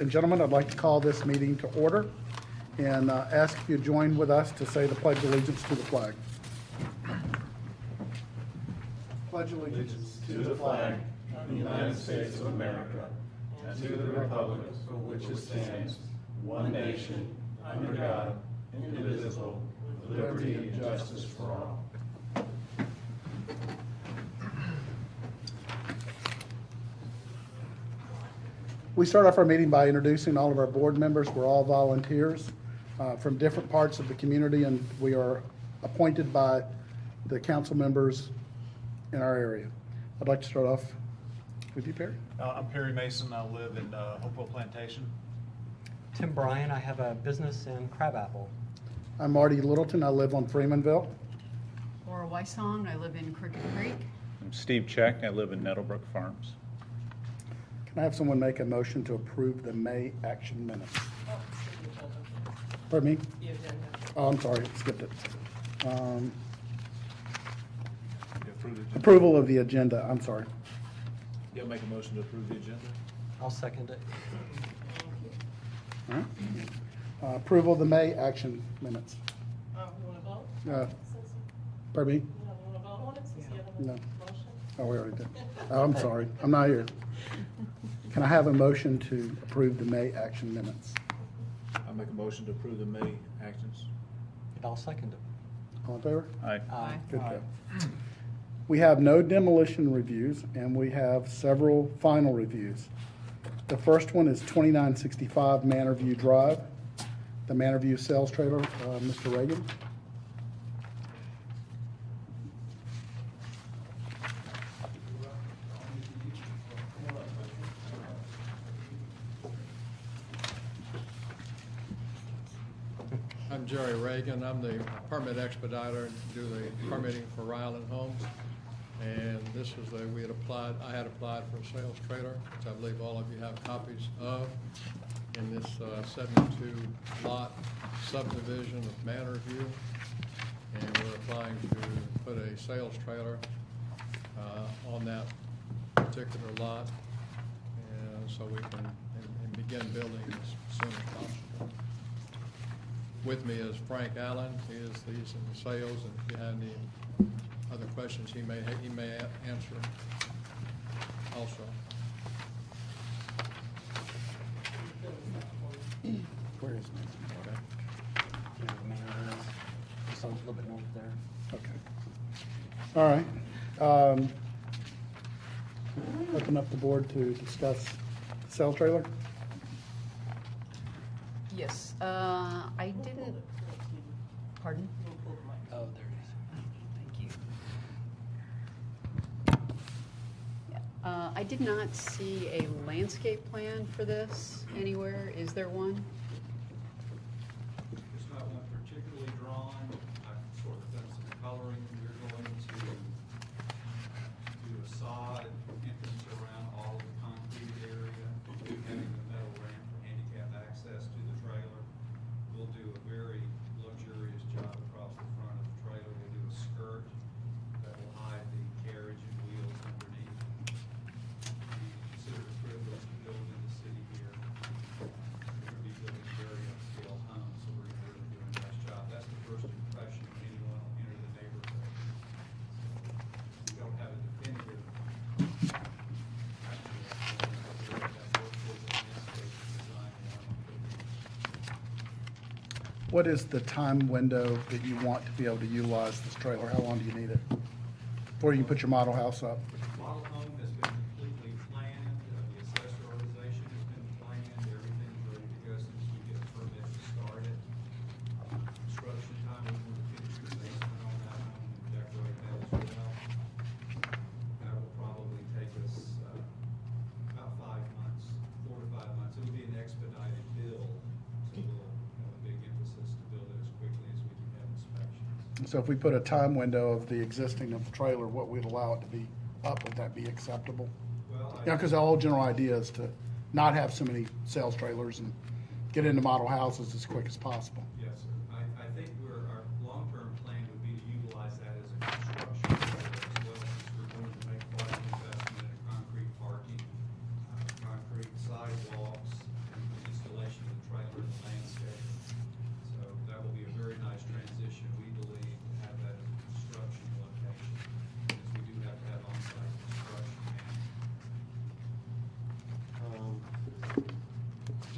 And gentlemen, I'd like to call this meeting to order and ask if you join with us to say the Pledge of Allegiance to the flag. Pledge allegiance to the flag of the United States of America and to the republic for which it stands, one nation, under God, indivisible, with liberty and justice for all. We start off our meeting by introducing all of our board members. We're all volunteers from different parts of the community, and we are appointed by the council members in our area. I'd like to start off with you, Perry. I'm Perry Mason. I live in Hopewell Plantation. Tim Bryan. I have a business in Crabapple. I'm Marty Littleton. I live on Freemanville. Laura Weissong. I live in Crooked Creek. I'm Steve Check. I live in Nettlebrook Farms. Can I have someone make a motion to approve the May action minutes? Pardon me? The agenda. Oh, I'm sorry, skipped it. Approval of the agenda, I'm sorry. You'll make a motion to approve the agenda? I'll second it. All right. Approval of the May action minutes. You want to vote? Pardon me? You want to vote on it since you have a No. motion? Oh, we already did. Oh, I'm sorry, I'm not here. Can I have a motion to approve the May action minutes? I'll make a motion to approve the May actions. And I'll second it. All in favor? Aye. Aye. Good go. We have no demolition reviews, and we have several final reviews. The first one is 2965 Manor View Drive, the Manor View sales trailer. Mr. Reagan. I'm Jerry Reagan. I'm the permit expediter, do the permitting for Ryland Homes. And this was I had applied for a sales trailer, which I believe all of you have copies of, in this 72 lot subdivision of Manor View. And we're applying to put a sales trailer on that particular lot, and so we can and begin building as soon as possible. With me is Frank Allen. He's in the sales, and if you have any other questions, he may answer also. Where is it? Just a little bit north there. Okay. All right. Open up the board to discuss the sale trailer. Yes, I didn't, pardon? Oh, there it is. Thank you. Yeah, I did not see a landscape plan for this anywhere. Is there one? There's not one particularly drawn. I've sort of done some coloring. We're going to do a sod entrance around all of the concrete area, having the metal ramp for handicap access to the trailer. We'll do a very luxurious job across the front of the trailer. We'll do a skirt that will hide the carriage and wheels underneath. We consider it a privilege to build in the city here. We're going to be building very upscale homes, so we're going to really do a nice job. That's the first impression when anyone will enter the neighborhood. We don't have a definitive What is the time window that you want to be able to utilize this trailer? How long do you need it before you can put your model house up? Model home has been completely planned, the assessor organization has been planned, everything's ready to go as soon as we get a permit to start it. Construction time, we want to finish the basement on that home and decorate that as well. That will probably take us about 5 months, 4 to 5 months. It will be an expedited build, so we'll have a big emphasis to build it as quickly as we can have inspections. So if we put a time window of the existing of the trailer, what we'd allow it to be up, would that be acceptable? Well, Yeah, because the whole general idea is to not have so many sales trailers and get into model houses as quick as possible. Yes, sir. I think our long-term plan would be to utilize that as a construction trailer as well, since we're going to make quite an investment in concrete parking, concrete sidewalks, and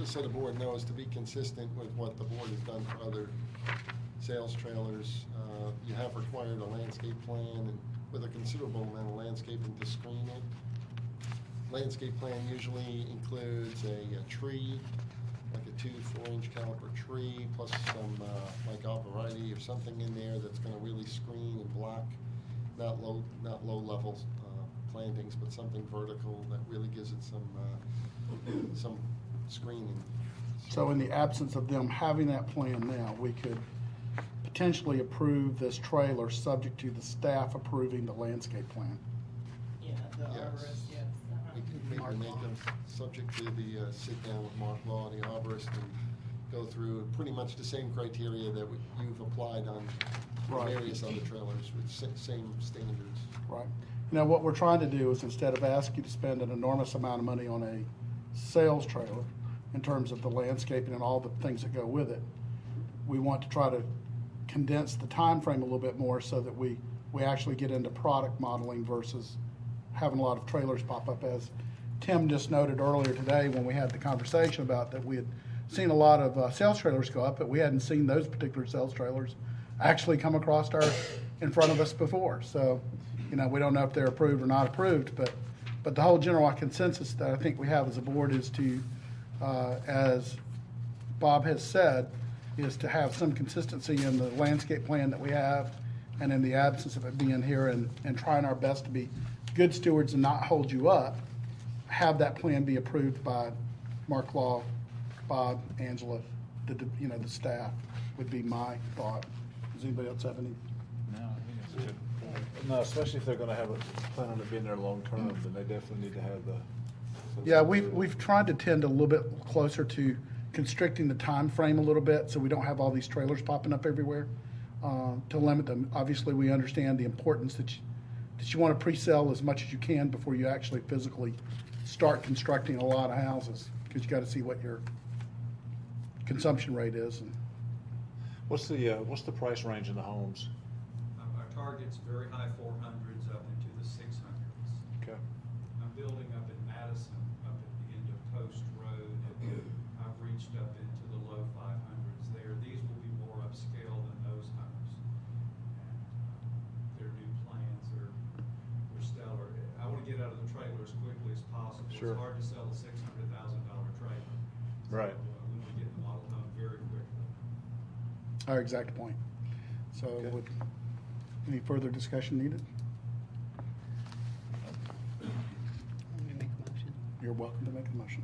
just so the board knows, to be consistent with what the board has done for other sales trailers, you have required a landscape plan and with a considerable amount of landscaping to screen it. Landscape plan usually includes a tree, like a 2-4-inch caliper tree, plus some like arborvitae or something in there that's going to really screen and block, not low level plantings, but something vertical that really gives it some screening. So in the absence of them having that plan now, we could potentially approve this trailer subject to the staff approving the landscape plan. Yeah, the Yes. arborist, yes. We can make them subject to the sit down with Mark Law, the arborist, and go through pretty much the same criteria that you've applied on Right. various other trailers with same standards. Right. Now, what we're trying to do is instead of ask you to spend an enormous amount of money on a sales trailer in terms of the landscaping and all the things that go with it, we want to try to condense the time frame a little bit more so that we actually get into product modeling versus having a lot of trailers pop up. As Tim just noted earlier today when we had the conversation about that, we had seen a lot of sales trailers go up, but we hadn't seen those particular sales trailers actually come across in front of us before. So, we don't know if they're approved or not approved, but the whole general consensus that I think we have as a board is to, as Bob has said, is to have some consistency in the landscape plan that we have, and in the absence of it being here and trying our best to be good stewards and not hold you up, have that plan be approved by Mark Law, Bob, Angela, the staff would be my thought. Does anybody else have any? No, I think it's good. No, especially if they're gonna have a plan on it being there long term, then they definitely need to have the. Yeah, we've tried to tend a little bit closer to constricting the time frame a little bit so we don't have all these trailers popping up everywhere, to limit them. Obviously, we understand the importance that you want to pre-sell as much as you can before you actually physically start constructing a lot of houses, because you got to see what your consumption rate is. And What's the price range in the homes? Our target's very high 400s up into the 600s. Okay. I'm building up in Madison, up at the end of Post Road. I've reached up into the low 500s there. These will be more upscale than those homes. And their new plans are stellar. I want to get out of the trailer as quickly as possible. Sure. It's hard to sell a $600,000 trailer. Right. So, we want to get the model home very quickly. our exact point. So would, any further discussion needed? Let me make a motion. You're welcome to make a motion.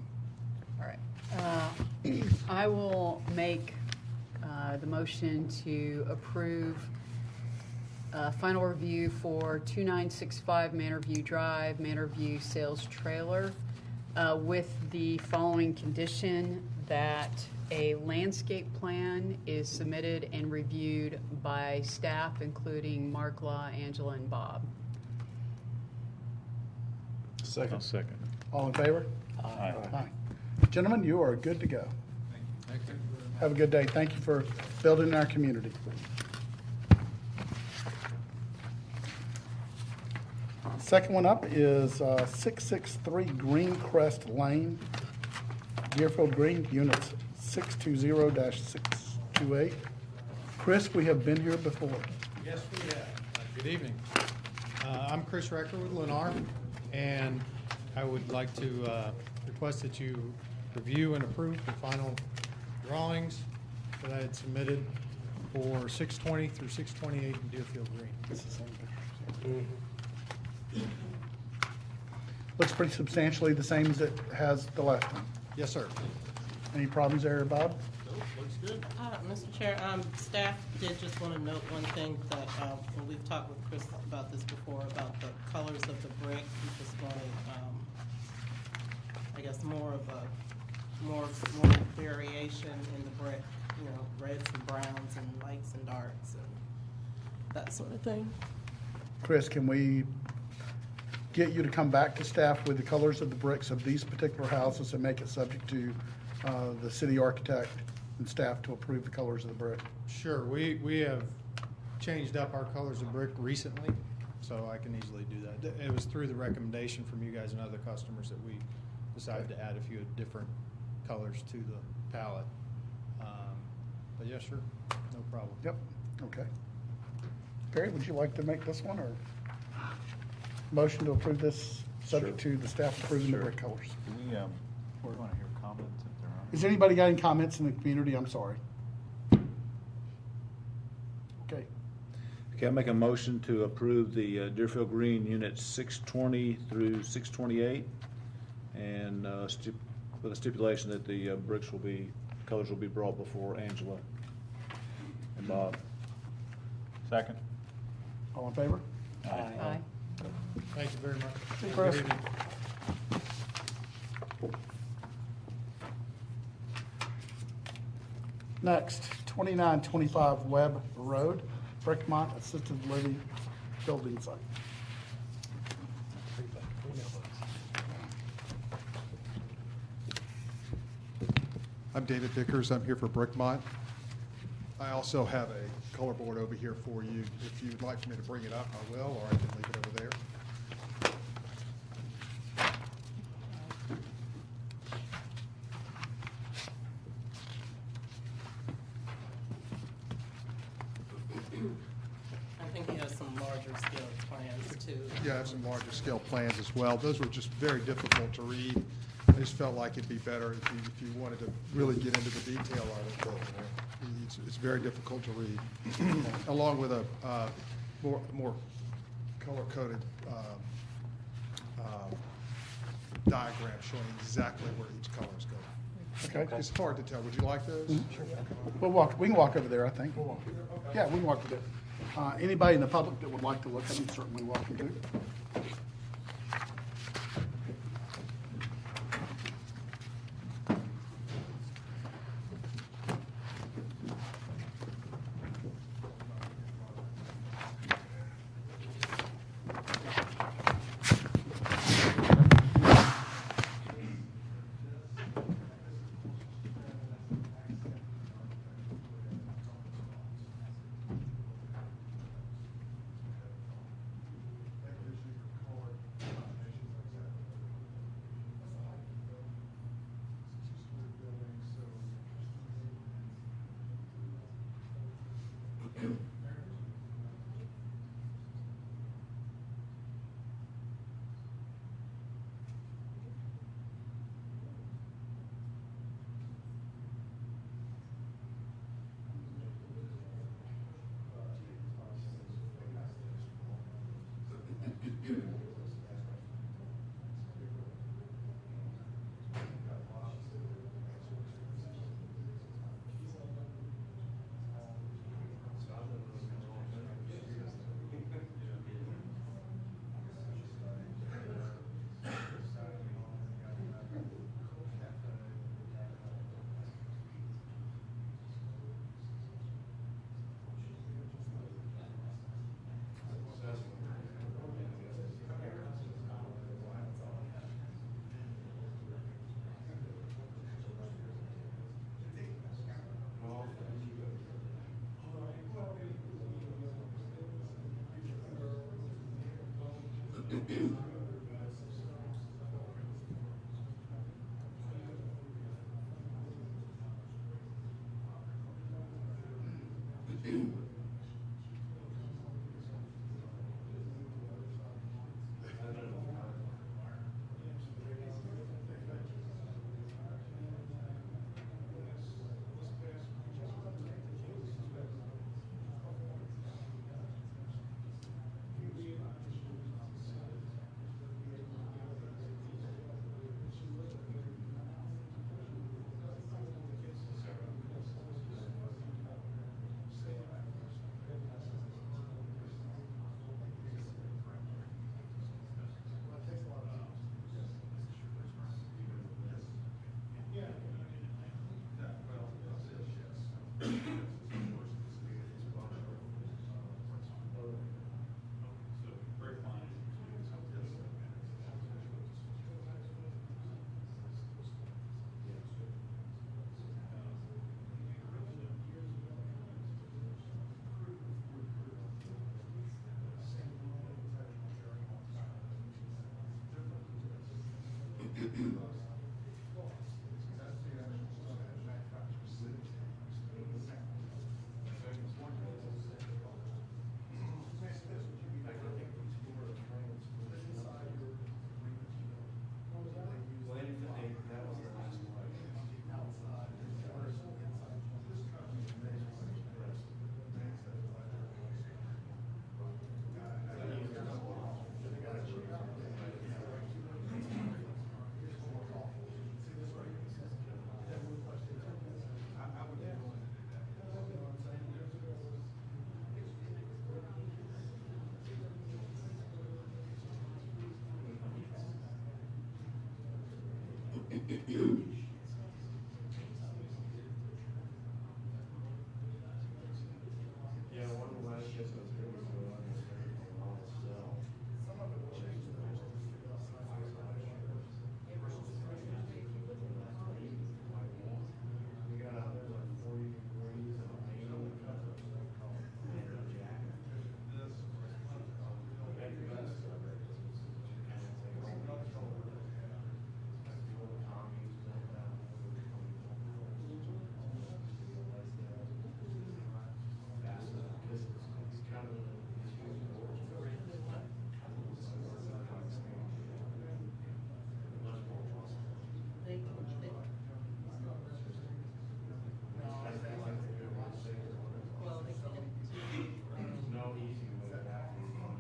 All right. I will make the motion to approve final review for 2965 Manor View Drive, Manor View Sales Trailer, with the following condition: that a landscape plan is submitted and reviewed by staff, including Mark Law, Angela, and Bob. I'll second. All in favor? Aye. Aye. Gentlemen, you are good to go. Thank you. Have a good day. Thank you for building our community. Second one up is 663 Green Crest Lane, Deerfield Green, units 620-628. Chris, we have been here before. Yes, we have. Good evening. I'm Chris Recker with Lennar, and I would like to request that you review and approve the final drawings that I had submitted for 620 through 628 in Deerfield Green. It's the same picture. Looks pretty substantially the same as it has the last time. Yes, sir. Any problems there, Bob? Looks good. Mr. Chair, staff did just want to note one thing that, when we've talked with Chris about this before, about the colors of the brick. We just wanted, I guess, more variation in the brick, reds and browns and lights and darks and that sort of thing. Chris, can we get you to come back to staff with the colors of the bricks of these particular houses and make it subject to the city architect and staff to approve the colors of the brick? Sure. We have changed up our colors of brick recently, so I can easily do that. It was through the recommendation from you guys and other customers that we decided to add a few different colors to the palette. But yes, sir, no problem. Yep, okay. Perry, would you like to make this one, or motion to approve this, subject to the staff approving the Sure. brick colors? Do we, want to hear comments if there are? Is there anybody got any comments in the community? I'm sorry. Okay, Okay, I'll make a motion to approve the Deerfield Green Units 620 through 628, and with a stipulation that the colors will be brought before Angela and Bob. Second. all in favor? Aye. Thank you very much. Hey, Have a Chris. good evening. Next, 2925 Webb Road, Brickmont Assisted Living Building Site. I'm David Vickers. I'm here for Brickmont. I also have a color board over here for you. If you'd like for me to bring it up, I will, or I can leave it over there. I think he has some larger scale plans too. Yeah, I have some larger scale plans as well. Those were just very difficult to read. I just felt like it'd be better if you wanted to really get into the detail of it. It's very difficult to read, along with a more color-coded diagram showing exactly where each color is going. Okay. It's hard to tell. Would you like those? We can walk over there, I think. Yeah, we can walk over there. Anybody in the public that would like to look at them, certainly welcome to.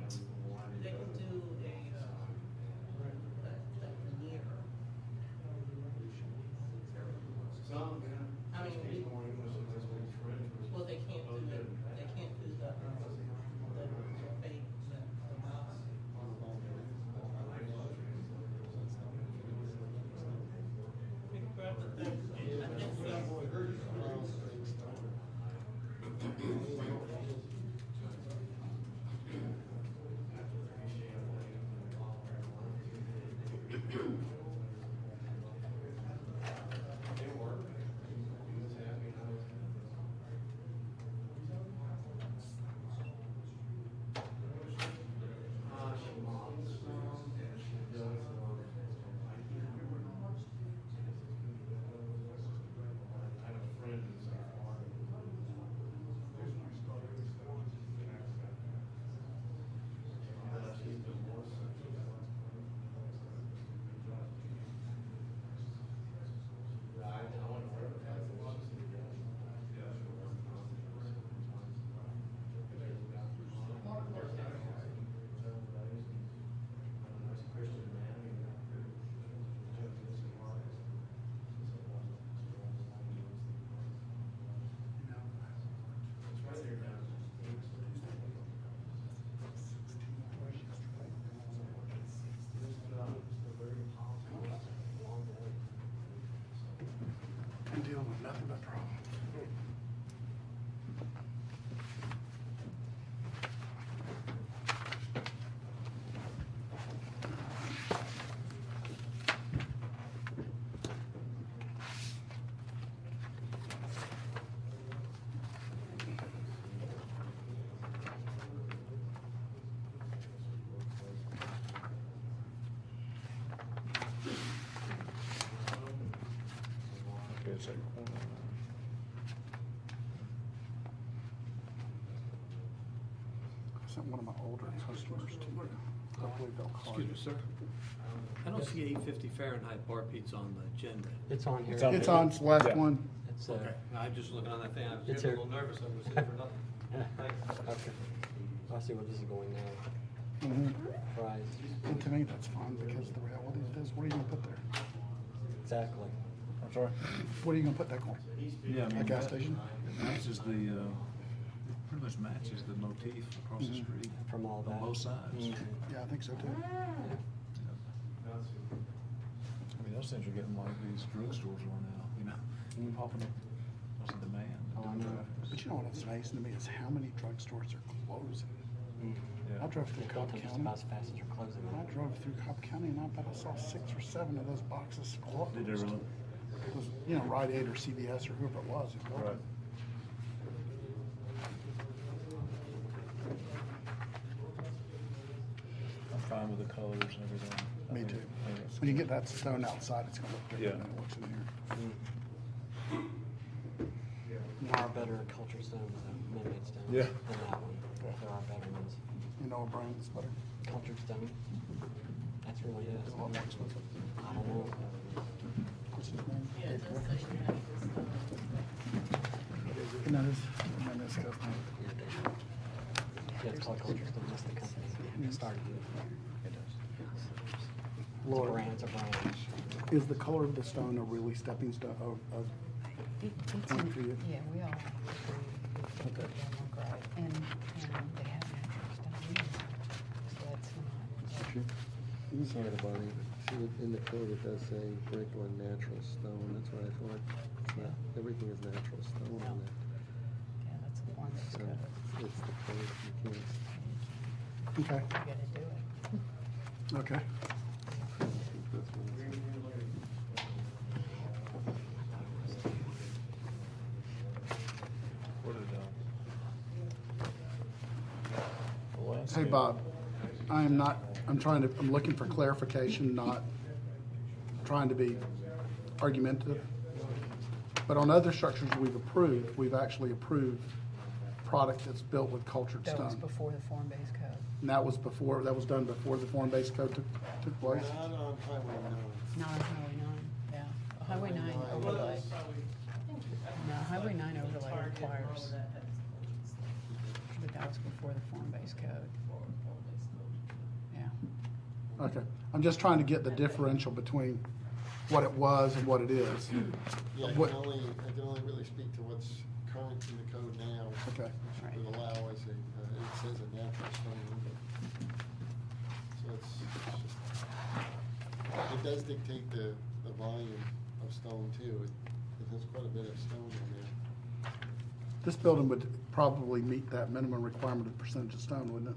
Well, they can do a veneer. I mean, well, they can't do it, they can't do the fake, the mouse. We can grab the thing, I think so. I'm dealing with nothing but problems. Okay, it's like corner. I sent one of my older customers to you. Hopefully they'll call you. Excuse me, sir. I don't see 850 Fahrenheit bar pizza on the agenda. It's on here. It's on, it's the last Yeah. one. It's, Okay, I'm just looking on that thing, I was It's getting a here. little nervous, I was here for nothing. Thanks. Okay. I see where this is going now. Mhm. Fries. And to me, that's fine, because the reality is, what are you gonna put there? Exactly. I'm sorry? What are you gonna put that on? Yeah, I mean. A gas station? It matches the, pretty much matches the motif across the Mhm. street. From all On that. both sides. Mhm. Yeah, I think so too. I mean, those things are getting like these drugstores are now, you know, popping up, what's the demand? Oh, I know. But you know what's amazing to me is how many drugstores are closing. Yeah. I drove through Cobb Just County. about as fast as you're closing I it. drove through Cobb County and I bet I saw 6 or 7 of those boxes closed. Did they really? It was, you know, Rite Aid or CVS or whoever it was. It was. Right. I'm fine with the colors and everything. I Me mean, too. I think it's When you good. get that stone outside, it's gonna look different Yeah. than it looks in here. There are better culture stones, man-made stones. Yeah. Than that one. There are better ones. You know, Brian, it's better. Cultured stone. That's really it. It's a lot more expensive. I don't know. What's his name? Yeah, it does say you have this, And that is, and then this goes down. Yeah, it's called Culture Stone. That's the company that started it. It does. It's a Lord, brand. It's a brand. is the color of the stone a really stepping stone of It's point for you? Yeah, we all agree. Okay. And they have natural stuff in there, so that's not. Sure. Sorry to bother you, In the code, it does say brick or natural stone, that's what I thought. It's not, everything is natural stone on it. Yeah, that's the one that's So good. it's the code, you can't. Okay, You gotta do it. okay. What did, the Hey, landscape- Bob, I'm looking for clarification, not trying to be argumentative. But on other structures we've actually approved product that's built with cultured That was stone. before the form-based code. And that was done before the form-based code took place? Not on Highway 9. Not on Highway 9, yeah. Highway 9 overlay. No, Highway 9 overlay requires, but that was before the form-based code. Yeah. Okay, I'm just trying to get the differential between what it was and what it is. Yeah, I What- can only really speak to what's current in the code now. Okay. Which would allow as a, it says a natural stone window. So it does dictate the volume of stone too. There's quite a bit of stone in there. This building would probably meet that minimum requirement of percentage of stone, wouldn't it?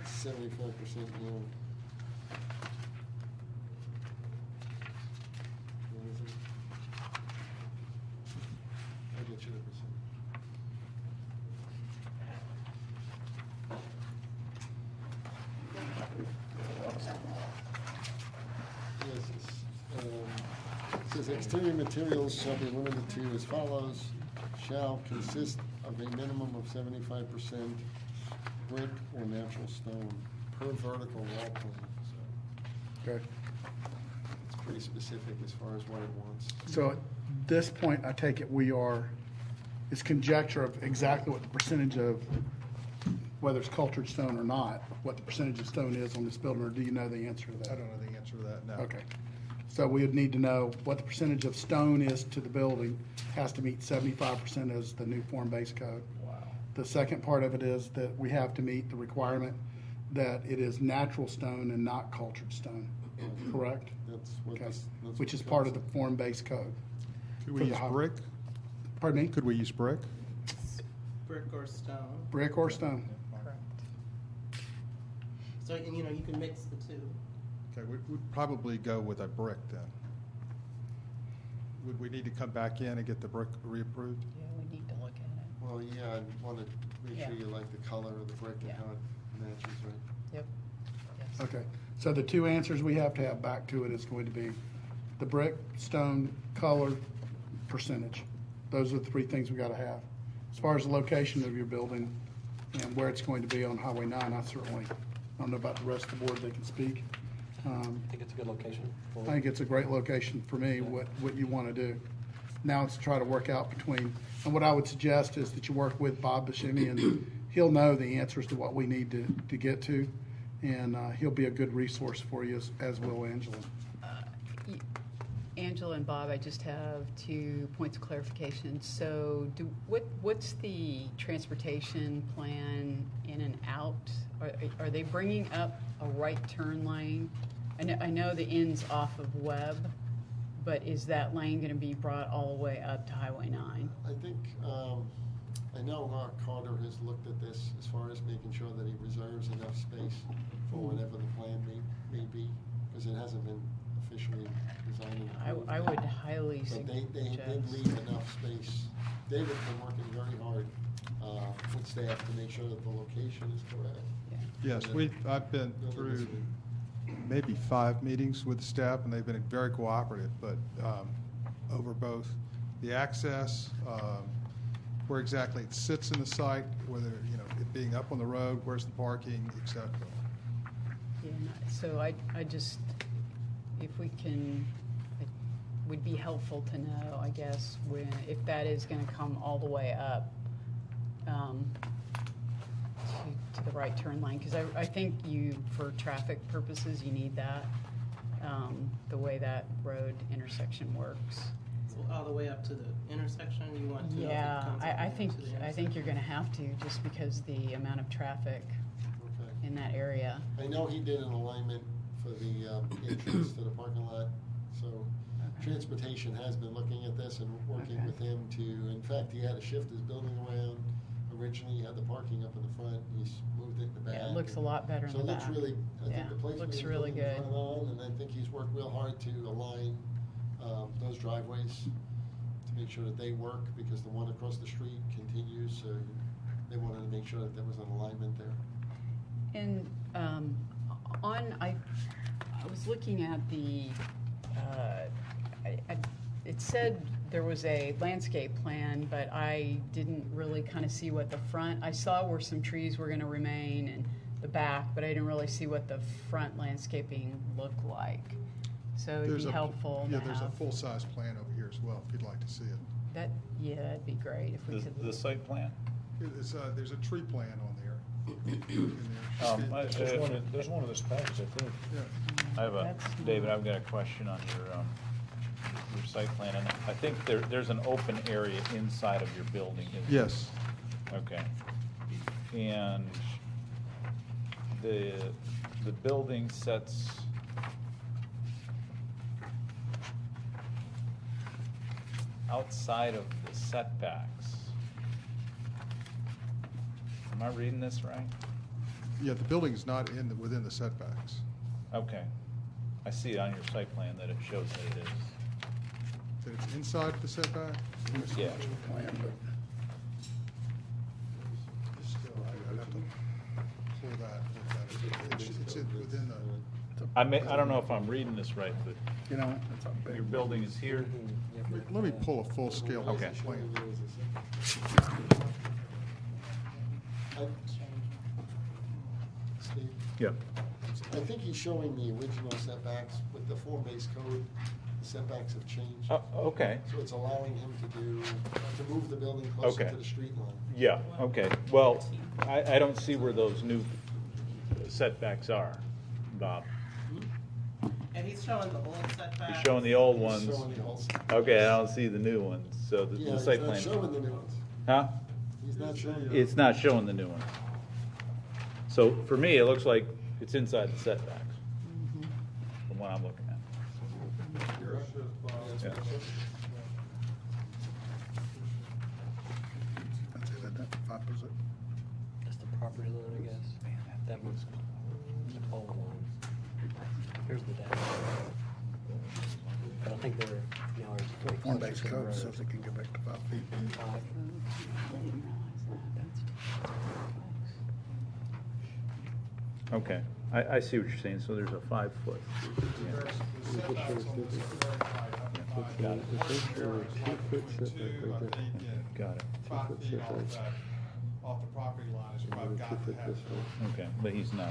75%, yeah. What is it? I'll get you the percent. Yes, it says exterior materials shall be limited to as follows, shall consist of a minimum of 75% brick or natural stone per vertical wall plane. So Okay. it's pretty specific as far as what it wants. So at this point, I take it it's conjecture of exactly what the percentage of, whether it's cultured stone or not, what the percentage of stone is on this building, or do you know the answer to that? I don't know the answer to that, no. Okay. So we would need to know what the percentage of stone is to the building, has to meet 75% as the new form-based code. Wow. The second part of it is that we have to meet the requirement that it is natural stone and not cultured stone, correct? That's what Okay. this. that's Which what is part of this- the form-based code. Could For we the use hou- brick? Pardon me? Could we use brick? Brick or stone. Brick or stone? Correct. So, and you can mix the two. Okay, we'd probably go with a brick then. Would we need to come back in and get the brick reapproved? Yeah, we need to look at it. Well, yeah, I want to make sure Yeah. you like the color of the brick and Yeah. how it matches, right? Yep. Yes. Okay, so the two answers we have to have back to it is going to be the brick, stone, color, percentage. Those are the three things we gotta have. As far as the location of your building and where it's going to be on Highway 9, I don't know about the rest of the board, they can speak. I think it's a good location for I think it's a great location for me, what you wanna do. Now it's to try to work out between, and what I would suggest is that you work with Bob Buscemi, and he'll know the answers to what we need to get to, and he'll be a good resource for you, as will Angela. Angela and Bob, I just have 2 points of clarification. So what's the transportation plan in and out? Are they bringing up a right turn lane? I know the end's off of Webb, but is that lane going to be brought all the way up to Highway 9? I think, I know Carter has looked at this as far as making sure that he reserves enough space for whatever the plan may be, because it hasn't been officially designed and approved. I would highly But they suggest. did leave enough space. David's been working very hard with staff to make sure that the location is correct. Yeah. Yes, I've been through maybe 5 meetings with staff, and they've been very cooperative, but over both the access, where exactly it sits in the site, whether, it being up on the road, where's the parking, et cetera. Yeah, so I just, if we can, it would be helpful to know, I guess, if that is gonna come all the way up to the right turn lane, because I think for traffic purposes, you need that, the way that road intersection works. So all the way up to the intersection, you want to know if it Yeah, comes I up think to the you're intersection? gonna have to, just because the amount of traffic Okay. in that area. I know he did an alignment for the entrance to the parking lot, so transportation has been looking at this and working Okay. with him to, in fact, he had to shift his building around. Originally, he had the parking up in the front, he's moved it in the back. Yeah, it looks a lot better in the So it back. looks really, I Yeah, think the placement looks of the really building is good. right on, and I think he's worked real hard to align those driveways to make sure that they work, because the one across the street continues, so they wanted to make sure that there was an alignment there. And I was looking at the, it said there was a landscape plan, but I didn't really kind of see what the front, I saw where some trees were going to remain and the back, but I didn't really see what the front landscaping looked like. So it'd There's be a- helpful to Yeah, there's a have full-size plan over here as well, if you'd like to see it. that. Yeah, that'd be great if we could. The site plan? It's, there's a tree plan on there. In there. There's one of this package, I think. Yeah. I have That's David, not- I've got a question on your site plan, and I think there's an open area inside of your building, isn't there? Yes. Okay. And the building sets outside of the setbacks. Am I reading this right? Yeah, the building's not within the setbacks. Okay. I see it on your site plan that it shows that it is. That it's inside the setback? Yeah. Plan, but Still, I'd have to pull that, look at it. It's within the, I don't know if I'm reading this right, but you know, it's a big. your building is here. let me pull a full-scale Okay. plan. Steve? Yeah. I think he's showing the original setbacks with the form-based code. The setbacks have changed. Okay. So it's allowing him to move the building closer Okay. to the street line. Yeah, okay. Well, I don't see where those new setbacks are, Bob. And he's showing the old setbacks. You're showing the old He's ones. showing the old setbacks. Okay, I don't see the new ones, so Yeah, the he's site not plan. showing the new ones. Huh? He's not showing. It's not showing the new ones. So for me, it looks like it's inside the setbacks, from what I'm looking at. Yeah. I'd say that 5%. That's the property line, I guess. That one's the pole line. Here's the dash. But I think they're, you know, it's pretty close Form-based to the code road. says it can go back to 5 feet. Five. Okay, I see what you're saying, so there's a 5 foot. Got it. Got it. 5 feet off the property line is what I've got to have. Okay, but he's not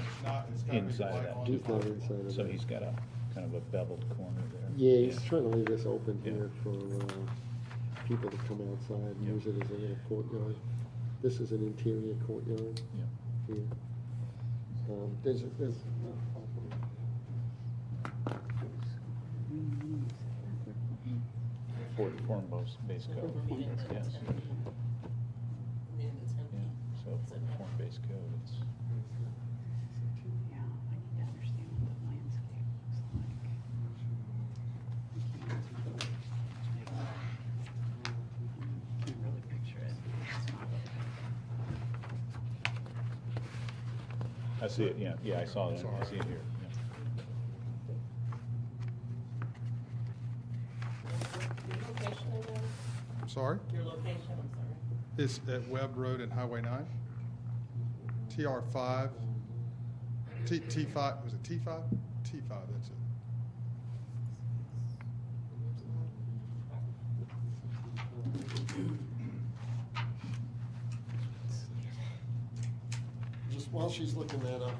It's gotta be inside of like that. on the He's not inside of So that. he's got a kind of a beveled corner there. Yeah, he's trying to leave this open Yeah. here for people to come outside and Yeah. use it as a little courtyard. This is an interior courtyard Yeah. here. There's Form-based code, yes. Yeah, so for form-based code, it's. Yeah, I need to understand what the landscape looks like. Can't really picture it. It's not I see it, yeah, I saw that, I see it here. Your location again? I'm sorry? Your location, I'm sorry. It's at Webb Road and Highway 9. TR5, T5, was it T5? T5, that's it. Just while she's looking that up,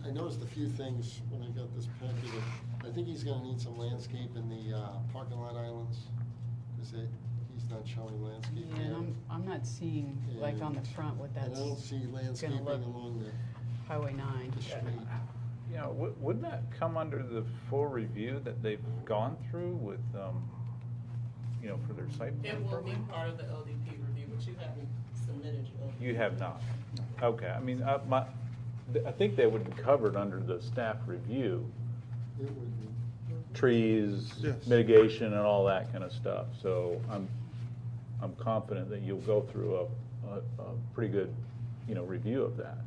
I noticed a few things when I got this packet. I think he's gonna need some landscape in the parking lot islands, because he's not showing landscape Yeah, there. and I'm not seeing, like, on the And- front what And that's I don't see gonna landscaping look. along the Highway 9. street. You know, wouldn't that come under the full review that they've gone through with, you know, for their site plan It will be program? part of the LDP review, but you haven't submitted your LDP. You have not? Okay, I mean, I think they would be covered under the staff review, It would be. trees, Yes. mitigation, and all that kind of stuff. So I'm confident that you'll go through a pretty good, review of that.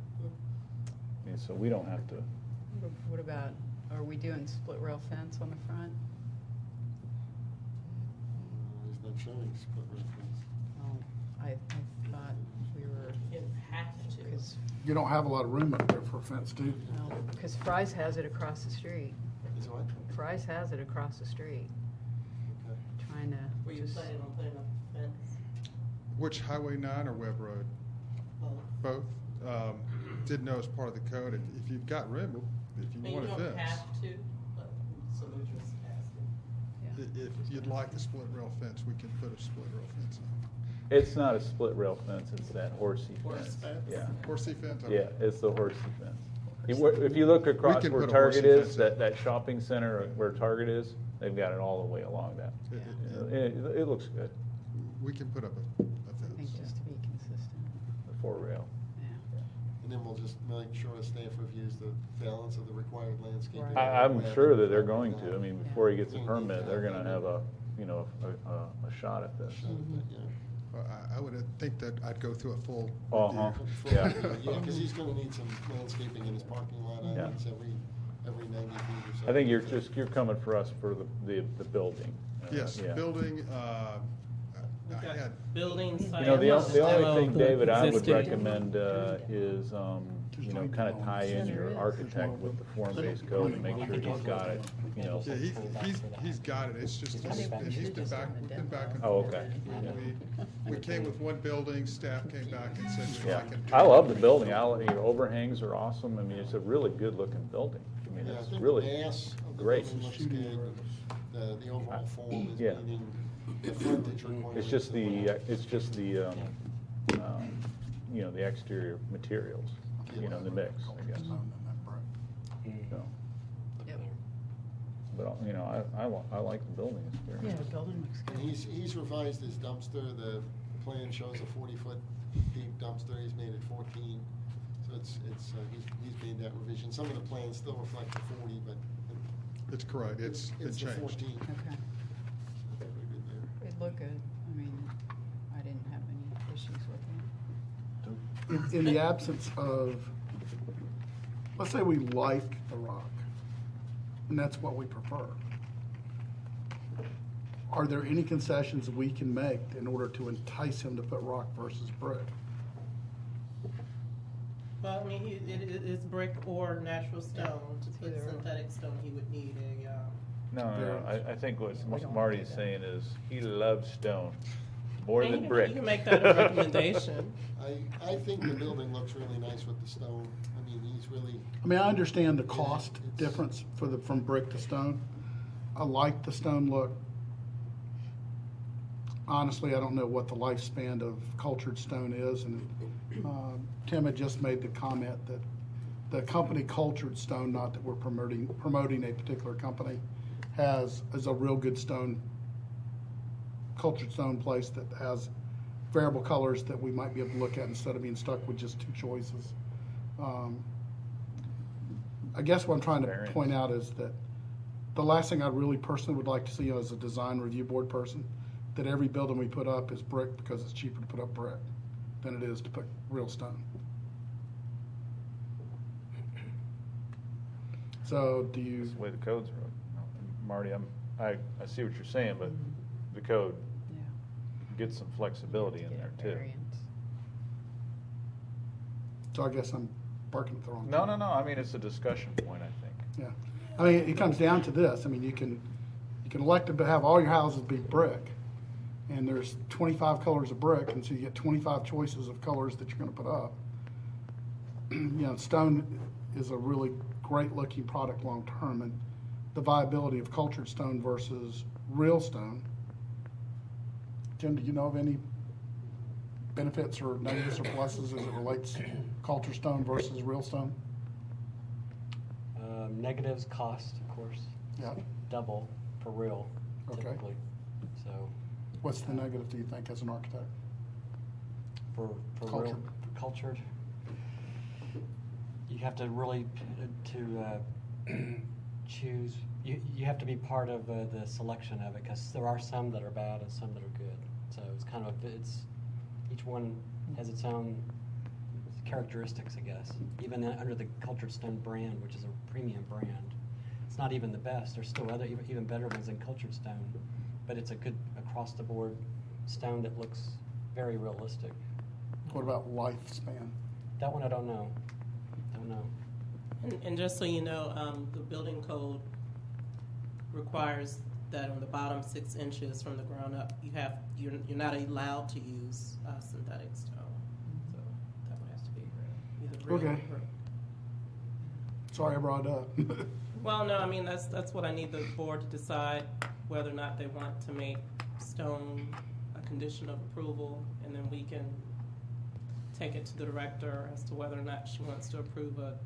And so we don't have to. What about, are we doing split rail fence on the front? He's not showing split reference. Oh, I thought we were, You have to. because, You don't have a lot of room up there for a fence, do you? because Fry's has it across the street. Is it what? Fry's has it across the street, Okay. trying to Were you just, planning on putting a fence? Which Highway 9 or Webb Road? Both. Both. Didn't know as part of the code, if you've got room, if I you mean, want you a don't fence. have to, but somebody just asking. yeah. If you'd like a split rail fence, we can put a split rail fence on. It's not a split rail fence, it's that horsey Horse fence. fence. Yeah, Horsey fence? Okay. yeah, it's the horsey fence. If you look across can where put a Target horsey is, fence in. that shopping center where Target is, they've got it all the way along that. It looks good, We can put up a I think fence. just to be consistent, the 4-rail. yeah. And then we'll just make sure the staff reviews the balance of the required landscaping. Right. I'm sure that they're going to. I mean, before he gets a permit, they're gonna have a shot at this. Well, I would think that I'd go through a full Uh-huh. review. Yeah. Yeah, because he's gonna need some landscaping in his parking lot Yeah. islands every 90 feet or so. I think you're coming for us for the building. Yes, Yeah. building, We've I got had, building site. The only thing, David, I would Existing. recommend is, kind of tie in your architect with the form-based code and make sure he's got it, yeah, he's got it, it's just, and he's been back, we've been back and Oh, forth. okay. We came with one building, staff came back and said, we'd Yeah, like him. I love the building. Your overhangs are awesome. I mean, it's a really good-looking building. I mean, Yeah, I it's think really the mass of the great. building looks good. The overall form is Yeah. meeting the frontage requirements. It's just the exterior materials, the mix, I guess. So, Yep. but, I like the building. It's very Yeah, nice. the building looks And good. he's revised his dumpster, the plan shows a 40-foot deep dumpster, he's made it 14. So he's made that revision. Some of the plans still reflect the 40, but It's correct, it's been it's the changed. 14. Okay, So pretty good there. it looked good. I mean, I didn't have any issues with it. In the absence of, let's say we like the rock, and that's what we prefer. Are there any concessions we can make in order to entice him to put rock versus brick? Well, I mean, it is brick or natural stone. To put either or. synthetic stone, he would need No, I think what Marty's saying is he loves stone more and than you brick. can make that a recommendation. I think the building looks really nice with the stone. I mean, he's really, I mean, I understand the cost it's- difference from brick to stone. I like the stone look. Honestly, I don't know what the lifespan of cultured stone is, and Tim had just made the comment that the company Cultured Stone, not that we're promoting a particular company, is a real good stone, cultured stone place that has variable colors that we might be able to look at instead of being stuck with just two choices. I guess what I'm trying to Variance. point out is that the last thing I really personally would like to see as a design review board person, that every building we put up is brick because it's cheaper to put up brick than it is to put real stone. So do you, That's the way the code's wrote. Marty, I see what you're saying, but the code Yeah. gets some flexibility in Get there a too. variance. so I guess I'm barking at the wrong No, tree. no, no, I mean, it's a discussion point, I think. Yeah, I mean, it comes down to this, I mean, you can elect to have all your houses be brick, and there's 25 colors of brick, and so you get 25 choices of colors that you're gonna put up. Stone is a really great looking product long-term, and the viability of cultured stone versus real stone. Jim, do you know of any benefits or negatives or pluses as it relates to cultured stone versus real stone? Negatives, cost, of course. Yeah. Double for real, Okay. typically. So What's the negative, do you think, as an architect? for real, Cultured. for cultured, you have to really choose. You have to be part of the selection of it, because there are some that are bad and some that are good. So it's kind of each one has its own characteristics, I guess. Even under the Cultured Stone brand, which is a premium brand, it's not even the best. There's still other even better ones than Cultured Stone, but it's a good across the board stone that looks very realistic. What about lifespan? That one I don't know. Don't know. And just so you know, the building code requires that on the bottom 6 inches from the ground up, you're not allowed to use synthetic stone. So that one has to be either real Okay. or. Sorry I brought it up. Well, no, I mean that's what I need the board to decide whether or not they want to make stone a condition of approval, and then we can take it to the director as to whether or not she wants to approve a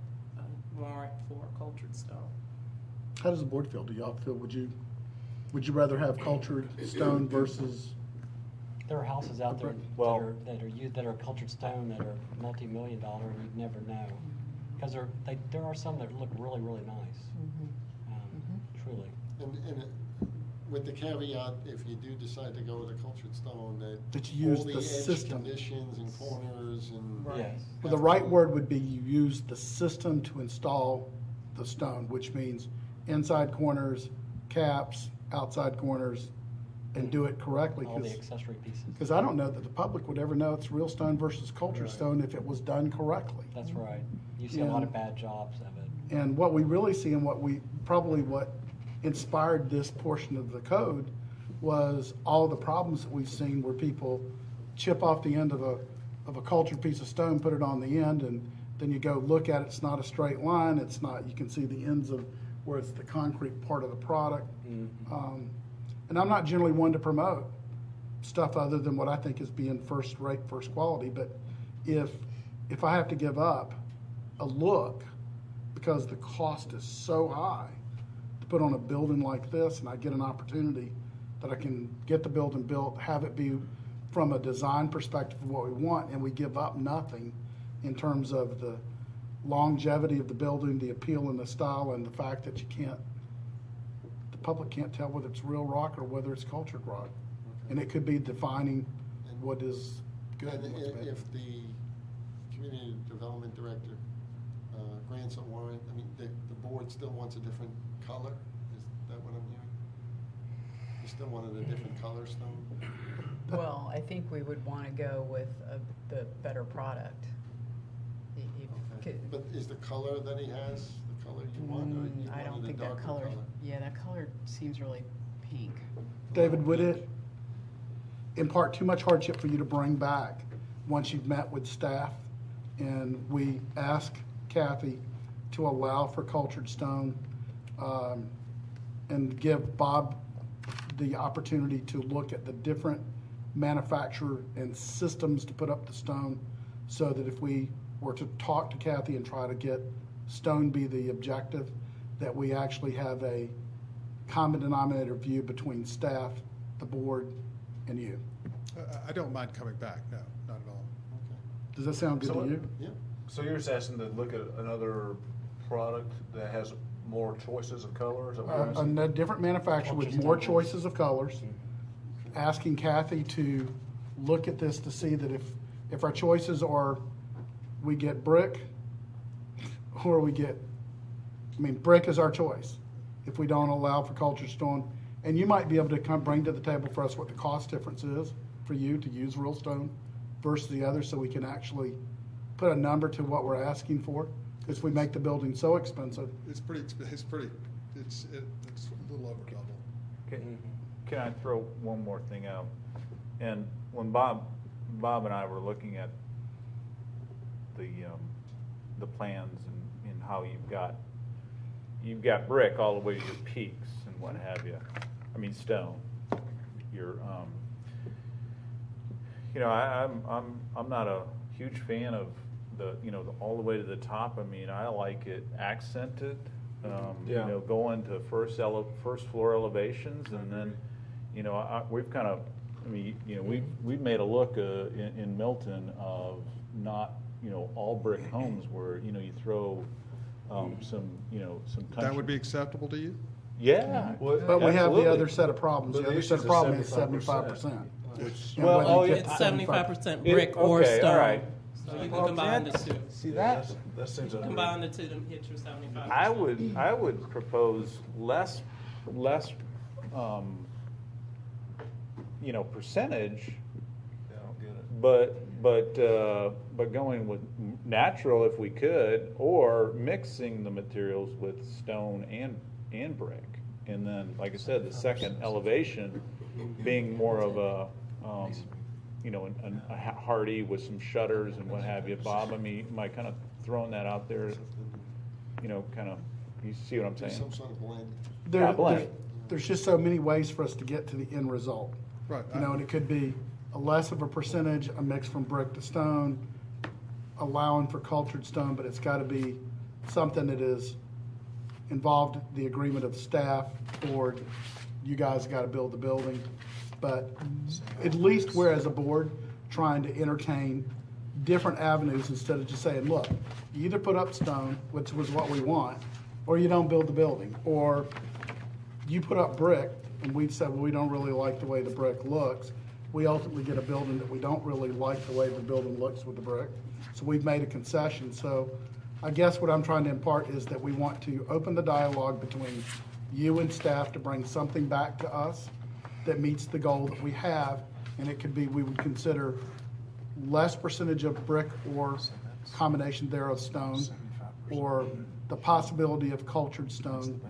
warrant for cultured stone. How does the board feel? Do y'all feel, would you rather have cultured stone versus? There are houses out there Well- that are cultured stone that are multi-million-dollar, and you'd never know, because there are some that look really, really nice. Truly. And with the caveat, if you do decide to go with a cultured stone, That you use all the the edge system. conditions and corners and. Yes. Well, the right word would be you use the system to install the stone, which means inside corners, caps, outside corners, and do it correctly. All the accessory pieces. Because I don't know that the public would ever know it's real stone versus cultured stone if it was done correctly. That's right. You see a lot of bad jobs of it. And what we really see and what inspired this portion of the code was all the problems that we've seen where people chip off the end of a cultured piece of stone, put it on the end, and then you go look at it, it's not a straight line, it's not, you can see the ends of where it's the concrete part of the product. And I'm not generally one to promote stuff other than what I think is being first rate, first quality, but if I have to give up a look because the cost is so high to put on a building like this, and I get an opportunity that I can get the building built, have it be from a design perspective of what we want, and we give up nothing in terms of the longevity of the building, the appeal and the style, and the fact that the public can't tell whether it's real rock or whether it's cultured rock. And it could be defining what is good. And and what's bad. if the community development director grants a warrant, I mean, the board still wants a different color? Is that what I'm hearing? You still wanted a different color stone? Well, I think we would want to go with the better product. Okay. But is the color that he has the color you want, or you I don't wanted a think that darker color, yeah, that color seems really pink. David, would it impart too much hardship for you to bring back once you've met with staff and we ask Kathy to allow for cultured stone and give Bob the opportunity to look at the different manufacturer and systems to put up the stone, so that if we were to talk to Kathy and try to get stone be the objective, that we actually have a common denominator view between staff, the board, and you? I don't mind coming back, no, not at all. Does that sound good to you? Yeah. So you're just asking to look at another product that has more choices of colors? A different manufacturer with more choices of colors, asking Kathy to look at this to see that if our choices are, we get brick, or we get, brick is our choice, if we don't allow for cultured stone. And you might be able to bring to the table for us what the cost difference is for you to use real stone versus the other, so we can actually put a number to what we're asking for. Because if we make the building so expensive. It's a little over double. Can I throw one more thing out? And when Bob and I were looking at the plans and how you've got brick all the way to your peaks and what have you. Stone. I'm not a huge fan of the all the way to the top. I like it accented. Going to first floor elevations, and then we've kind of we've made a look in Milton of not all brick homes where, you throw, some, some country. That would be acceptable to you? Yeah. But we have the absolutely. other set of problems. But The the other set of issue's problem is 75%. 75%. Which- And Well, whether oh, you yeah, get It's 75% 75% brick or okay, stone. all right. So you Well, can combine the that's- two. See, that, That seems unreasonable. Combine the two to hit your 75%. I would propose less, percentage, Yeah, I don't get it. but going with natural if we could, or mixing the materials with stone and brick. And then, like I said, the second elevation being more of a, a hardy with some shutters and what have you. Bob, I mean, am I kind of throwing that out there? Kind of, you see what I'm Do saying? some sort of blend. blend. There's just so many ways for us to get to the end result. Right. And it could be a less of a percentage, a mix from brick to stone, allowing for cultured stone, but it's got to be something that is involved the agreement of staff, board, you guys got to build the building. But at least we're, as a board, trying to entertain different avenues instead of just saying, look, you either put up stone, which was what we want, or you don't build the building. Or you put up brick, and we said, well, we don't really like the way the brick looks. We ultimately get a building that we don't really like the way the building looks with the brick. So we've made a concession. So I guess what I'm trying to impart is that we want to open the dialogue between you and staff to bring something back to us that meets the goal that we have. And it could be, we would consider less percentage of brick or combination there of stone, or the possibility of cultured stone,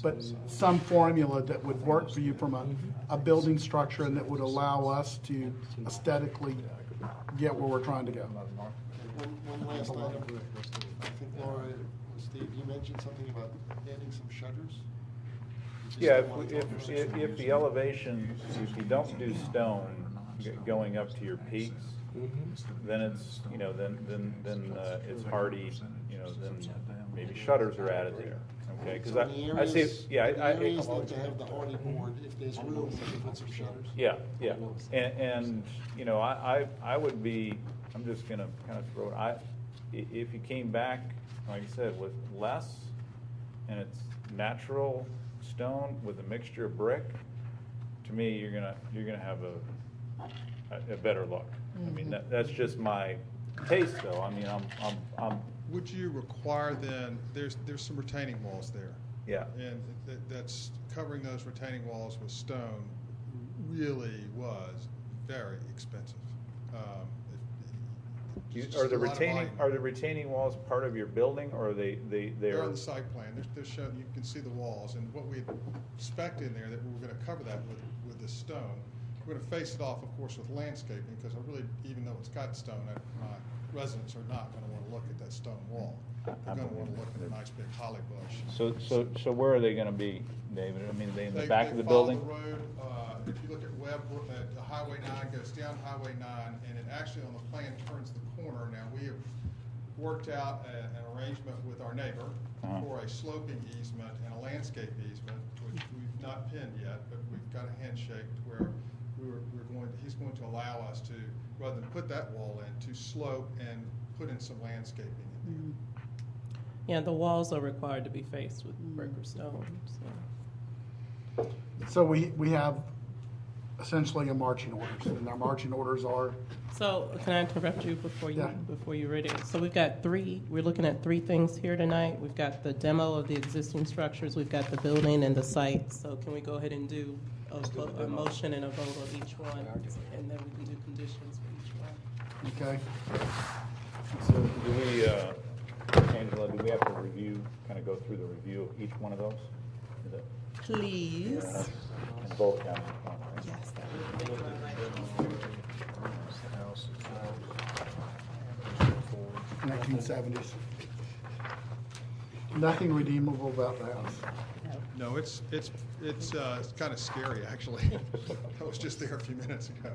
but some formula that would work for you from a building structure and that would allow us to aesthetically get where we're trying to go. One last item. I think Laura or Steve, you mentioned something about adding some shutters? You Yeah, just wanna talk about if the elevation, if you don't do stone going up to your peaks, then it's, then it's hardy, then maybe shutters are added there, okay? Because So in the I see, areas- yeah, in the areas that they have the hardy board, if there's room, we can put some shutters. yeah, and, I would be, I'm just gonna kind of throw it, if you came back, like I said, with less, and it's natural stone with a mixture of brick, to me, you're gonna have a better look. I mean, that's just my taste, though. I mean, I'm Would you require then, there's some retaining walls there. yeah. And that's, covering those retaining walls with stone really was very expensive. It's just Are the a lot of volume. retaining walls part of your building, or are they're? They're on the site plan. They're shown, you can see the walls, and what we expect in there, that we were gonna cover that with this stone. We're gonna face it off, of course, with landscaping, because I really, even though it's got stone, my residents are not gonna wanna look at that stone wall. They're gonna wanna look at a nice big holly bush. So where are they gonna be, David? I mean, are they in the back of the follow building? the road, if you look at Highway 9, goes down Highway 9, and it actually on the plan turns the corner. Now, we have worked out an arrangement with our neighbor for a sloping easement and a landscape easement, which we've not pinned yet, but we've got a handshake where he's going to allow us to, rather than put that wall in, to slope and put in some landscaping in there. Yeah, the walls are required to be faced with brick or stone, so. So we have essentially a marching orders, and our marching orders are, So, can I interrupt you Yeah. before you're ready? So we're looking at three things here tonight. We've got the demo of the existing structures, we've got the building and the site. So can we go ahead and do a motion and a vote on each one? And then we can do conditions for each one. okay? So do we, Angela, do we have to go through the review of each one of those? Is it- Please. In both counties? Yes, that would make my life easier. 1970s. Nothing redeemable about the house. No, it's kind of scary, actually. I was just there a few minutes ago.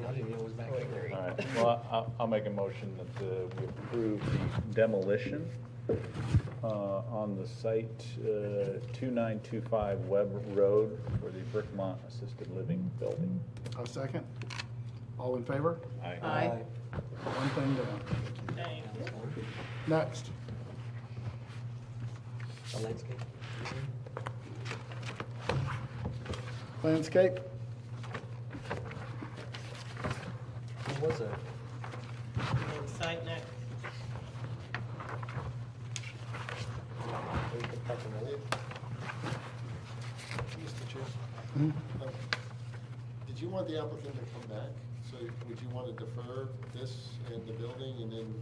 I didn't know it was back there. All right, well, I'll make a motion that we approve the demolition on the site 2925 Webb Road for the Brickmont Assisted Living Building. A second. All in favor? Aye. One thing down. Thank you. Next. The landscape. Landscape. What was it? And site next. Mr. Chair, Mhm. did you want the applicant to come back? So would you want to defer this and the building and then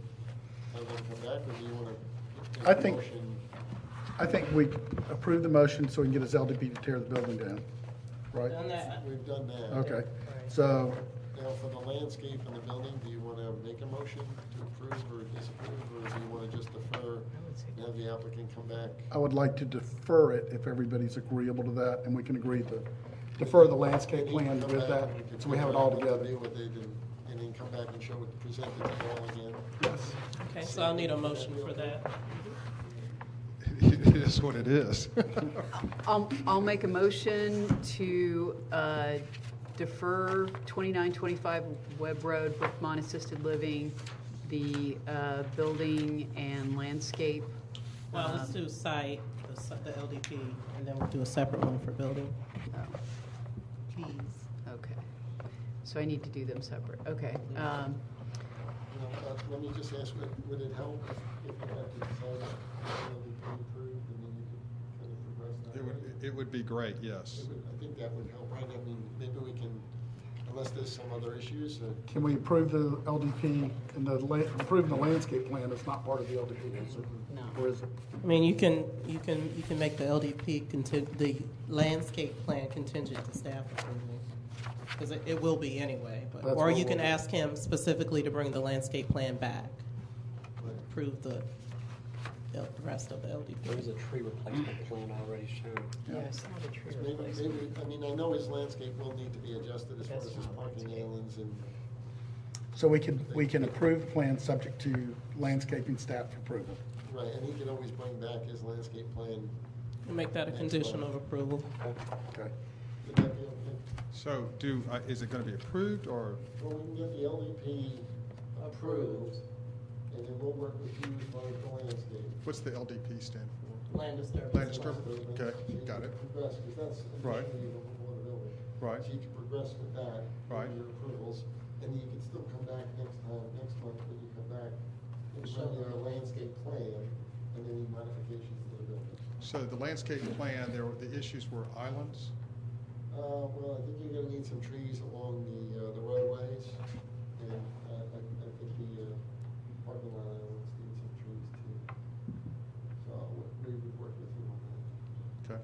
have them come back, or do you want to? I think we approve the motion so we can get his LDP to tear the building down, right? Done that. We've done that. Okay, so, Now, for the landscape and the building, do you want to make a motion to approve or disapprove, or do you want to just defer and have the applicant come back? I would like to defer it if everybody's agreeable to that, and we can agree to defer the landscape plan with that, so we have it all together. Deal with it and then come back and show it, present it to you all again. Yes. Okay, so I'll need a motion for that. It is what it is. I'll make a motion to defer 2925 Webb Road, Brookmont Assisted Living, the building and landscape. Well, let's do site, the LDP, and then we'll do a separate one for building. Oh. Please. Okay. So I need to do them separate. Okay. Let me just ask, would it help if you had to decide whether to be approved and then you could kind of progress that way? It would be great, yes. I think that would help, right? I mean, maybe we can, unless there's some other issues. Can we approve the LDP and approving the landscape plan is not part of the LDP, is it? No. Or is it? I mean, you can make the LDP the landscape plan contingent to staff approval. Because it will be anyway, but, That's or what you we'll can do. ask him specifically to bring the landscape plan back. Approve the rest of the LDP. There was a tree replacement plan already shown. Yes. Maybe, I mean, I know his landscape will need to be adjusted as far as his parking islands and. So we can approve the plan subject to landscaping staff approval. Right, and he can always bring back his landscape plan. And make that a condition of approval. Okay. Would that be okay? So is it going to be approved or? Well, we can get the LDP approved, and then we'll work with you as far as the landscape. What's the LDP stand for? Land disturbance. Land disturbance, okay, got it. Progress, because that's Right. initially the water building. Right. So you can progress with that. Right. With your approvals, and you can still come back next month, when you come back, and run your landscape plan, and any modifications to the building. So the landscape plan, the issues were islands? Well, I think you're gonna need some trees along the roadways, and I think the parking lot islands need some trees too. So we would work with you on that. Okay.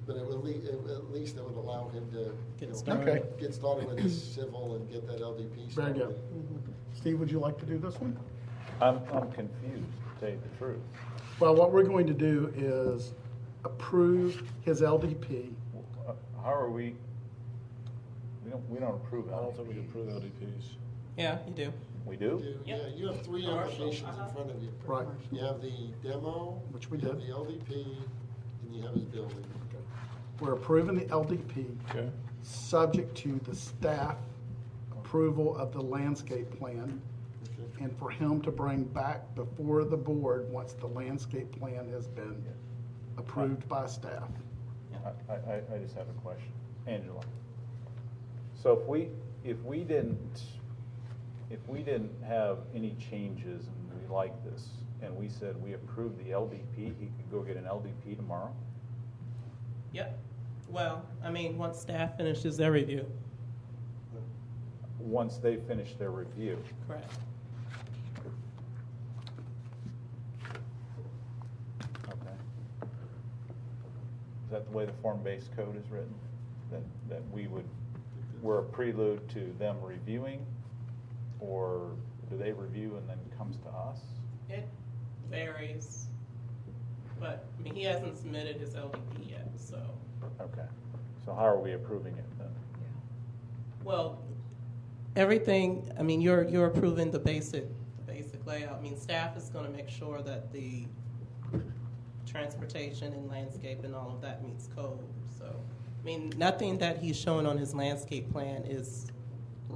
But at least it would allow him to Get started. get started with his civil and get that LDP Very started. good. Steve, would you like to do this one? I'm confused, to tell you the truth. Well, what we're going to do is approve his LDP. How are we don't approve LDPs. I don't think we can approve LDPs. Yeah, you do. We do? Yeah, you have three applications in front of you. Right. You have the demo, Which we you have did. the LDP, and you have his building. We're approving the LDP, Okay. subject to the staff approval of the landscape plan, Okay. and for him to bring back before the board once the landscape plan has been approved by staff. I just have a question. Angela. So if we didn't have any changes and we like this, and we said we approved the LDP, he could go get an LDP tomorrow? Yep. Well, I mean, once staff finishes their review. Once they finish their review. Correct. Okay. Is that the way the form-based code is written? That we're a prelude to them reviewing? Or do they review and then comes to us? It varies. But, I mean, he hasn't submitted his LDP yet, so. Okay. So how are we approving it then? Well, everything, I mean, you're approving the basic layout. I mean, staff is gonna make sure that the transportation and landscape and all of that meets code, so. I mean, nothing that he's showing on his landscape plan is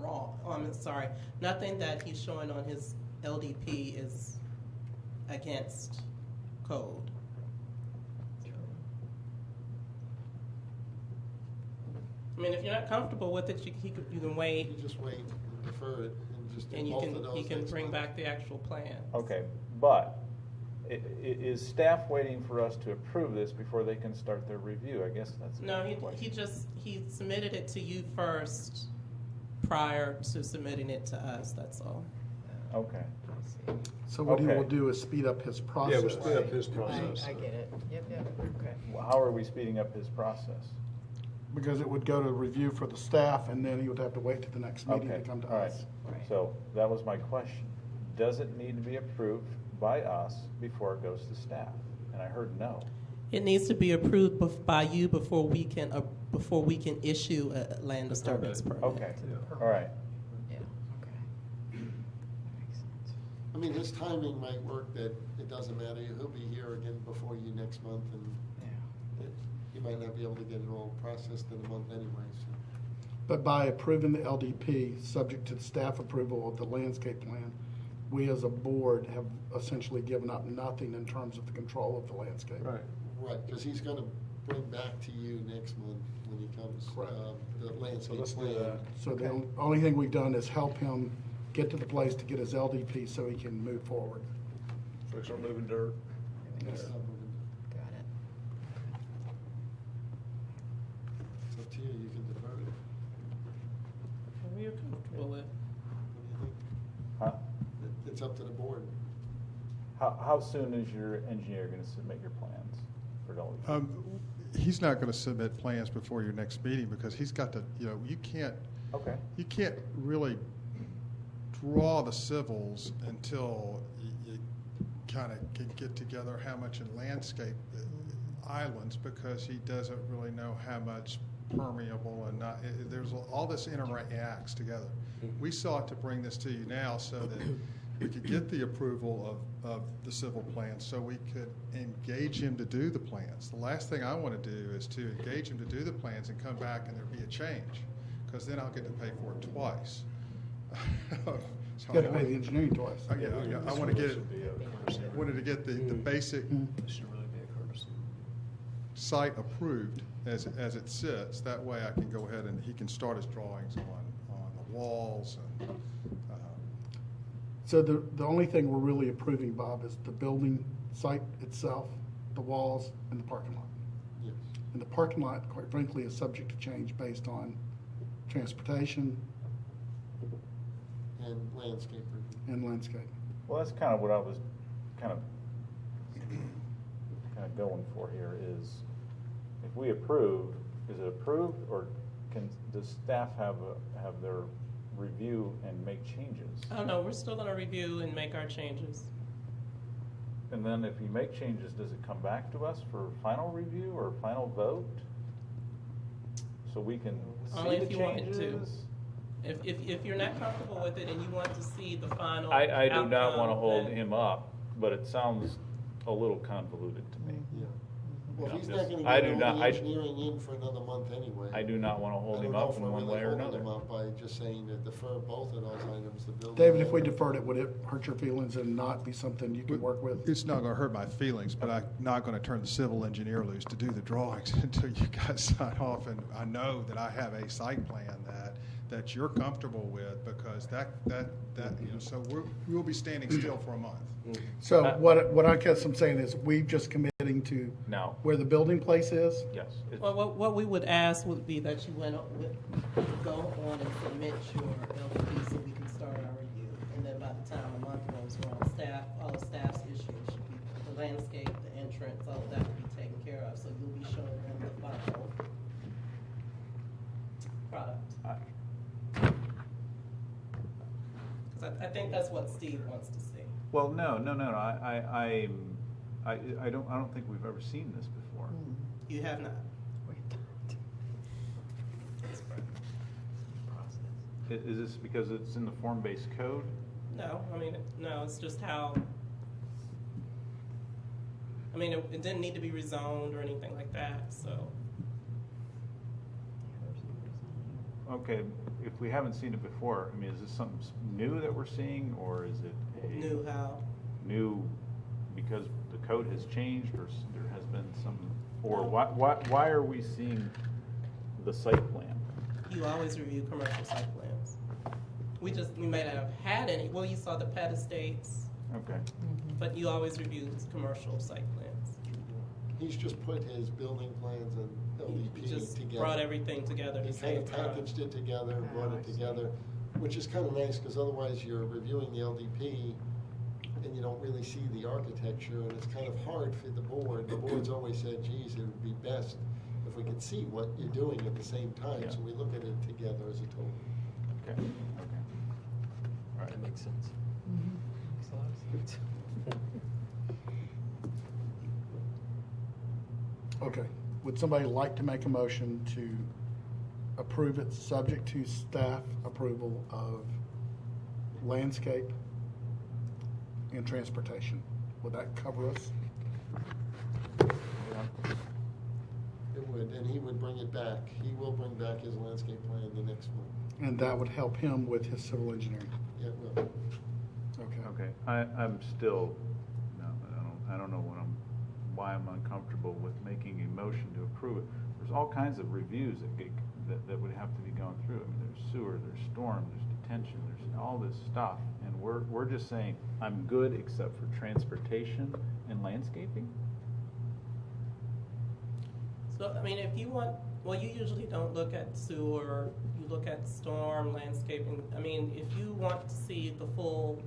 wrong. Oh, I'm sorry, nothing that he's showing on his LDP is against code. I mean, if you're not comfortable with it, you can wait, You just wait and defer it and just do and both of those he can next bring month. back the actual plan. Okay, but is staff waiting for us to approve this before they can start their review? I guess that's. No, the question. he submitted it to you first prior to submitting it to us, that's all. Okay. So what he Okay. will do is speed up his process. Yeah, we'll speed up his process. I get it. Yep, okay. How are we speeding up his process? Because it would go to review for the staff, and then he would have to wait to the next meeting to Okay, come to all right. us. Right. So that was my question. Does it need to be approved by us before it goes to staff? And I heard no. It needs to be approved by you before we can issue a land disturbance permit. Okay, all right. Yeah, okay. Makes sense. I mean, his timing might work that it doesn't matter. He'll be here again before you next month, and he might not be able to get it all processed in a month anyway, so. But by approving the LDP, subject to the staff approval of the landscape plan, we as a board have essentially given up nothing in terms of the control of the landscape. Right. Right, because he's gonna bring back to you next month when he comes, Correct. the landscape let's do plan. that. So the only thing we've done is help him get to the place to get his LDP so he can move forward. So we start moving dirt. Yes. Got it. It's up to you, you can defer it. We are comfortable with. What do you think? Huh? It's up to the board. How soon is your engineer gonna submit your plans for LDP? He's not going to submit plans before your next meeting because he's got to, you can't Okay. really draw the civils until you kind of can get together how much in landscape islands, because he doesn't really know how much permeable and not, there's all this interacts together. We sought to bring this to you now so that we could get the approval of the civil plans, so we could engage him to do the plans. The last thing I want to do is to engage him to do the plans and come back and there be a change, because then I'll get to pay for it twice. So You gotta pay the engineering twice. I want to get it, wanted to get the basic This should really be a courtesy. site approved as it sits. That way I can go ahead and he can start his drawings on the walls and, So the only thing we're really approving, Bob, is the building site itself, the walls, and the parking lot. Yes. And the parking lot, quite frankly, is subject to change based on transportation And landscape review. and landscape. Well, that's kind of what I was kind of going for here is, if we approve, is it approved, or does staff have their review and make changes? I don't know, we're still gonna review and make our changes. And then if you make changes, does it come back to us for final review or final vote? So we can Only see if the you want it to. changes? If you're not comfortable with it and you want to see the final I do not want to outcome, hold then- him up, but it sounds a little convoluted to me. Yeah. Well, Yeah, he's just- not gonna I get do all not- the I- engineering in for another month anyway. I do not want to hold him up in one way or another. I don't know if we're really holding him up by just saying to defer both of those items, the building. David, if we and- deferred it, would it hurt your feelings and not be something you can work with? it's not going to hurt my feelings, but I'm not going to turn the civil engineer loose to do the drawings until you guys sign off. And I know that I have a site plan that you're comfortable with, because so we'll be standing still for a month. So what I guess I'm saying is, we just committing to No. where the building place is? Yes. It's- Well, what we would ask would be that you go on and submit your LDP so we can start our review. And then by the time a month rolls around, all the staff's issues should be, the landscape, the entrance, all of that will be taken care of. So you'll be showing them the final product. Because I think that's what Steve wants to see. Well, no. I don't think we've ever seen this before. You have not. Is this because it's in the form-based code? No, it's just how, it didn't need to be rezoned or anything like that, so. okay, if we haven't seen it before, I mean, is this something new that we're seeing, or is it a? New how? New because the code has changed, or there has been some, or why are we seeing the site plan? You always review commercial site plans. We may not have had any, well, you saw the pet estates, Okay. but you always review commercial site plans. He's just put his building plans and LDP He just together. brought everything together at He the kind same of time. packaged it together, brought it together, which is kind of nice, because otherwise you're reviewing the LDP and you don't really see the architecture, and it's kind of hard for the board. The board's always said, geez, it would be best if we could see what you're doing at the same time, Yeah. so we look at it together as a total. Okay. Okay. All right. That makes sense. Makes a lot of sense. Okay, would somebody like to make a motion to approve it, subject to staff approval of landscape and transportation? Would that cover us? It would, and he would bring it back. He will bring back his landscape plan the next month. And that would help him with his civil engineering? Yeah, it will. Okay. Okay. I'm still, no, I don't know why I'm uncomfortable with making a motion to approve it. There's all kinds of reviews that would have to be gone through. I mean, there's sewer, there's storm, there's detention, there's all this stuff, and we're just saying, I'm good except for transportation and landscaping? So, I mean, if you want, well, you usually don't look at sewer, you look at storm, landscaping. I mean, if you want to see the full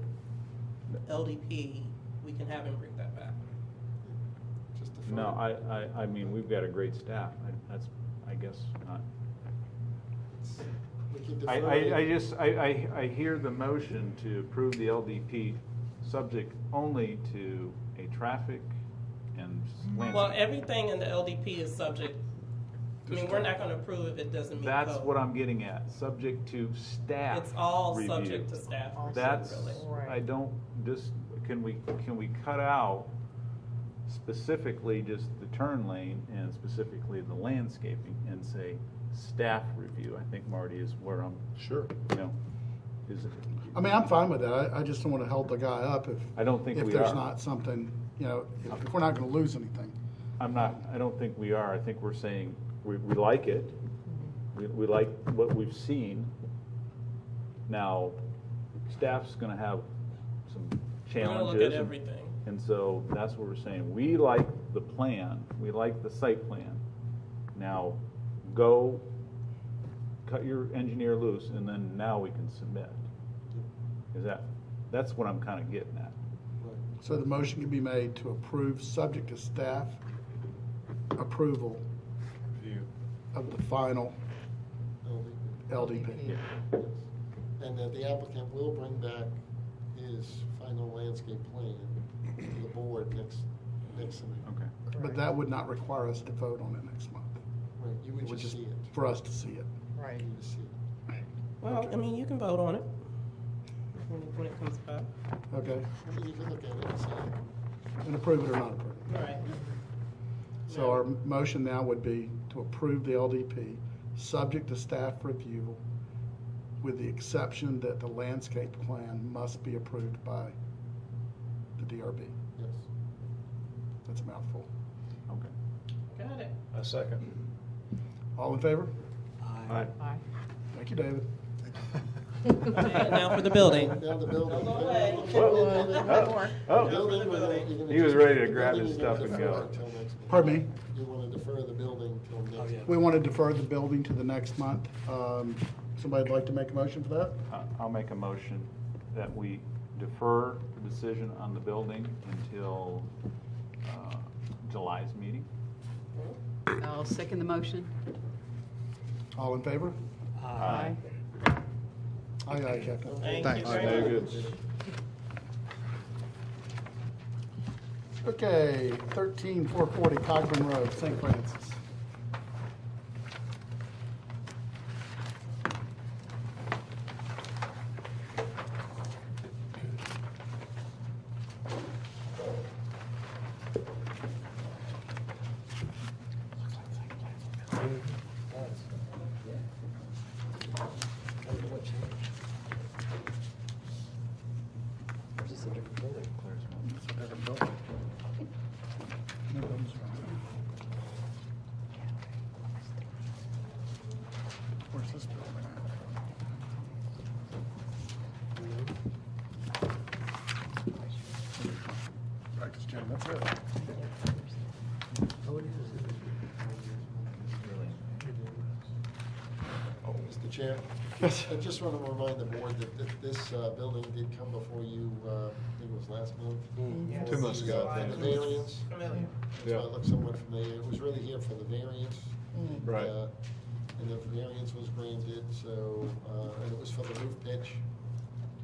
LDP, we can have him bring that back. Just defer. No, I mean, we've got a great staff. That's, I guess, not. We can defer I hear the motion to approve the LDP subject only to a traffic and landscape. Well, everything in the LDP is subject, I mean, we're not gonna approve if it doesn't meet code. That's what I'm getting at, subject to staff It's all review. subject to staff review, That's, really. I don't, can we cut out specifically just the turn lane and specifically the landscaping and say staff review? I think Marty is where I'm, Sure. you know, is it? I mean, I'm fine with that. I just don't want to hold the guy up I don't think if we there's are. not something, you know, if we're not going to lose anything. I don't think we are. I think we're saying we like it. We like what we've seen. Now, staff's gonna have some We're challenges. gonna look at everything. And so that's what we're saying. We like the plan. We like the site plan. Now, go cut your engineer loose, and then now we can submit. That's what I'm kind of getting at. So the motion can be made to approve, subject to staff approval of the final LDP. Yes. And that the applicant will bring back his final landscape plan to the board next semester. Okay. But that would not require us to vote on it next month. Right, you would It would just see it. For us to see it. Right. You would see it. Well, I mean, you can vote on it when it comes back. Okay? I mean, you can look at it and see it. And approve it or not approve it. Right. So our motion now would be to approve the LDP, subject to staff review, with the exception that the landscape plan must be approved by the DRB. Yes. That's a mouthful. Okay. Got it. A second. All in favor? Aye. Aye. Thank you, David. And now for the building. Now the building. Go away. Oh, Building, you're gonna he was just- ready to the grab building his you're stuff gonna and defer go. until next month. Pardon me? You want to defer the building till next yeah. month. We want to defer the building to the next month. Somebody'd like to make a motion for that? I'll make a motion that we defer the decision on the building until July's meeting. I'll second the motion. All in favor? Aye. Aye, aye, Captain. Thank you Thanks. very Very much. good. Okay, 13440 Cogburn Road, St. Francis. Or is this a different building? It's a different building. No buildings around here. Where's this building at? Practice gym, that's it. Mr. Chair? Yes. I just want to remind the board that this building did come before you, I think it was last month. Mm. 2 months ago. For the variance. Familiar. That's why it looks somewhat familiar. It was really here for the variance. Right. And the variance was granted, so, and it was for the roof pitch,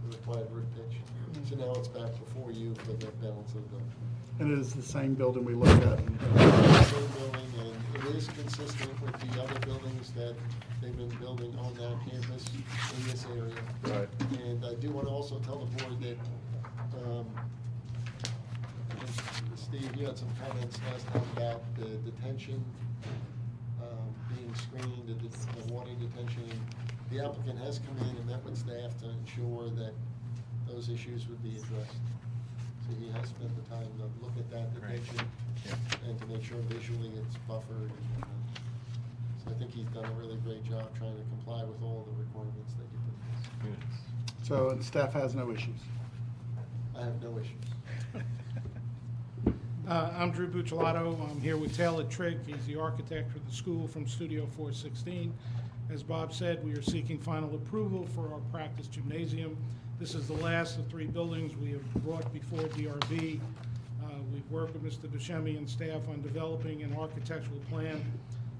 the required roof pitch. So now it's back before you for the balance of the building. And it is the same building we looked at. Same building, and it is consistent with the other buildings that they've been building on that campus in this area. Right. And I do want to also tell the board that, I think, Steve, you had some comments last time about the detention being screened, the water detention. The applicant has come in and met with staff to ensure that those issues would be addressed. So he has spent the time to look at that detention and to make sure visually it's buffered. So I think he's done a really great job trying to comply with all the requirements that you put in place. So, and staff has no issues. I have no issues. I'm Drew Buccellato. I'm here with Taylor Trigg. He's the architect for the school from Studio 416. As Bob said, we are seeking final approval for our practice gymnasium. This is the last of 3 buildings we have brought before DRB. We've worked with Mr. Buscemi and staff on developing an architectural plan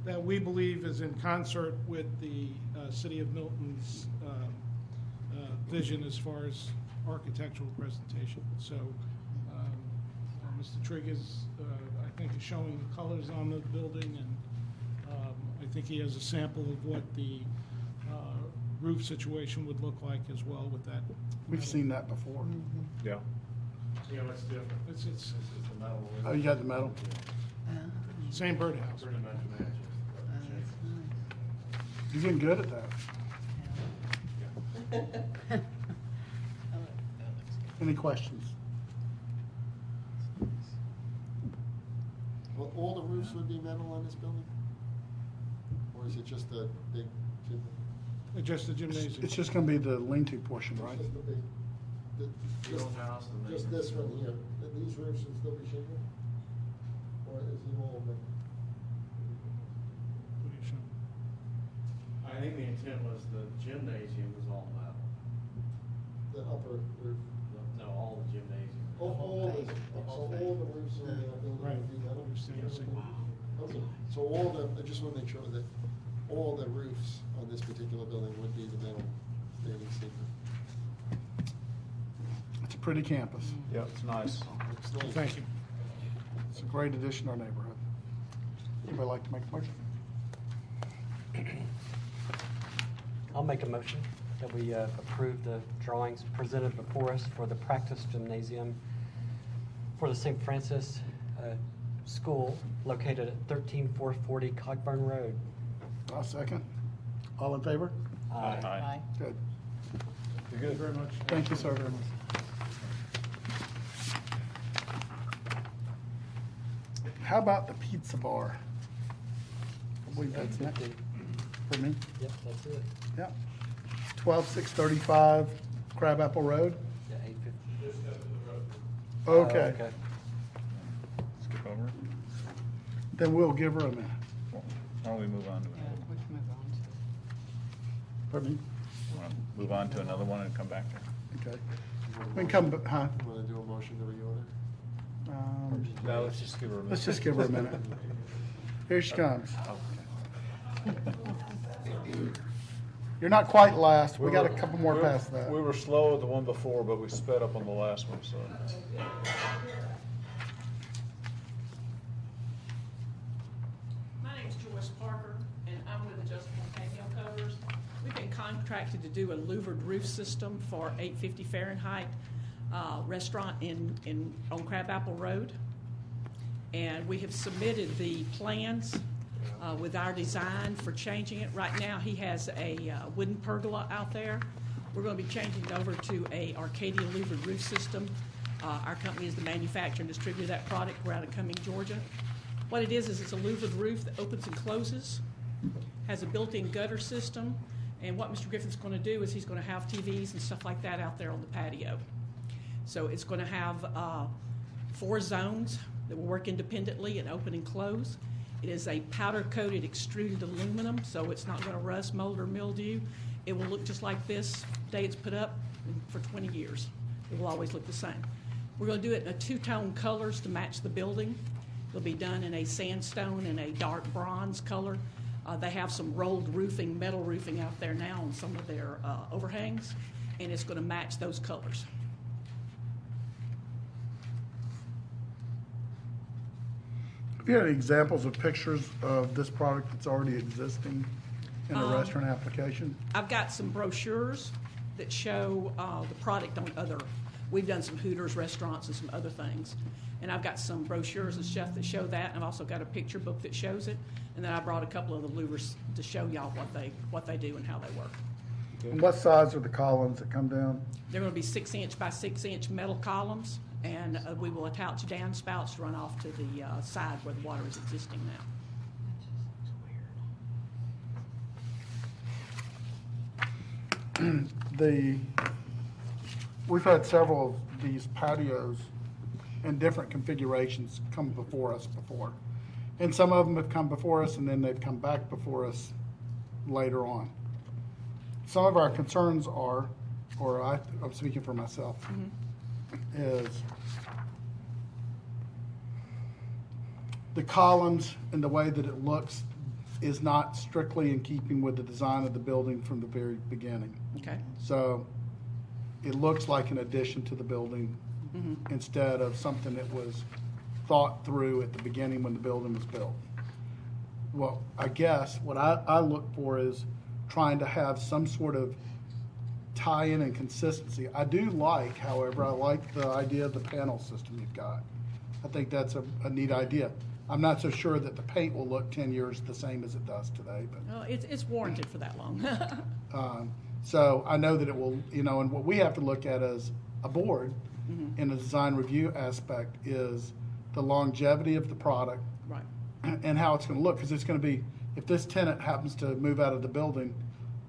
that we believe is in concert with the City of Milton's vision as far as architectural presentation. So Mr. Trigg is, I think, is showing the colors on the building, and I think he has a sample of what the roof situation would look like as well with that. We've seen that before. Yeah. Yeah, what's different? It's the metal. Oh, you got the metal? same birdhouse. Pretty much matches. You're getting good at that. Any questions? Well, all the roofs would be metal on this building? Or is it just a big gym? Just the gymnasium. It's just gonna be the lean-to portion, right? Just the big, Field house and just this one here, these roofs would still be shingled? Or is it all metal? What are you showing? I think the intent was the gymnasium was all metal. The upper roof? No, all the gymnasium. All the roofs on that building Right. would be metal? Wow. Okay, so all the, I just wanna make sure that all the roofs on this particular building would be the metal standing seam. It's a pretty campus. Yeah, it's nice. Looks nice. Thank you. It's a great addition to our neighborhood. Anybody like to make a motion? I'll make a motion that we approve the drawings presented before us for the practice gymnasium for the St. Francis School located at 13440 Cogburn Road. I'll second. All in favor? Aye. Good. Thank you very much. Thank you, sir, very much. How about the pizza bar? I believe that's next. 850. For me? Yep, that's it. Yeah. 12635 Crabapple Road? Yeah, 850. Okay. Okay. Skip over. Then we'll give her a minute. Why don't we move on to Yeah, another we can move on to. Pardon me? one? Move on to another one and come back to Okay. We can come, huh? Want to do a motion to reorder? No, let's just give her a minute. Let's just give her a minute. Here she comes. You're not quite last. We got a couple more past that. We were slow at the one before, but we sped up on the last one, so. My name's Joyce Parker, and I'm with Adjustable Patio Covers. We've been contracted to do a louvered roof system for 850 Fahrenheit restaurant on Crabapple Road. And we have submitted the plans with our design for changing it. Right now, he has a wooden pergola out there. We're going to be changing it over to a Arcadia louvered roof system. Our company is the manufacturer and distributor of that product. We're out of Cumming, Georgia. What it is it's a louvered roof that opens and closes, has a built-in gutter system, and what Mr. Griffin's going to do is he's going to have TVs and stuff like that out there on the patio. So it's going to have 4 zones that will work independently and open and close. It is a powder-coated extruded aluminum, so it's not going to rust, mold, or mildew. It will look just like this the day it's put up for 20 years. It will always look the same. We're going to do it in a 2-tone colors to match the building. It'll be done in a sandstone and a dark bronze color. They have some rolled roofing, metal roofing out there now on some of their overhangs, and it's going to match those colors. Have you had examples of pictures of this product that's already existing in a restaurant application? I've got some brochures that show the product on other. We've done some Hooters restaurants and some other things. And I've got some brochures and stuff that show that. And I've also got a picture book that shows it. And then I brought a couple of the louvers to show y'all what they do and how they work. And what size are the columns that come down? They're going to be 6-inch by 6-inch metal columns. And we will attach downspouts to run off to the side where the water is existing now. We've had several of these patios in different configurations come before us before. And some of them have come before us and then they've come back before us later on. Some of our concerns are, or I'm speaking for myself, is the columns and the way that it looks is not strictly in keeping with the design of the building from the very beginning. Okay. So it looks like an addition to the building instead of something that was thought through at the beginning when the building was built. Well, I guess what I look for is trying to have some sort of tie-in and consistency. I do like, however, I like the idea of the panel system you've got. I think that's a neat idea. I'm not so sure that the paint will look 10 years the same as it does today. But Well, it's warranted for that long. So I know that it will, and what we have to look at as a board in a design review aspect is the longevity of the product Right. and how it's going to look. Because it's going to be, if this tenant happens to move out of the building,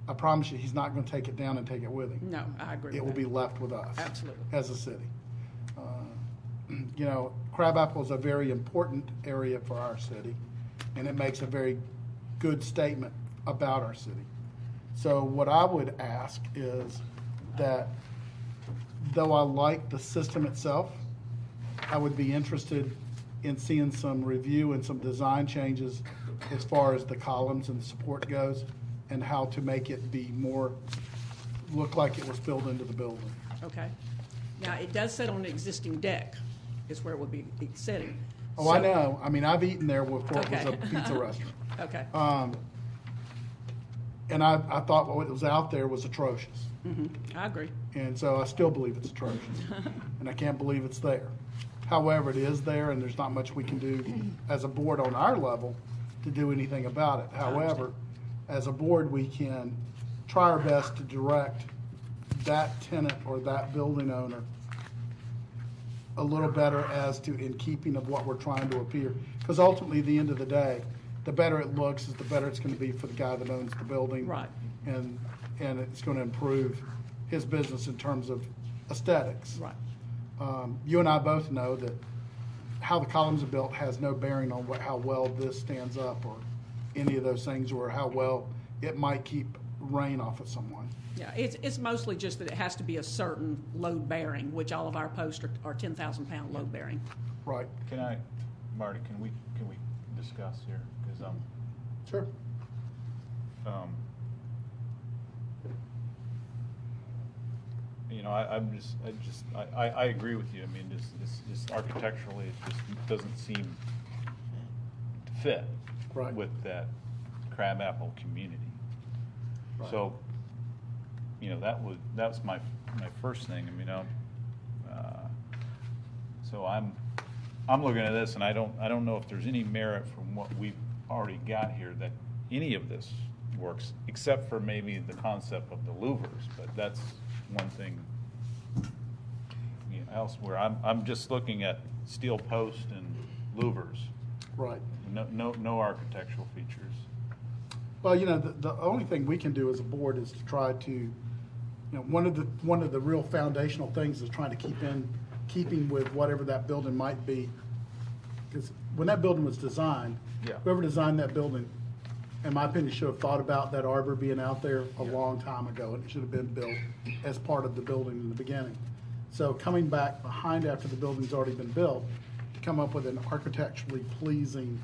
I promise you he's not going to take it down and take it with him. No, I agree with It will that. be left with us. Absolutely. As a city. Crabapple is a very important area for our city, and it makes a very good statement about our city. So what I would ask is that, though I like the system itself, I would be interested in seeing some review and some design changes as far as the columns and the support goes, and how to make it be more, look like it was built into the building. Okay. Now, it does sit on an existing deck, is where it would be sitting. Oh, I know. I mean, I've eaten there before it was a Okay. pizza restaurant. Okay. And I thought what was out there was atrocious. I agree. And so I still believe it's atrocious. And I can't believe it's there. However, it is there, and there's not much we can do as a board on our level to do anything about it. However, as a board, we can try our best to direct that tenant or that building owner a little better as to in keeping of what we're trying to appear. Because ultimately, at the end of the day, the better it looks is the better it's going to be for the guy that owns the building. Right. And it's going to improve his business in terms of aesthetics. Right. You and I both know that how the columns are built has no bearing on how well this stands up or any of those things, or how well it might keep rain off of someone. Yeah, it's mostly just that it has to be a certain load bearing, which all of our posts are 10,000 pound load bearing. Right. Marty, can we discuss here? Because Sure. I agree with you. I mean, just architecturally, it just doesn't seem to fit with that crabapple community. Right. So, that was my first thing. I mean, so I'm looking at this, and I don't know if there's any merit from what we've already got here that any of this works, except for maybe the concept of the louvers, but that's one thing. Elsewhere, I'm just looking at steel post and louvers. Right. No architectural features. Well, the only thing we can do as a board is to try to, one of the real foundational things is trying to keeping with whatever that building might be. Because when that building was designed, Yeah. whoever designed that building, in my opinion, should have thought about that arbor being out there a long time ago, and it should have been built as part of the building in the beginning. So coming back behind after the building's already been built, to come up with an architecturally pleasing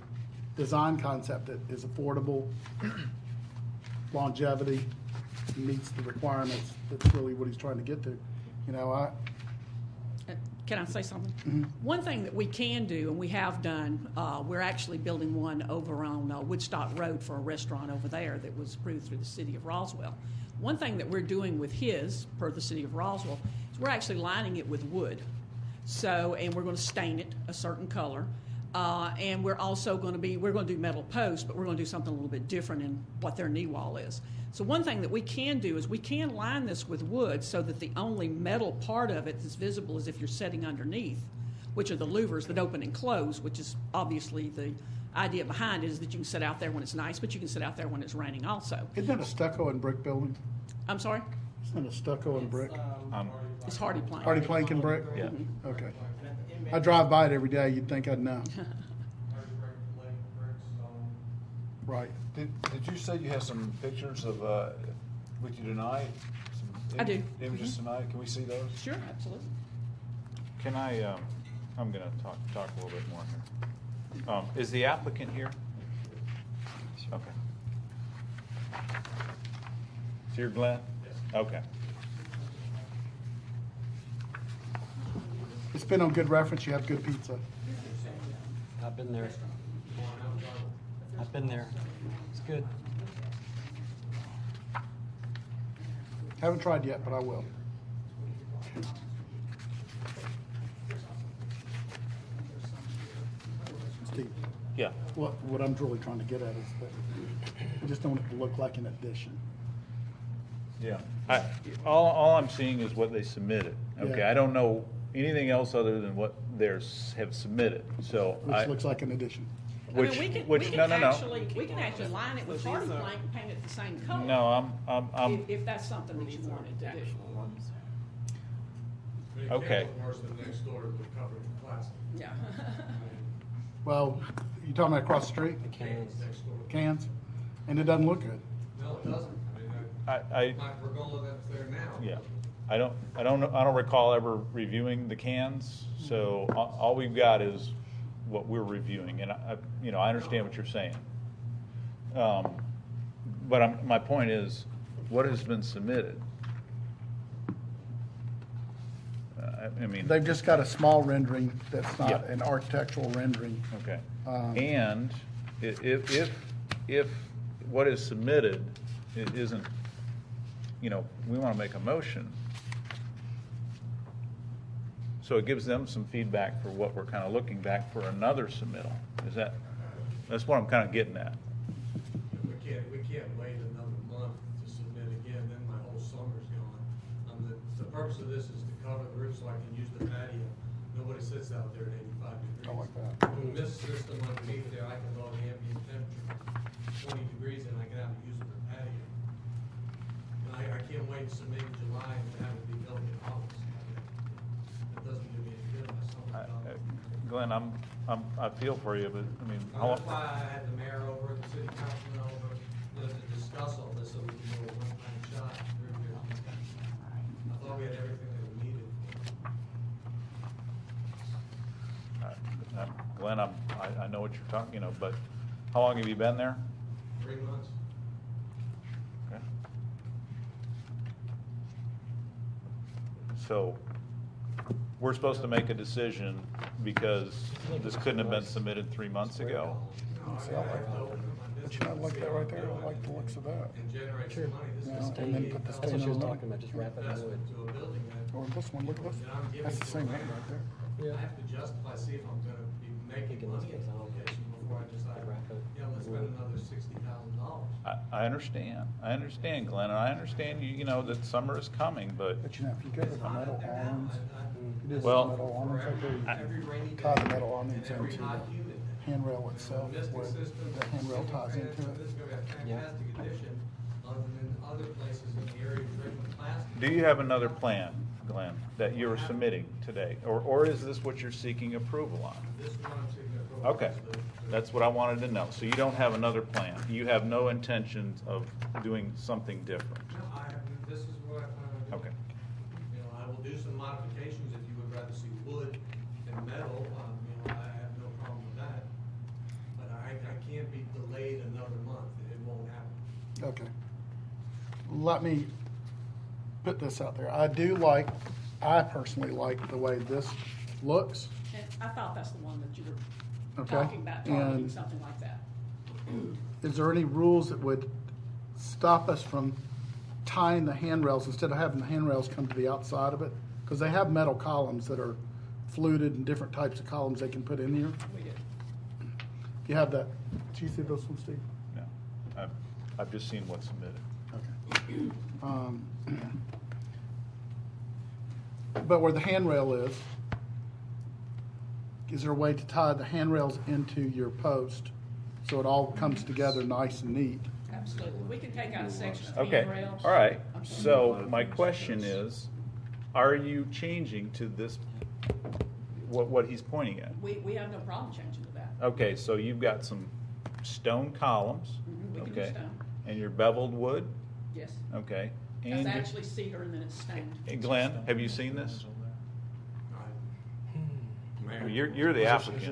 design concept that is affordable, longevity, meets the requirements, that's really what he's trying to get to. Can I say something? Mhm. One thing that we can do, and we have done, we're actually building one over on Woodstock Road for a restaurant over there that was approved through the city of Roswell. One thing that we're doing with his, per the city of Roswell, is we're actually lining it with wood. So, and we're going to stain it a certain color. And we're also going to do metal posts, but we're going to do something a little bit different in what their knee wall is. So one thing that we can do is we can line this with wood so that the only metal part of it that's visible is if you're sitting underneath, which are the louvers that open and close, which is obviously the idea behind it is that you can sit out there when it's nice, but you can sit out there when it's raining also. Isn't that a stucco and brick building? I'm sorry? Isn't it a stucco and brick? It's hardy plank. Hardy plank and brick? Yeah. Okay. I drive by it every day, you'd think I'd know. Right. Did you say you have some pictures of, with you tonight? Some I do. Images tonight, can we see those? Sure, absolutely. Can I, I'm gonna talk a little bit more here. Is the applicant here? Okay. So you're Glenn? Yes. Okay. It's been on good reference, you have good pizza. I've been there. I've been there. It's good. Haven't tried yet, but I will. Steve, Yeah. what I'm really trying to get at is that we just don't want it to look like an addition. Yeah. All I'm seeing is what they submitted. Okay, Yeah. I don't know anything else other than what theirs have submitted, so. Which looks like an addition. We can No. actually line it with hardy plank and paint it the same color. No, I'm, If that's something that you wanted to do. okay. Worse than next door with covered in plastic. Yeah. Well, you talking about across the street? Cans. Next door. Cans? And it doesn't look good. No, it doesn't. I My pergola that's there now. yeah. I don't recall ever reviewing the cans, so all we've got is what we're reviewing, and I understand what you're saying. But my point is, what has been submitted? I mean, They've just got a small rendering that's not Yeah. an architectural rendering. okay. Um, And if what is submitted isn't, we want to make a motion. So it gives them some feedback for what we're kind of looking back for another submittal. That's what I'm kind of getting at. We can't wait another month to submit again, then my whole summer's gone. The purpose of this is to cover the roof so I can use the patio. Nobody sits out there at 85 degrees. I like that. With this system underneath there, I can load the ambient temperature 20 degrees and I can have it use the patio. And I can't wait to submit in July and have it be built in August. It doesn't do me any good in my summer job. Glenn, I feel for you, but I mean, That's why I had the mayor over, the city councilman over, to discuss all this so we can do a one-time shot through here. I thought we had everything that we needed. Glenn, I know what you're talking, but how long have you been there? 3 months. Okay. So, we're supposed to make a decision because this couldn't have been submitted 3 months ago. See, I like that. But you not like that right there? I like the looks of that. And generate some money. This is And then put the That's what stain she was on talking it. about, just wrap it in wood. investment to a building that Or this one, look at this. That's the same one right there. I have to justify, see if I'm gonna be making money in the location before before I decide, yeah, I'm gonna spend another $60,000. I understand, Glenn, and I understand you know, that summer is coming, but, But you know, if you go to the metal awnings, you do Well, some metal awnings right there, you tie the metal awnings into the handrail itself, where the handrail ties into This is it. gonna be a fantastic addition, other than other places in the area driven with plastic. do you have another plan, Glenn, that you're submitting today? Or is this what you're seeking approval on? This is what I'm seeking approval. Okay, that's what I wanted to know. So you don't have another plan? You have no intentions of doing something different? No, this is what I plan on doing. Okay. You know, I will do some modifications if you would rather see wood and metal, you know, I have no problem with that. But I can't be delayed another month, it won't happen. Okay. Let me put this out there. I personally like the way this looks. And I thought that's the one that you were Okay. talking about, targeting And something like that. is there any rules that would stop us from tying the handrails instead of having the handrails come to the outside of it? Because they have metal columns that are fluted and different types of columns they can put in here. We did. If you have that, do you see those ones, Steve? No, I've just seen what's submitted. Okay. But where the handrail is there a way to tie the handrails into your post so it all comes together nice and neat? Absolutely. We can take out a section of Okay, handrails. all right. So my question is, are you changing to this, what he's pointing at? We have no problem changing to that. Okay, so you've got some stone columns, We can do okay? stone. And your beveled wood, Yes. okay? That's And actually cedar and then it's stained. Glenn, have you seen this? You're the applicant.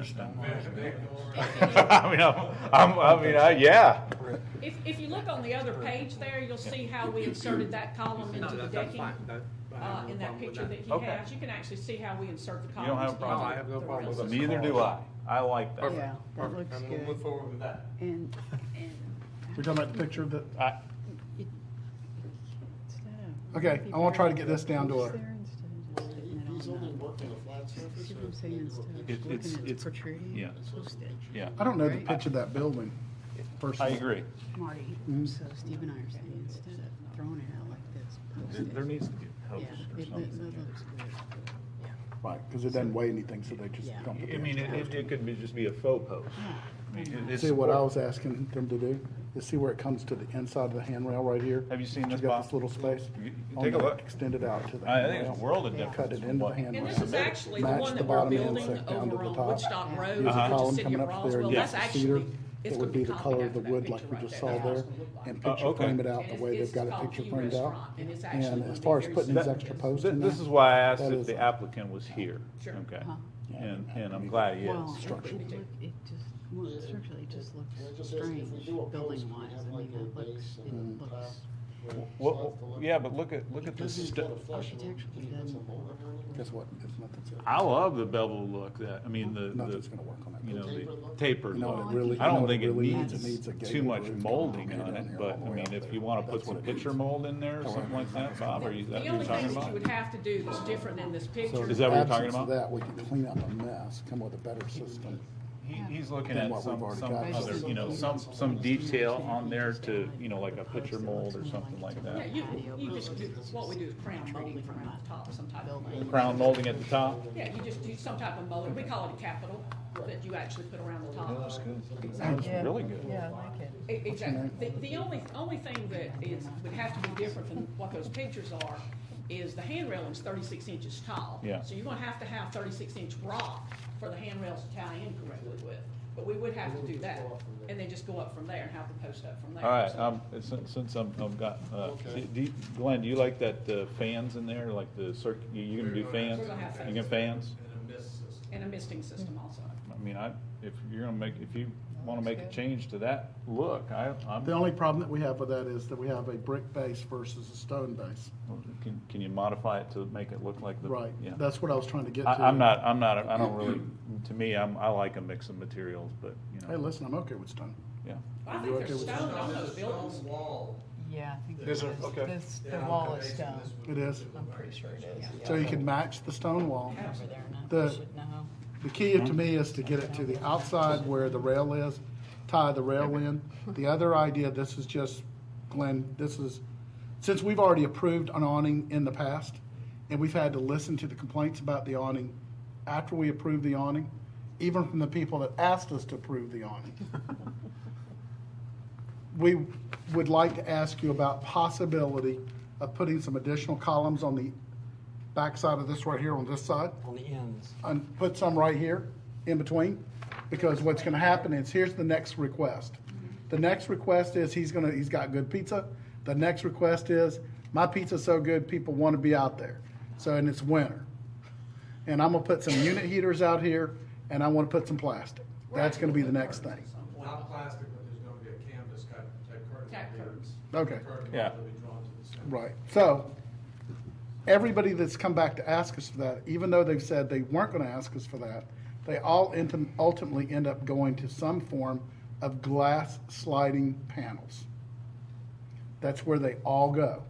Yeah. If you look on the other page there, you'll see how we inserted that column into the decking. In that picture that he Okay. has, you can actually see how we insert the You don't columns. have a problem? into I have no the problem rail with that. system. Neither do I. I like that. Yeah, that looks And we'll good. move forward with that. And We're talking about the picture that, instead of. okay, I want to try to get this down to a, He's only working a flat surface, See what or I'm saying, instead of looking at protruding, yeah. post it. Yeah. I don't know the Right. pitch of that building, I personally. agree. Marty, Mhm. so Steve and I are saying, instead of throwing it out like this, post it. There needs to be a post Yeah, or it something. looks good. Right, because it doesn't weigh anything, so they just Yeah. dump it I mean, in. it could be, just be a faux post. I mean, it's- See, what I was asking them to do is see where it comes to the inside of the handrail right here. Have you seen You this, got Bob? this little space? You- On take a that, look. Extend it out to the I think handrail. it's a world of Cut difference it from into the what- handrail. And this is actually the Match one the that we're bottom end building set down to over the on top. Woodstock Road, There's a which is column the city coming of up there, Roswell. and That's that's actually, cedar. it's It gonna would be the copied color of after the that wood picture like we right just there. saw That's what there, it's gonna look like. and picture okay. frame it out And the it's- way they've it's got it called picture Q framed out. Restaurant, and it's actually And gonna as be far as very putting these similar. extra posts in This there, is why I asked that if is the a- applicant was here. Sure. Okay. Uh-huh. And I'm glad he Well, is. structurally. it just, well, structurally, it just looks Yeah, just ask if we strange, do a post, building can we wise. have I like mean, a it looks, base it and looks, top where it Well, starts to look- yeah, but look at the Because he's got a flush one. architecturally Can you put some doesn't molding or anything? Guess what? It's nothing's. I love the bevel look that, I mean, Nothing's gonna work on that. you know, Tapered the look? tapered You know what look. it really- I you know don't what think it it really needs needs? It needs a too gated much roof molding going on down it, here but, all the I way mean, up if there. you wanna put That's some what it picture needs. mold in there or something like that, Bob, are you, that what The you're only talking thing that you about? would have to do that's different in this So picture. Is that what you're talking absence of about? that, we can clean up a mess, come with a better system. He's looking Than at what we've already some got. other, you know, some detail on there to, you know, like a picture mold or something like Yeah, that. you just do, what we do is crown molding from the top, some type of molding. Crown molding at the top? Yeah, you just do some type of molding, we call it a capital, that you actually put around the top. That's good. Exactly. That's really good. yeah, I like it. Exactly. The only thing that would have to be different from what those pictures are is the handrailing's 36 inches tall. Yeah. So you're gonna have to have 36-inch rock for the handrails to tie in correctly with. But we would have to do that, and then just go up from there and have the post up from there. All right, So- since I've got, Okay. Glenn, do you like that, fans in there, like the you gonna do fans? We're gonna have You gonna fans? And a mist system. And a misting system also. I mean, if you wanna make a change to that look, I'm. The only problem that we have with that is that we have a brick base versus a stone base. Can you modify it to make it look like the? Right, Yeah. that's what I was trying to get to. I don't really, to me, I like a mix of materials, but, you know. Hey, listen, I'm okay with stone. Yeah. I You think okay there's with stone that? on those buildings. Stone wall. Yeah, I think Is there? Okay. this, the Yeah, wall okay, is so stone. this would- It is. I'm pretty sure it is. So you can match the stone wall. Over there, and I The- should know. The key to me is to get it to the outside where the rail is, tie the rail in. The other idea, this is just, Glenn, this is, since we've already approved an awning in the past, and we've had to listen to the complaints about the awning after we approved the awning, even from the people that asked us to approve the awning. We would like to ask you about possibility of putting some additional columns on the backside of this right here on this side. On the ends. And put some right here in between, because what's gonna happen is, here's the next request. The next request is he's got good pizza. The next request is, my pizza's so good, people wanna be out there. So, and it's winter. And I'm gonna put some unit heaters out here, and I wanna put some plastic. That's gonna be the next thing. Not plastic, but there's gonna be a canvas type curtain. Tack curtains. Okay. Curtain Yeah. will be drawn to the center. Right. So, everybody that's come back to ask us for that, even though they've said they weren't gonna ask us for that, they all ultimately end up going to some form of glass sliding panels. That's where they all go.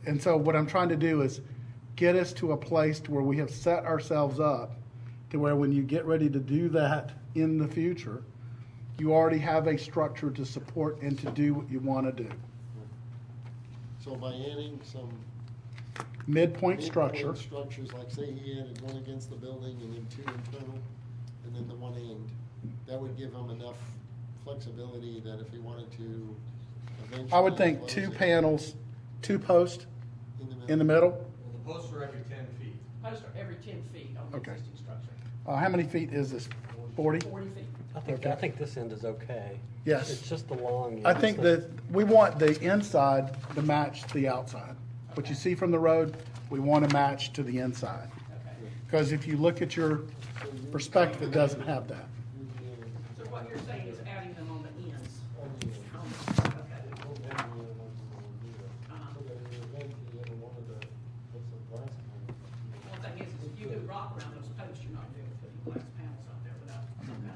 And so what I'm trying to do is get us to a place to where we have set ourselves up to where when you get ready to do that in the future, you already have a structure to support and to do what you want to do. So by adding some Midpoint structure. structures, like say he added one against the building and then two internal, and then the one end, that would give him enough flexibility that if he wanted to eventually. I would think close two it panels, two posts in the middle. Well, the posts are every 10 feet. Posts are every 10 feet on the Okay. existing structure. How many feet is this? 40? 40 feet. I think this end is okay. Yes. It's just the long end. I think that we want the inside to match the outside. What you see from the road, we want to match to the inside. Because if you look at your perspective, it doesn't have that. So what you're saying is adding them on the ends. One thing is if you do rock around those posts, you're not doing putting glass panels out there without some kind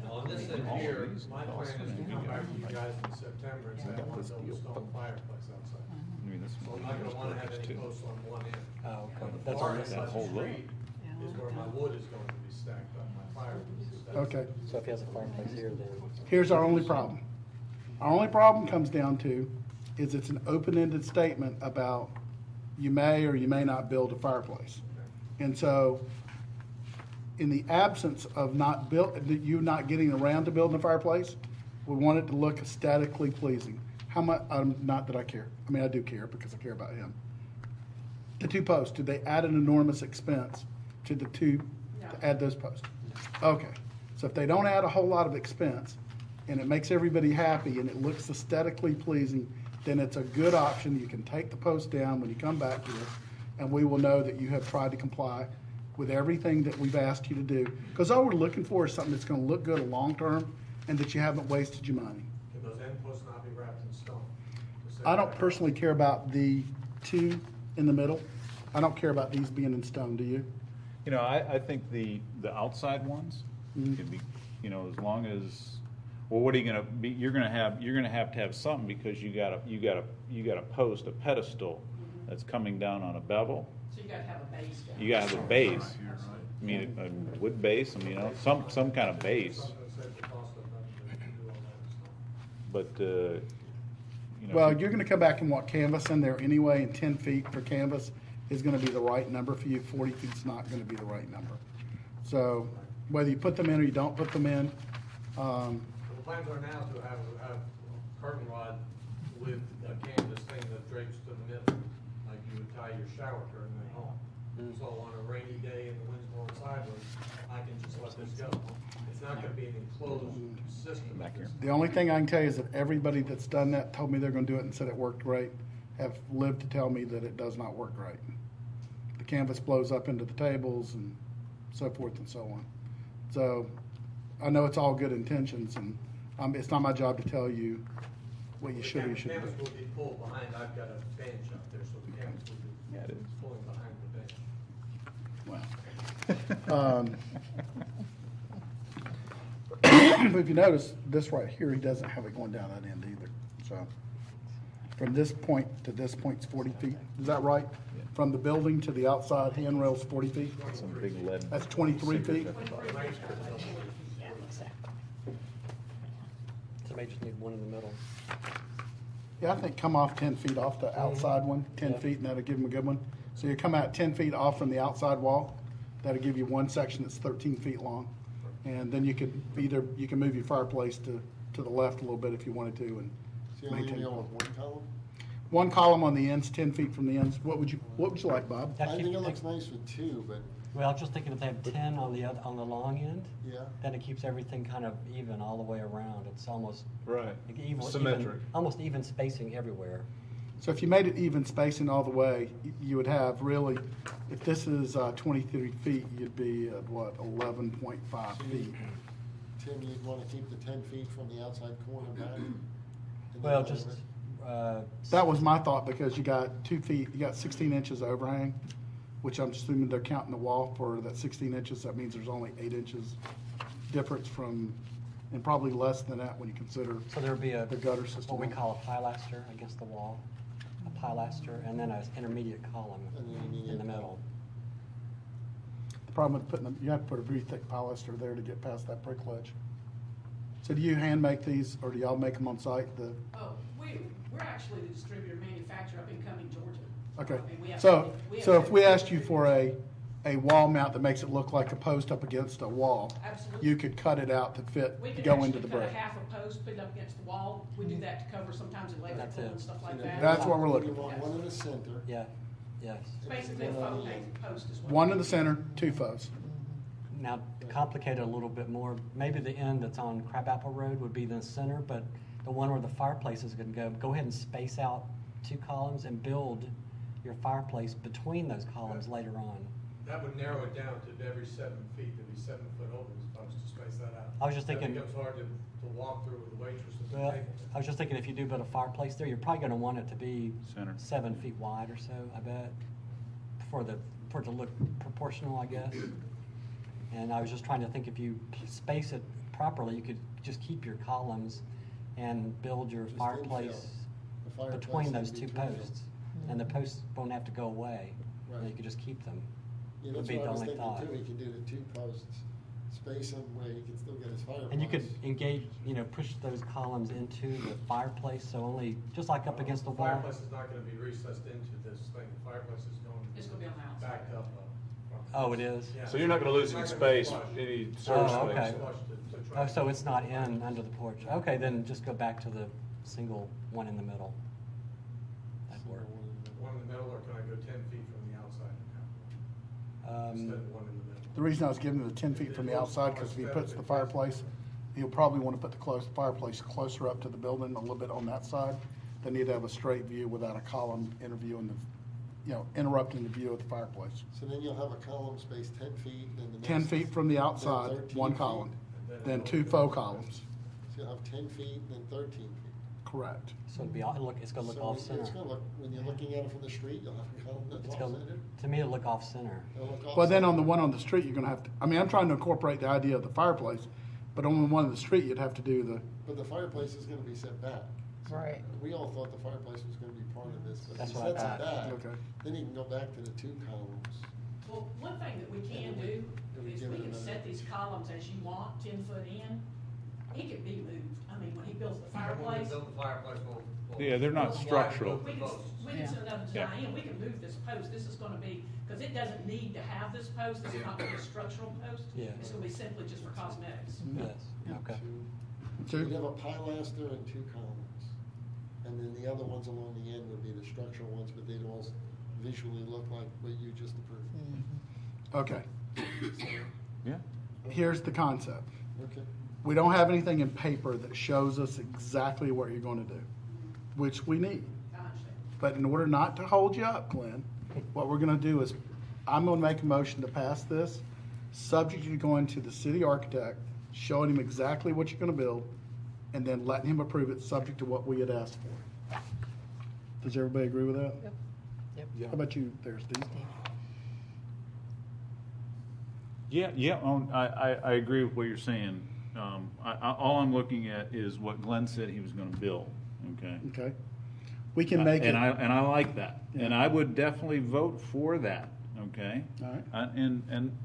of On this end here, my plan is to come back to you guys in September and say, I want to build a stone fireplace outside. So I'm not gonna wanna have any posts on one end. Oh, okay. On the That's far on end this of side. the street is where my wood is going to be stacked up, my firewood is stacked. Okay. So if he has a fireplace here, then. Here's our only problem. Our only problem comes down to is it's an open-ended statement about you may or you may not build a fireplace. And so, in the absence of you not getting around to building a fireplace, we want it to look aesthetically pleasing. How much, not that I care. I mean, I do care because I care about him. The two posts, did they add an enormous expense to the two, to add those posts? Okay. So if they don't add a whole lot of expense, and it makes everybody happy, and it looks aesthetically pleasing, then it's a good option. You can take the post down when you come back here, and we will know that you have tried to comply with everything that we've asked you to do. Because all we're looking for is something that's gonna look good long-term, and that you haven't wasted your money. Can those end posts not be wrapped in stone? I don't personally care about the two in the middle. I don't care about these being in stone, do you? You know, I think the outside ones Mhm. could be, you know, as long as, well, what are you gonna be, you're gonna have to have something because you got a post, a pedestal that's coming down on a bevel. So you gotta have a base down. You gotta have a base. I mean, a wood base, I mean, you know, some kind of base. But, you know. Well, you're gonna come back and want canvas in there anyway, and 10 feet for canvas is gonna be the right number for you. 40 feet's not gonna be the right number. So whether you put them in or you don't put them in, The plans are now to have curtain rod with a canvas thing that drapes to the middle, like you would tie your shower curtain at home. So on a rainy day and the wind's blowing sideways, I can just let this go. It's not gonna be an enclosed system. Back here. the only thing I can tell you is that everybody that's done that told me they're gonna do it and said it worked great, have lived to tell me that it does not work great. The canvas blows up into the tables and so forth and so on. So I know it's all good intentions, and it's not my job to tell you what you should or you The shouldn't canvas do. will be pulled behind, I've got a bench up there, so the canvas will be Yeah, it is. pulling behind the bench. But if you notice, this right here, he doesn't have it going down that end either, so. From this point to this point's 40 feet. Is that right? From the building to the outside handrail's 40 feet? Some big lead. That's 23 feet? Yeah, exactly. So they just need one in the middle. Yeah, I think come off 10 feet off the outside one, 10 Yeah. feet, and that'll give them a good one. So you come out 10 feet off from the outside wall, that'll give you one section that's 13 feet long. And then you could you can move your fireplace to the left a little bit if you wanted to and So you only maintain. deal with one column? One column on the ends, 10 feet from the ends. What would you like, Bob? I think it looks nice with two, but, Well, I was just thinking if they have 10 on the long end, yeah. then it keeps everything kind of even all the way around. It's almost Right. Symmetric. Almost even spacing everywhere. So if you made it even spacing all the way, you would have really, if this is 23 feet, you'd be at what, 11.5 feet? Tim, you'd want to keep the 10 feet from the outside corner back? And then Well, let just, it- That was my thought, because you got 2 feet, you got 16 inches overhang, which I'm assuming they're counting the wall for that 16 inches. That means there's only 8 inches difference from, and probably less than that when you consider so there would be the gutter system. what we call a pilaster against the wall, a pilaster, and then an intermediate column in the middle. The problem with you have to put a pretty thick pilaster there to get past that brick ledge. So do you hand make these, or do y'all make them on site? Oh, we're actually the distributor manufacturer up in Cumming, Georgia. Okay, I mean, we have- so we have- if we asked you for a wall mount that makes it look like a post up against a wall, Absolutely. you could cut it out to fit, We can go actually into the cut a brick. half a post, put it up against the wall. We do that to cover sometimes electrical it. and stuff like that. That's what we're You looking for. want one in the center. Yeah, yes. It's basically a faux painted post as well. One in the center, 2 faux. Now, to complicate it a little bit more, maybe the end that's on Crabapple Road would be the center, but the one where the fireplace is going to go ahead and space out 2 columns and build your fireplace between those columns later on. That would narrow it down to every 7 feet, there'd be 7-foot openings, if I was to space that out. I was just thinking- That becomes hard to walk through with the waitress at the Well, table. I was just thinking if you do build a fireplace there, you're probably going to want it to be Center. 7 feet wide or so, I bet, for it to look proportional, I guess. And I was just trying to think if you space it properly, you could just keep your columns and build your Just fireplace infill. The fireplace between in those 2 between. posts. And the posts won't have to go away. Right. You could just keep them. Yeah, Would that's be what the I was only thinking thought. too. He could do the 2 posts, space them where he can still get his fireplace. And you could engage, push those columns into the fireplace, so only, just like up against the The wall. fireplace is not gonna be recessed into this thing, the fireplace is going. It's gonna be on the outside. Backed up. Oh, it is? Yeah. So you're not gonna lose any It's not gonna be space, flush. any service Oh, space. okay. Flush to try Oh, to- so it's not in, under the porch. Okay, then just go back to the single one in the middle. That'd work. One in the middle, or can I go 10 feet from the outside now? Instead of one in the middle. The reason I was giving him the 10 feet from the outside, because if he puts the fireplace, he'll probably want to put the fireplace closer up to the building, a little bit on that side. They need to have a straight view without a column interviewing interrupting the view of the fireplace. So then you'll have a column space 10 feet, then the next. 10 feet from the then outside, 13 1 feet. column, then 2 faux columns. So you'll have 10 feet, then 13 feet. Correct. So it's gonna look So off center. It's gonna look, when you're looking at it from the street, you'll have a column that's It's off gonna, center. to me, it'll look off center. It'll look off Well, then center. on the one on the street, you're going to have to, I'm trying to incorporate the idea of the fireplace, but on the one on the street, you'd have to do the, But the fireplace is gonna be set back. Right. We all thought the fireplace was gonna be part of this, but if That's he what I sets it thought. back, Okay. then he can go back to the 2 columns. Well, one thing that we can do we is give we it can another- set these columns as you want, 10 foot in. It can be moved. I mean, when he builds the fireplace. Build the fireplace, we'll. Yeah, they're not we'll- structural. We can set another design in, we can move this post. This is gonna be, because it doesn't need to have this post. This is not gonna be a structural post. Yeah. It's gonna be simply just for cosmetics. Yes, okay. So Two. you'd have a pilaster and 2 columns. And then the other ones along the end would be the structural ones, but they'd all visually look like what you just approved. okay. Yeah. Here's the concept. Okay. We don't have anything in paper that shows us exactly what you're going to do, which we need. I understand. But in order not to hold you up, Glenn, what we're going to do is, I'm going to make a motion to pass this, subject to going to the city architect, showing him exactly what you're going to build, and then letting him approve it, subject to what we had asked for. Does everybody agree with that? Yep. How about you there, Steve? Yeah, I agree with what you're saying. All I'm looking at is what Glenn said he was gonna build, okay? Okay. We can make it. And I like that. Yeah. And I would definitely vote for that, okay? All right. And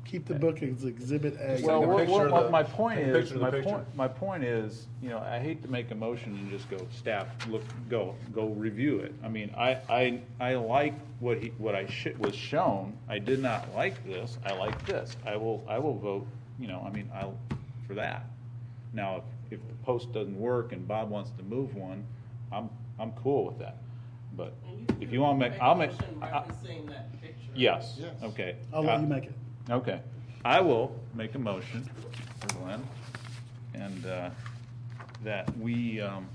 Keep the book as Exhibit A. well, Take a picture of what the- my point take a is, picture of the picture. my point is, you know, I hate to make a motion and just go, staff, look, go review it. I mean, I like what was shown. I did not like this. I like this. I will vote, you know, I mean, for that. Now, if the post doesn't work and Bob wants to move one, I'm cool with that. But if you want to make, I'll make. Referencing that picture. Yes, Yes. okay. I'll let you make it. Okay. I will make a motion for Glenn, and that we, I'm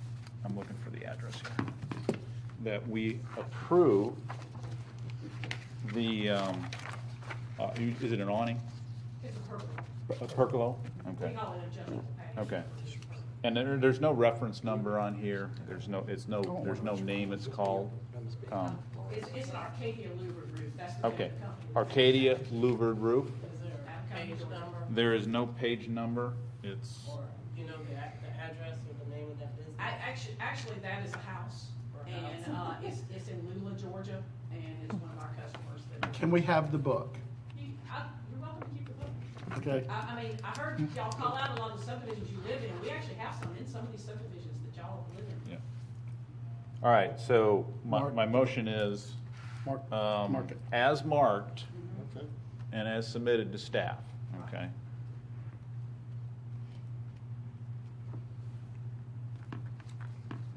looking for the address here, that we approve the, is it an awning? It's a purple. A pergola? We Okay. call it adjustable pay. Okay. And there's no reference number on here, there's no name it's called? It's an Arcadia louvered roof, that's the name Okay, of the company. Arcadia louvered roof, Is there a page number? there is no page number, it's, Or, do you know the address or the name of that business? Actually, that is a house, Or and it's in Lula, Georgia, and it's one of our customers that. Can we have the book? You're welcome to keep the book. Okay. I mean, I heard y'all call out a lot of the subdivisions you live in. We actually have some in some of these subdivisions that y'all live in. yeah. All right, so Mark. my motion is, Mark it. as marked Okay. and as submitted to staff, okay?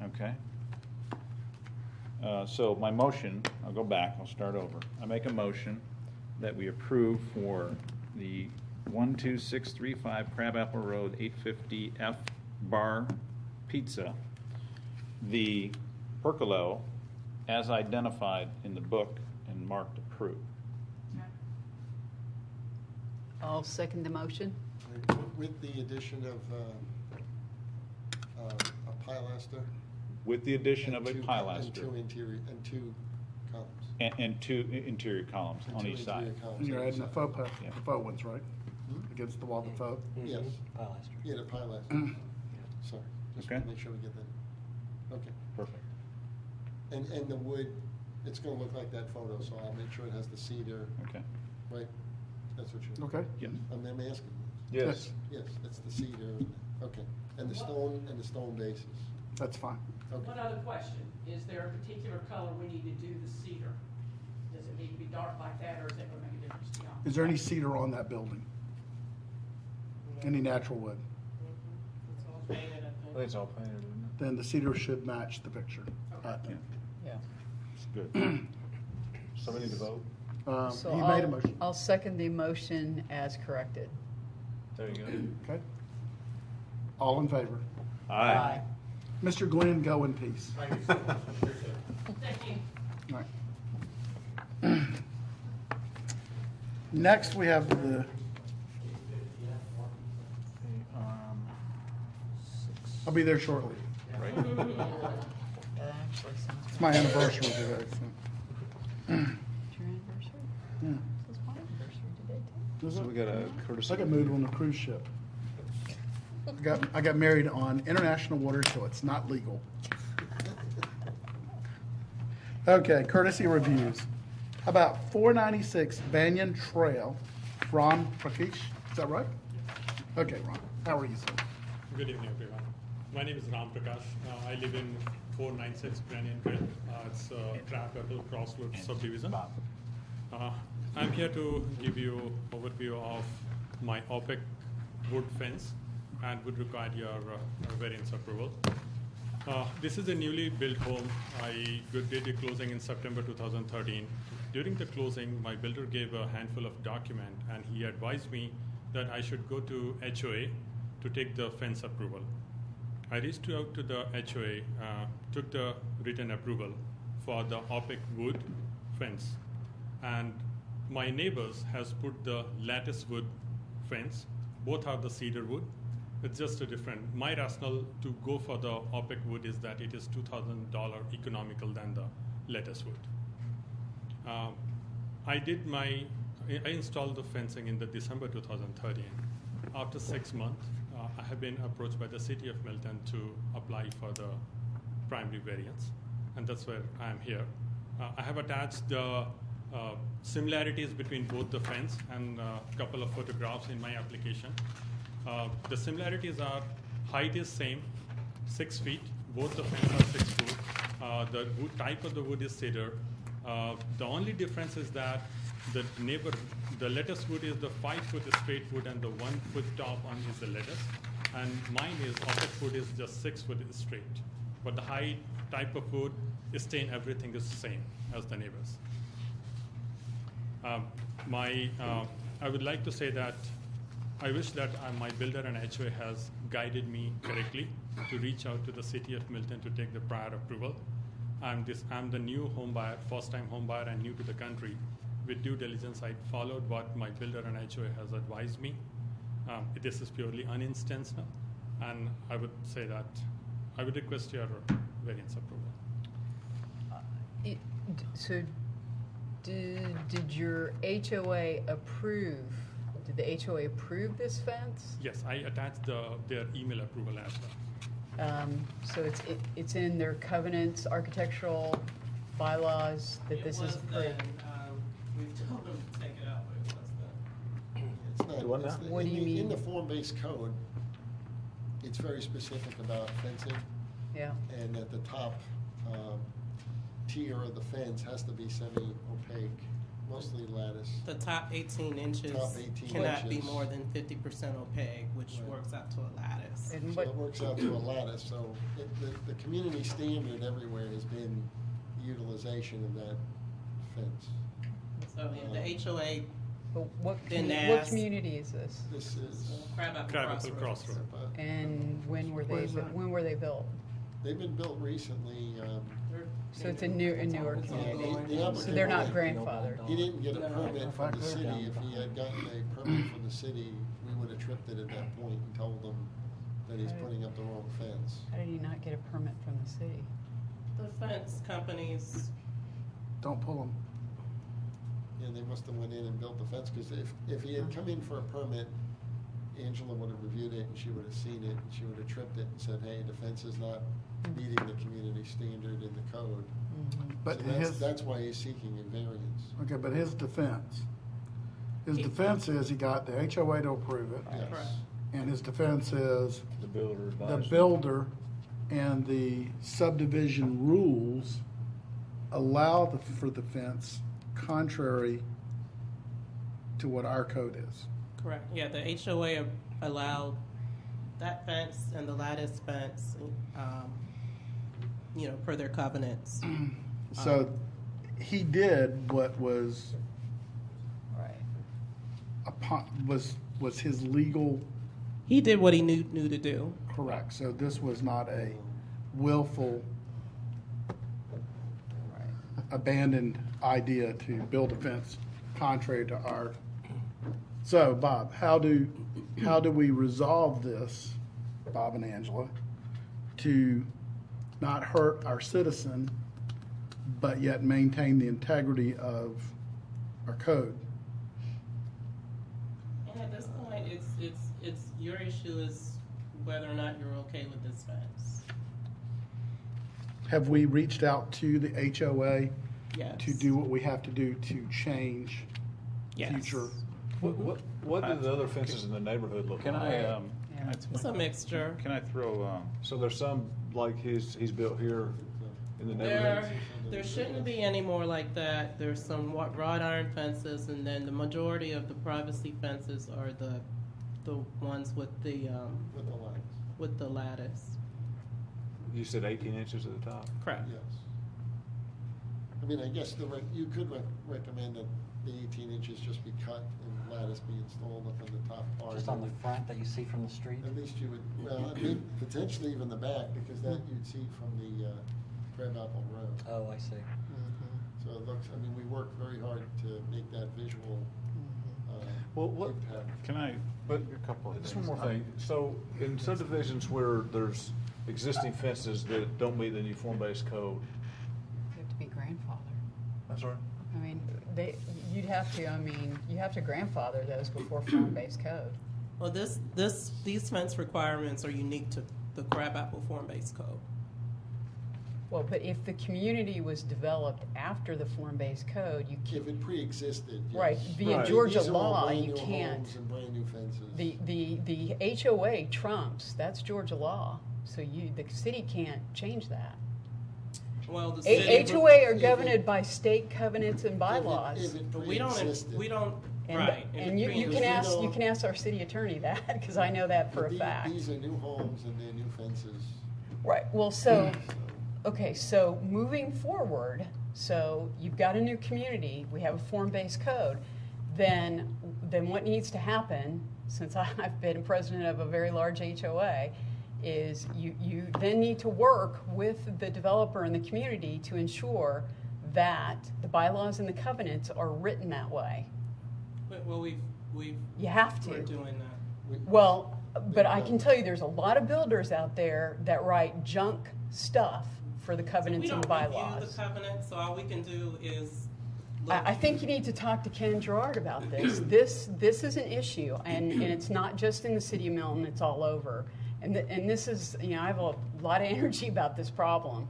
Okay. So my motion, I'll go back, I'll start over. I make a motion that we approve for the 12635 Crabapple Road, 850 F Bar Pizza, the percolo as identified in the book and marked approved. I'll second the motion. With the addition of a pilaster. With the addition of a and pilaster two interior, and two columns. and two interior columns And on two each side. interior columns And you're on each adding the side. faux, Yeah. the faux ones, right? Against the wall, the faux. Yes. Pilaster. Yeah, the pilaster. Sorry, just Okay. to make sure we get that. Okay. Perfect. And the wood, it's gonna look like that photo, so I'll make sure it has the cedar, Okay. right? That's what you're. Okay. Yes. I'm asking. Yes. Yes, it's the cedar, okay. And the stone bases. That's fine. Okay. One other question, is there a particular color we need to do the cedar? Does it need to be dark like that, or is that gonna make a difference to y'all? Is there any cedar on that building? Any natural wood? It's all painted, I I think think. it's all painted, isn't Then the cedar should match the picture, I think. Yeah. It's good. it? Somebody need to vote? So He made a motion. I'll second the motion as corrected. There you go. Okay. All in favor? Aye. Mr. Glenn, go in peace. Thank you so much, appreciate it. Thank you. All right. Next, we have the, I'll be there shortly. It's my anniversary today, so. Your anniversary? Yeah. It's my anniversary today, too. Is So it? we got a courtesy. I got moved on a cruise ship. I got married on international waters, so it's not legal. Okay, courtesy reviews. How about 496 Banyan Trail, Ron Prakesh? Is that right? Okay, Ron. How are you, sir? Good evening, everyone. My name is Ram Prakash. I live in 496 Banyan Trail. It's Crabapple Crossroads subdivision. I'm here to give you overview of my OPEC wood fence and would require your variance approval. This is a newly built home. I did the closing in September 2013. During the closing, my builder gave a handful of document and he advised me that I should go to HOA to take the fence approval. I reached out to the HOA, took the written approval for the OPEC wood fence, and my neighbors has put the lattice wood fence. Both are the cedar wood. It's just a different. My rationale to go for the OPEC wood is that it is $2,000 economical than the lattice wood. I installed the fencing in the December 2013. After 6 months, I have been approached by the city of Milton to apply for the primary variance. and that's where I am here. I have attached the similarities between both the fence and a couple of photographs in my application. The similarities are height is same, 6 feet. Both the fence are 6 foot. The wood type of the wood is cedar. The only difference is that the lettuce wood is the 5 foot straight wood and the 1 foot top one is the lettuce. And mine is offset wood is just 6 foot straight. But the height, type of wood, stain, everything is the same as the neighbors. I would like to say that I wish that my builder and HOA has guided me correctly to reach out to the city of Milton to take the prior approval. I'm the new home buyer, first time home buyer and new to the country. With due diligence, I followed what my builder and HOA has advised me. This is purely unintentional, and I would say that I would request your variance approval. So did your HOA approve, did the HOA approve this fence? Yes, I attached their email approval as well. So it's in their covenants, architectural bylaws that this is approved? We've told them to take it out, but it was then. It's not, What do you mean? In the form-based code, it's very specific about fencing. Yeah. And at the top tier of the fence has to be semi-opaque, mostly lattice. The top 18 inches Top 18 cannot be inches. more than 50% opaque, which Right. works out to a lattice. And So it works out to a lattice, so the community standard everywhere has been utilization of that fence. So yeah, the HOA But what Then what ask- community is this? This is, Crabapple Crabapple Crossroads. Crossroad. And when were Where they, is that? when were they built? they've been built recently. So it's a newer It's community. ongoing. So they're not grandfathered. He didn't get a No. permit from the city. If he had gotten a permit from the city, we would have tripped it at that point and told them that he's putting up the wrong fence. How did he not get a permit from the city? The fence companies, Don't pull them. Yeah, they must have went in and built the fence, because if he had come in for a permit, Angela would have reviewed it, and she would have seen it, and she would have tripped it and said, hey, the fence is not meeting the community standard in the code. But So his, that's why he's seeking a variance. okay, but his defense is he got the HOA to approve it, Yes. correct. and his defense is The builder the advised. builder and the subdivision rules allow for the fence contrary to what our code is. correct, yeah, the HOA allowed that fence and the lattice fence, per their covenants. So he did what was Right. was his legal He did what he knew to do. correct. So this was not a willful abandoned idea to build a fence contrary to our. So Bob, how do we resolve this, Bob and Angela, to not hurt our citizen, but yet maintain the integrity of our code? And at this point, it's your issue is whether or not you're okay with this fence. Have we reached out to the HOA Yes. to do what we have to do to change Yes. future? What do the other fences in the neighborhood look like? Can I, Yeah. It's a mixture. can I throw, So there's some like he's built here in the neighborhood? There shouldn't be any more like that. There's some wrought iron fences, and then the majority of the privacy fences are the ones with the With the lines. with the lattice. You said 18 inches at the top? Correct. Yes. I mean, I guess you could recommend that the 18 inches just be cut and lattice be installed up on the top part. Just on the front that you see from the street? At least you would, well, I mean, potentially even the back, because that you'd see from the Crabapple Road. Oh, I see. So it looks, I mean, we work very hard to make that visual Well, what, impact. can I, but a couple of just things. one more thing. So in subdivisions where there's existing fences that don't meet the new form-based code, You have to be grandfathered. I'm sorry? I mean, you have to grandfather those before form-based code. Well, these fence requirements are unique to the Crabapple form-based code. Well, but if the community was developed after the form-based code, you If can't, it pre-existed, yes. right, via Right. Georgia These are all law, brand you new can't. homes and brand new fences. The HOA trumps, that's Georgia law, so the city can't change that. Well, the city. HOA are if it- governed by state covenants and bylaws. If it But we don't, pre-existed. And, right. and you Because can we ask, you don't- can ask our city attorney that, because I know that for But a fact. These are new homes and they're new fences. Right, well, so, okay, so moving forward, so you've got a new community, we have a form-based code, then what needs to happen, since I've been president of a very large HOA, is you then need to work with the developer and the community to ensure that the bylaws and the covenants are written that way. Well, we've. You have to. We're doing that. Well, but I can tell you, there's a lot of builders out there that write junk stuff for the covenants and We don't review bylaws. the covenants, so all we can do is. I think you need to talk to Ken Gerard about this. This is an issue, and it's not just in the city of Milton, it's all over. And this is, I have a lot of energy about this problem.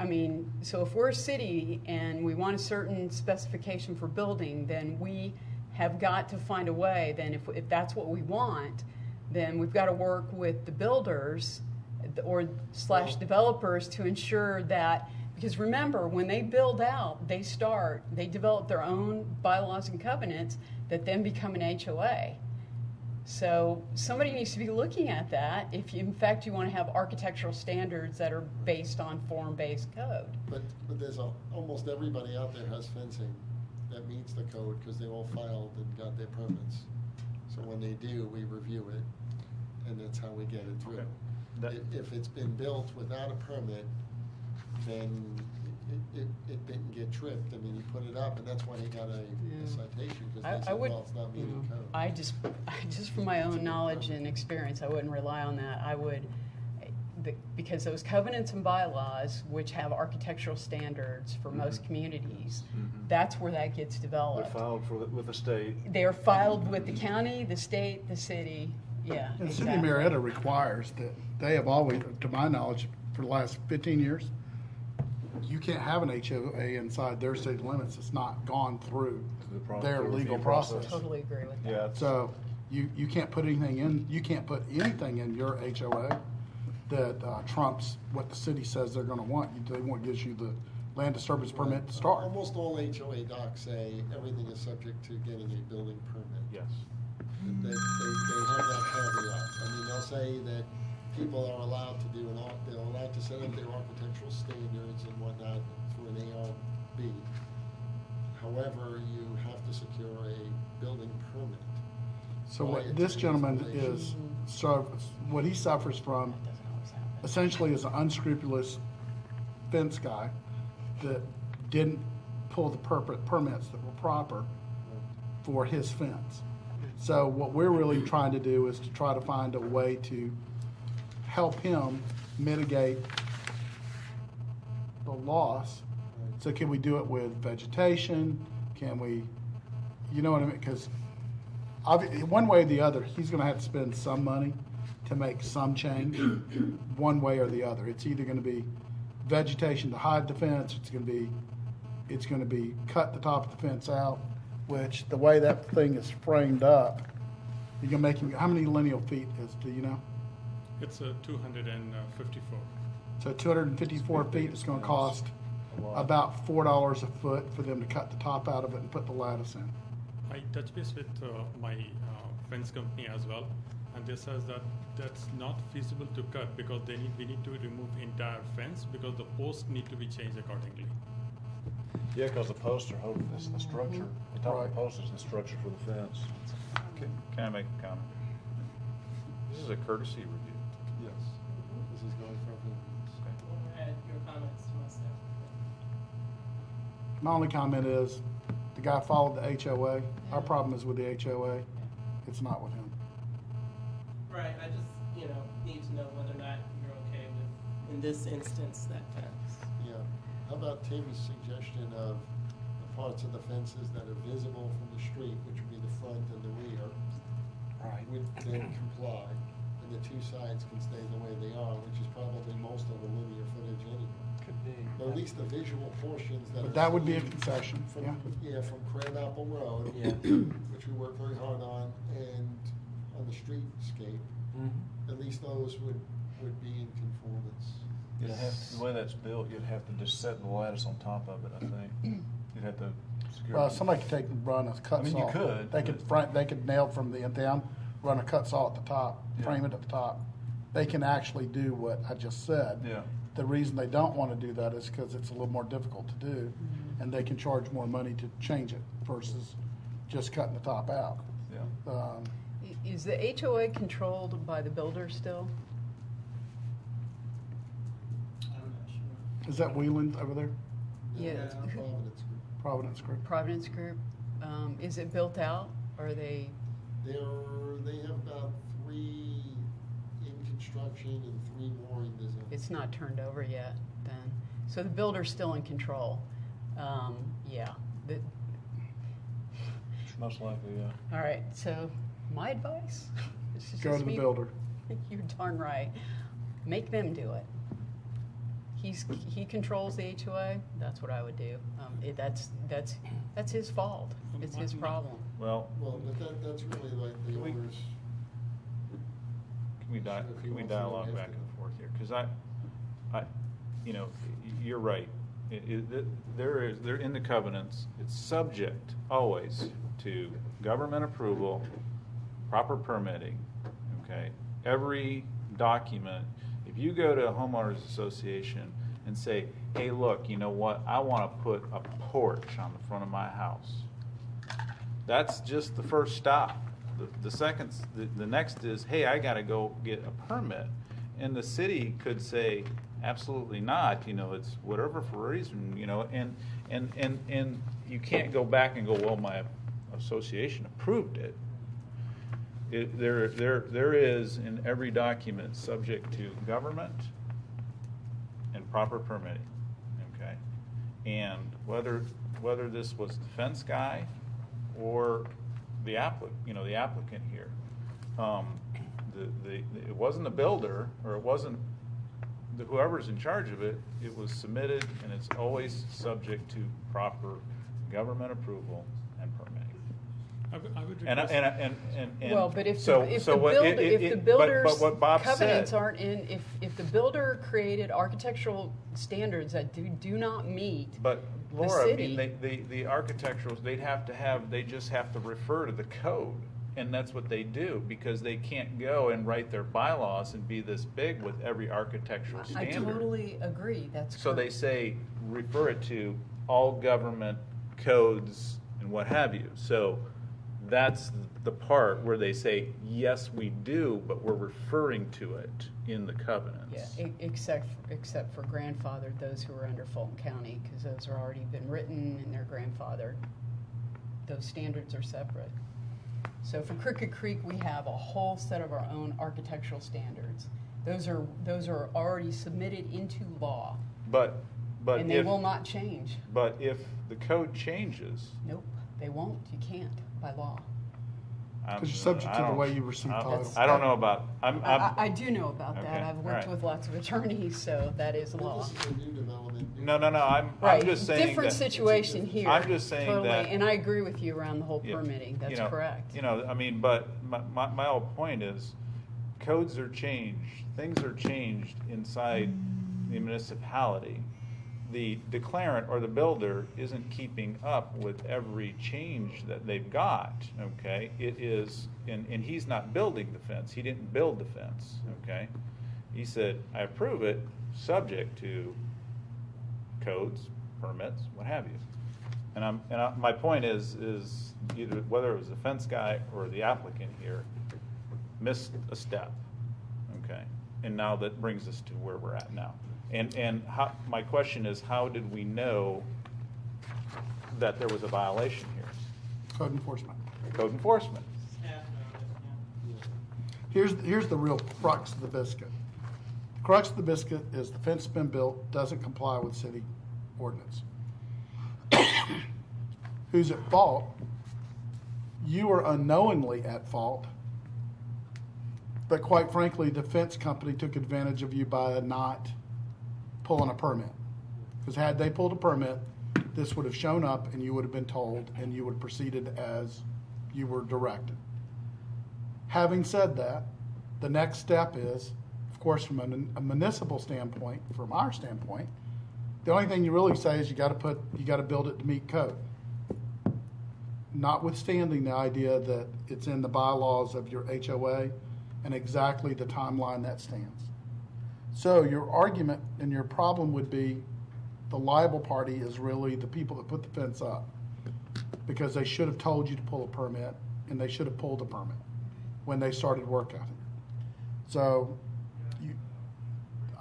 I mean, so if we're a city and we want a certain specification for building, then we have got to find a way, then if that's what we want, then we've got to work with the builders or / developers to ensure that, because remember, when they build out, they develop their own bylaws and covenants that then become an HOA. So somebody needs to be looking at that if, in fact, you want to have architectural standards that are based on form-based code. But there's almost everybody out there has fencing that meets the code because they all filed and got their permits. So when they do, we review it, and that's how we get it through. Okay. If it's been built without a permit, then it didn't get tripped. I mean, you put it up, and that's why he got a citation, because they said, well, it's not meeting code. I just from my own knowledge and experience, I wouldn't rely on that. I would, because those covenants and bylaws, which have architectural standards for most communities, that's where that gets They're developed. filed with the state. They are filed with the county, the state, the city, yeah, And the city exactly. of Marietta requires that, they have always, to my knowledge, for the last 15 years, you can't have an HOA inside their city limits that's not gone through their the legal review process. Totally agree with that. Yeah. So you can't put anything in, you can't put anything in your HOA that trumps what the city says they're gonna want. They won't give you the land disturbance permit to start. Almost all HOA docs say everything is subject to getting a building permit. Yes. They have that caveat. I mean, they'll say that people are allowed to do they're allowed to set up their architectural standards and whatnot through an ARB. However, you have to secure a building permit. So prior what to this the gentleman installation. what he suffers from essentially is an unscrupulous fence guy that didn't pull the permits that were proper for his fence. So what we're really trying to do is to try to find a way to help him mitigate the loss. So can we do it with vegetation? Can we, you know what I mean? Because one way or the other, he's going to have to spend some money to make some change, one way or the other. It's either going to be vegetation to hide the fence. It's going to be cut the top of the fence out, which the way that thing is framed up, you're going to make him, how many lineal feet do you know? It's 254. So 254 feet is going to cost about $4 a foot for them to cut the top out of it and put the lattice in. I touch base with my fence company as well, and they says that that's not feasible to cut because we need to remove entire fence because the posts need to be changed accordingly. Yeah, because the posts are holding this, the structure, the top of Right. the post is the structure for the fence. Can I make a comment? This is a courtesy review. Yes. This is going from him. Add your comments to my staff. My only comment is, the guy followed the HOA. Our problem is with the HOA. It's not with him. Right, I just, need to know whether or not you're okay with, in this instance, that fence. Yeah. How about Tammy's suggestion of the parts of the fences that are visible from the street, which would be the front and the rear, Right. would then comply, and the two sides can stay the way they are, which is probably most of the linear footage anyway. Could be. Or at least the visual portions that are. But that would be a seen concession, from, yeah. from Crabapple Road, Yeah. which we work very hard on, and on the streetscape, Mm-hmm. at least those would be in conformance. You'd have, the way that's built, you'd have to just set the lattice on top of it, I think. You'd have to secure. Well, somebody could take and run a cut saw. I mean, you could, They could they could nail from the end down, run a cut saw at the top, Yeah. frame it at the top. They can actually do what I just said. Yeah. The reason they don't want to do that is because it's a little more difficult to do, and they can charge more money to change it versus just cutting the top out. Yeah. Is the HOA controlled by the builder still? Is that Wheeland over there? Yeah. Providence Group. Providence Group? Providence Group? Is it built out, or are they? They have about 3 in construction and 3 more in design. It's not turned over yet, then. So the builder's still in control. Yeah. Most likely, yeah. All right, so my advice? This is Go just to the me. builder. You're darn right. Make them do it. He controls the HOA, that's what I would do. That's his fault. It's his problem. Well, But that's really like the owner's. Can we Sure, if he can we wants to dialogue go back after. and forth here? Because you're right. They're in the covenants. It's subject always to government approval, proper permitting, okay? Every document, if you go to a homeowners association and say, hey, look, you know what? I want to put a porch on the front of my house. That's just the first stop. The next is, hey, I got to go get a permit. And the city could say, absolutely not, it's whatever for a reason, and you can't go back and go, well, my association approved it. There is in every document subject to government and proper permitting, okay? And whether this was the fence guy or the applicant here, it wasn't the builder, or it wasn't whoever's in charge of it. It was submitted, and it's always subject to proper government approval and permitting. I would And request. Well, but if so the builder's but what Bob covenants said, aren't in, if the builder created architectural standards that do not meet but the Laura, I city. mean, the architecturals, they just have to refer to the code, and that's what they do, because they can't go and write their bylaws and be this big with every architectural I standard. totally agree, that's So they correct. say, refer it to all government codes and what have you. So that's the part where they say, yes, we do, but we're referring to it in the covenants. Yeah, except for grandfathered, those who are under Fulton County, because those are already been written and they're grandfathered. Those standards are separate. So for Crooked Creek, we have a whole set of our own architectural standards. Those are already submitted into law, But and they if, will not change. but if the code changes, Nope, they won't. You can't by law. Because you're subject to the way you receive title. I don't know about, I do know about that. Okay, I've all worked right. with lots of attorneys, so that is Well, law. this is a new development. No, I'm Right, just saying different that. situation here. I'm just saying totally, that- and I agree with you around the whole Yeah, permitting. That's you know, correct. I mean, but my whole point is, codes are changed, things are changed inside the municipality. The declarant or the builder isn't keeping up with every change that they've got, okay? It is, and he's not building the fence, he didn't build the fence, okay? He said, I approve it, subject to codes, permits, what have you. And my point is either whether it was the fence guy or the applicant here missed a step, okay? And now that brings us to where we're at now. And my question is, how did we know that there was a violation here? Code enforcement. Code enforcement. Here's the real crux of the biscuit. The crux of the biscuit is the fence has been built, doesn't comply with city ordinance. Who's at fault? You are unknowingly at fault But quite frankly, the fence company took advantage of you by not pulling a permit. Because had they pulled a permit, this would have shown up and you would have been told and you would have proceeded as you were directed. Having said that, the next step is, of course, from a municipal standpoint, from our standpoint, the only thing you really say is you got to build it to meet code. Notwithstanding the idea that it's in the bylaws of your HOA and exactly the timeline that stands. So your argument and your problem would be the liable party is really the people that put the fence up, because they should have told you to pull a permit and they should have pulled a permit when they started work out here. So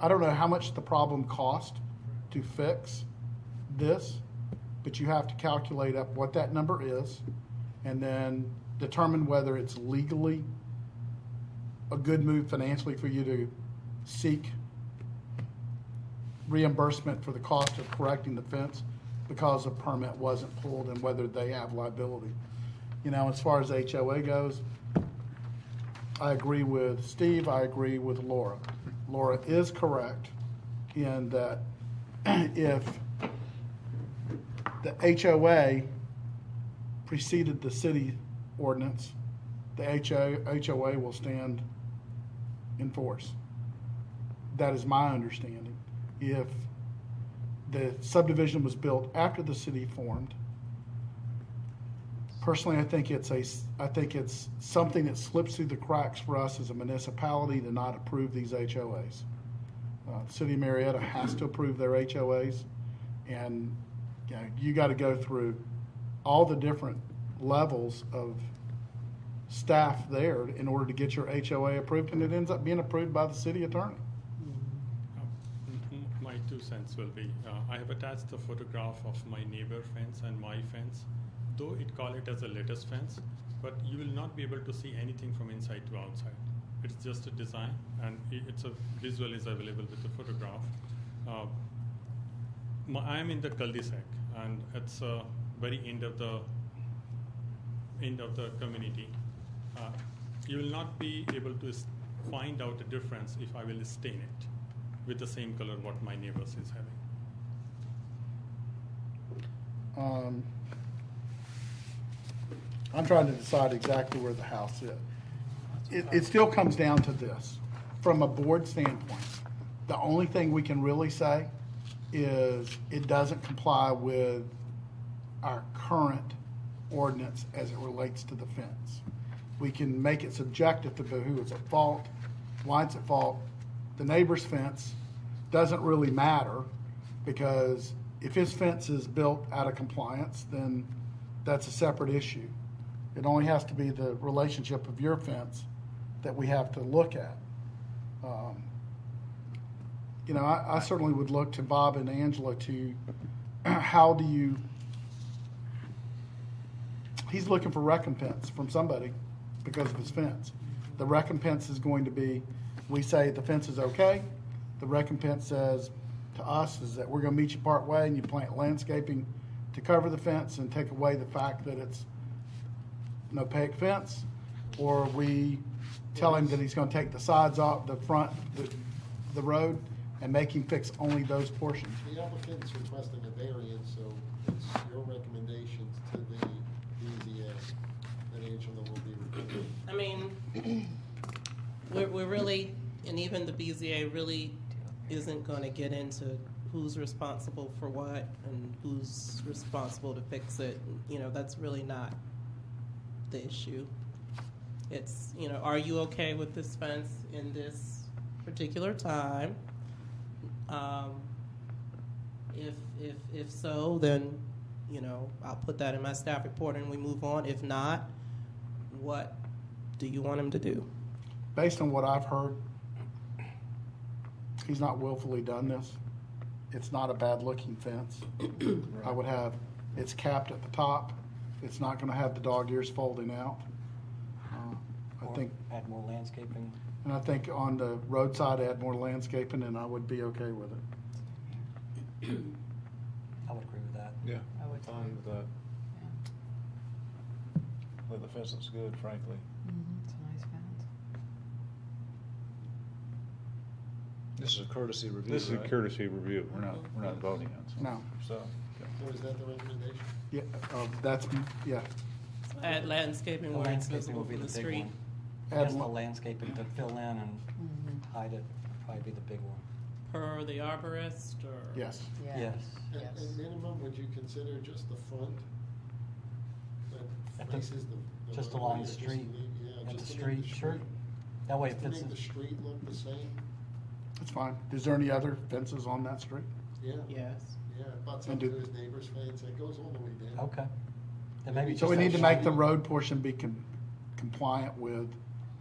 I don't know how much the problem cost to fix this, but you have to calculate up what that number is and then determine whether it's legally a good move financially for you to seek reimbursement for the cost of correcting the fence because a permit wasn't pulled and whether they have liability. You know, as far as HOA goes, I agree with Steve, I agree with Laura. Laura is correct in that if the HOA preceded the city ordinance, the HOA will stand in force. That is my understanding. If the subdivision was built after the city formed, personally, I think it's something that slips through the cracks for us as a municipality to not approve these HOAs. The City of Marietta has to approve their HOAs, and you got to go through all the different levels of staff there in order to get your HOA approved, and it ends up being approved by the city attorney. My 2 cents will be, I have attached the photograph of my neighbor fence and my fence, though it call it as a lattice fence, but you will not be able to see anything from inside to outside. It's just a design, and it's a visual is available with the photograph. I am in the cul-de-sac, and it's very end of the community. You will not be able to find out the difference if I will stain it with the same color what my neighbors is having. I'm trying to decide exactly where the house is. It still comes down to this. From a board standpoint, the only thing we can really say is it doesn't comply with our current ordinance as it relates to the fence. We can make it subjective to who is at fault, why it's at fault. The neighbor's fence doesn't really matter, because if his fence is built out of compliance, then that's a separate issue. It only has to be the relationship of your fence that we have to look at. I certainly would look to Bob and Angela to how do you, he's looking for recompense from somebody because of his fence. The recompense is going to be, we say the fence is okay. The recompense says to us is that we're going to meet you part way and you plant landscaping to cover the fence and take away the fact that it's an opaque fence, or we tell him that he's going to take the sides off the front, the road, and make him fix only those portions. The applicant's requesting a variance, so it's your recommendations to the BZA that Angela will be reviewing. I mean, we're really, and even the BZA really isn't going to get into who's responsible for what and who's responsible to fix it. That's really not the issue. It's, are you okay with this fence in this particular time? If so, then, I'll put that in my staff report and we move on. If not, what do you want him to do? Based on what I've heard, he's not willfully done this. It's not a bad-looking fence. I would have, it's capped at the top. It's not going to have the dog ears folding out. I think add more landscaping. And I think on the roadside, add more landscaping, and I would be okay with it. I would agree with that. Yeah, I would fine with that. I think the fence looks good, frankly. It's a nice fence. This is a courtesy review, This is a right? courtesy review. We're not voting on something. No. So, So is that the recommendation? Yeah, that's, yeah. Add landscaping The where it's landscaping will visible be from the the big street. one. Add I guess the lo- landscaping to fill in and hide it would probably be the big one. Per the arborist, or? Yes. Yes. And minimum, would you consider just the front At that the- faces the just roadway, along or the just street, leave- yeah, at just the to make street, sure. That way it Just to fits make in. the street look the same? That's fine. Is there any other fences on that street? Yeah. Yes. Yeah, butts And up do- to his neighbor's fence, it goes all the way down. Okay. Then maybe So just we that need to make the shiny- road portion be compliant with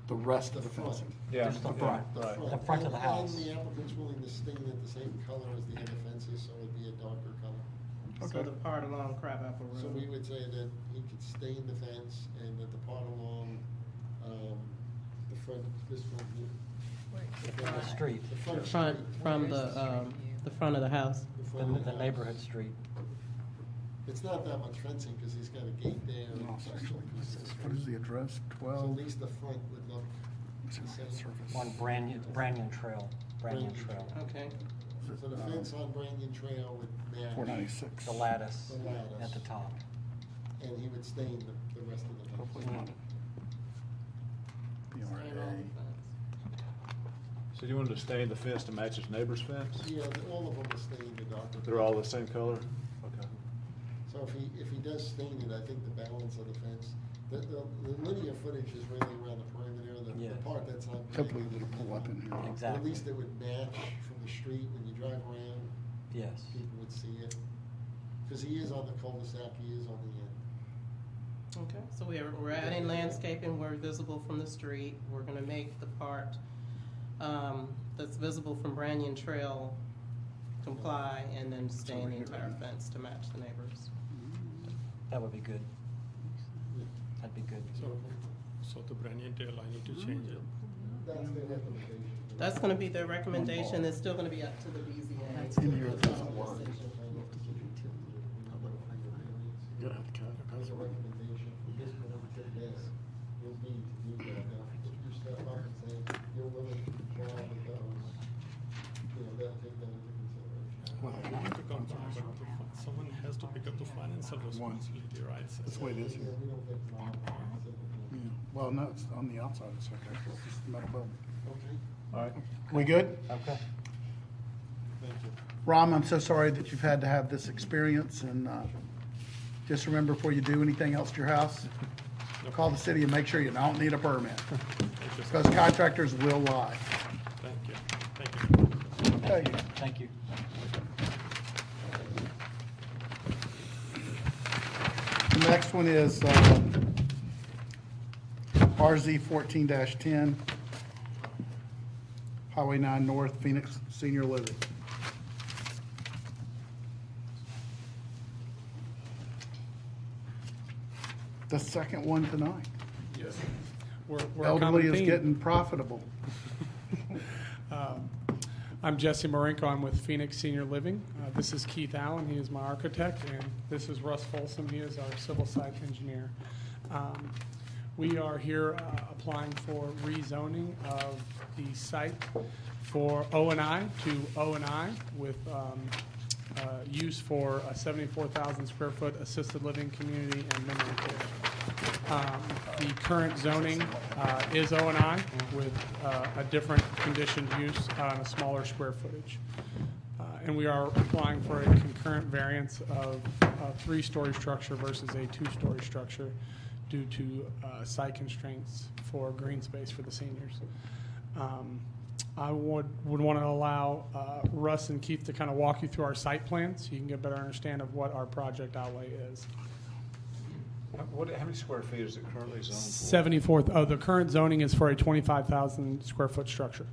the rest of the front. fencing. yeah. Just the front. Right. The front of the house. And the applicant's willing to stain it the same color as the other fences, so it'd be a darker color. So Okay. the part along Crabapple Road. So we would say that he could stain the fence and that the part along, the front, this front here. The street, The front Front, street. from the front of the house. The the front of the house. neighborhood street. It's not that much fencing, cause he's got a gate there. and No, it's such actually- like What is the address? So 12? at least the front would look the same. Service. On Branyan Trail, Branyan Branyan Trail. Okay. So the fence on Branyan Trail would match. 496. The lattice The lattice. at the top. And he would stain the rest of the Hopefully fence. not. BRA. So you wanted to stain the fence to match his neighbor's fence? Yeah, all of them are stained a darker. They're all the same color? Okay. So if he does stain it, I think the balance of the fence, the linear footage is really around the perimeter, the Yes. part that's on. Hopefully it'll pull up in here. But Exactly. at least it would match from the street when you drive around, Yes. people would see it. Because he is on the cul-de-sac, he is on the end. Okay, so we're adding landscaping where visible from the street. We're gonna make the part, that's visible from Branyan Trail comply, and then stain the entire fence to match the neighbors. That would be good. That'd be good. So the Branyan Trail, I need to change it. That's the recommendation. That's gonna be their recommendation. It's still gonna be up to the BZA. In here, it for doesn't final work. decision. As a recommendation, this will be to do that. Now, if you step up and say you're willing to comply with those, they'll take that into consideration. Well, But someone has to pick up the financial responsibility, right? So- that's the way it is here. Yeah, we don't get involved in civil. Yeah. Well, no, it's on the outside, it's okay. It's just metal building. Okay. All right. We good? Okay. Thank you. Ram, I'm so sorry that you've had to have this experience, and just remember, before you do anything else to your house, call the city and make sure you don't need a permit, because contractors will lie. Thank you. Thank you. Okay. Thank you. The next one is RZ 14-10, Highway 9 North, Phoenix Senior Living. The second one tonight. Yes. We're a Elderly common is theme. getting profitable. I'm Jesse Marinko. I'm with Phoenix Senior Living. This is Keith Allen. He is my architect, and this is Russ Folsom. He is our civil site engineer. We are here applying for rezoning of the site for O&I to O&I with use for a 74,000 square foot assisted living community and memory care. The current zoning is O&I with a different conditioned use on a smaller square footage. And we are applying for a concurrent variance of a 3-story structure versus a 2-story structure due to site constraints for green space for the seniors. I would want to allow Russ and Keith to kind of walk you through our site plan so you can get a better understand of what our project outlay is. How many square feet is it currently zoned for? 74, the current zoning is for a 25,000 square foot structure.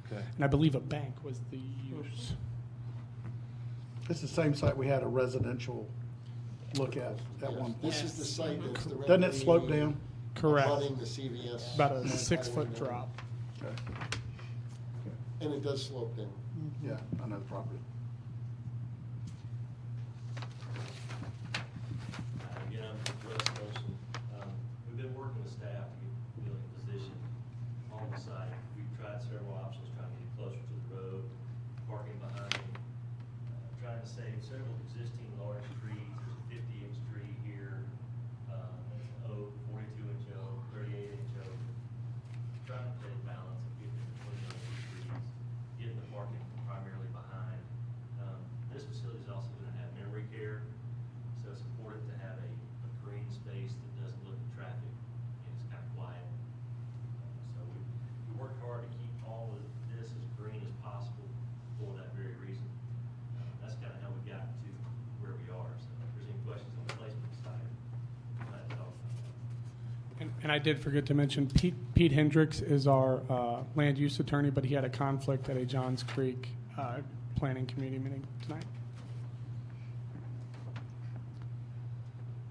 Okay. And I believe a bank was the use. This is the same site we had a residential look at one point. This is the site that's directly. Doesn't it slope down? Correct. Abutting the CVS. About a 6-foot drop. Okay. And it does slope down. Yeah, I know the property. Again, I'm Russ Wilson. We've been working with staff to get the building position on the site. We've tried several options trying to get closer to the road. several existing large trees. There's a 50-inch tree here, that's an oak, 42-inch oak, 38-inch oak. Trying to play balance of getting between those two trees, getting the parking primarily behind. This facility is also going to have memory care, so it's important to have a green space that doesn't look at traffic and it's kind of quiet. So we worked hard to keep all of this as green as possible for that very reason. That's kind of how we got to where we are. So if there's any questions on the placement side, I'm glad to talk about that. And I did forget to mention, Pete Hendricks is our land use attorney, but he had a conflict at a Johns Creek planning community meeting tonight.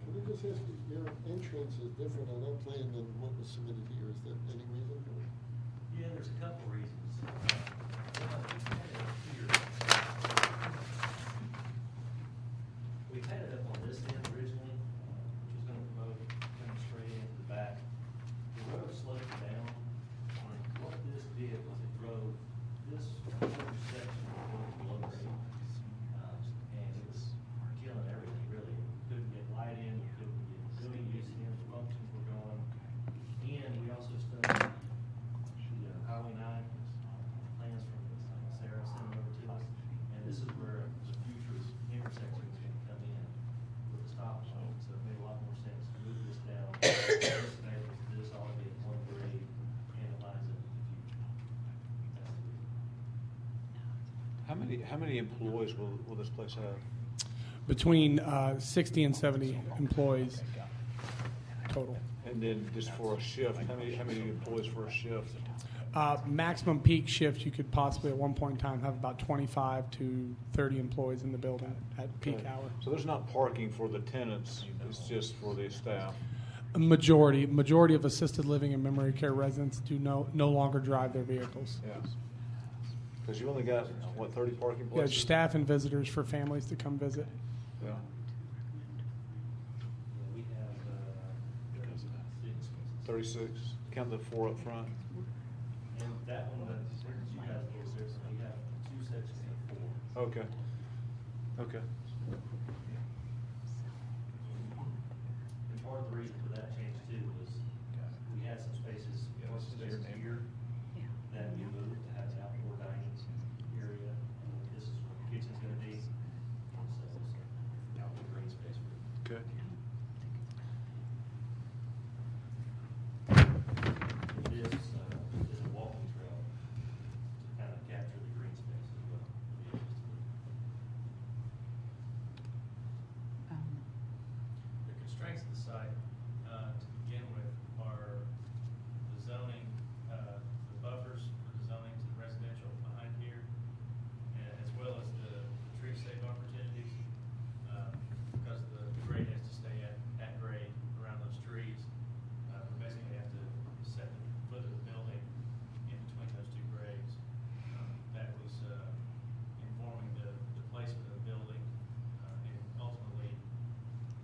Can I just ask you, your entrance is different on that plan than what was submitted here. Is there any reason? Yeah, there's a couple reasons. We had it up on this end originally, which was gonna promote coming straight into the back. The road slowed down. What this did was it drove this section below grade. And it was killing everything, really. We couldn't get light in, we couldn't get building use in, the functions were gone. And we also studied the Highway 9 plans from Sarah sent them over to us. And this is where the future intersection is going to come in with the stop sign. So it made a lot more sense to move this down. This enables this all to be in one grade and it lines up with the future. That's the reason. How many employees will this place have? Between 60 and 70 employees total. And then just for a shift, how many employees for a shift? Maximum peak shift, you could possibly at one point in time have about 25 to 30 employees in the building at peak Okay. hour. So there's not parking for the tenants, it's just for the staff? A majority of assisted living and memory care residents do no longer drive their vehicles. Yeah. Because you only got, what, 30 parking Yeah, places? staff and visitors for families to come visit. Yeah. We have 36, count the 4 up front. And that one, you guys will see, we have two sections of 4. Okay. Okay. And part of the reason for that change too was we had some spaces here that we moved to have an outdoor dining area. This is where the kitchen's gonna be. So it's outdoor green space. Okay. This is a walking trail to kind of capture the green space as well. The constraints of the site, to begin with, are the zoning, the buffers for the zoning to the residential behind here, as well as the tree save opportunities. Because the grade has to stay at grade around those trees, we basically have to set the foot of the building in between those two grades. That was informing the placement of the building, and ultimately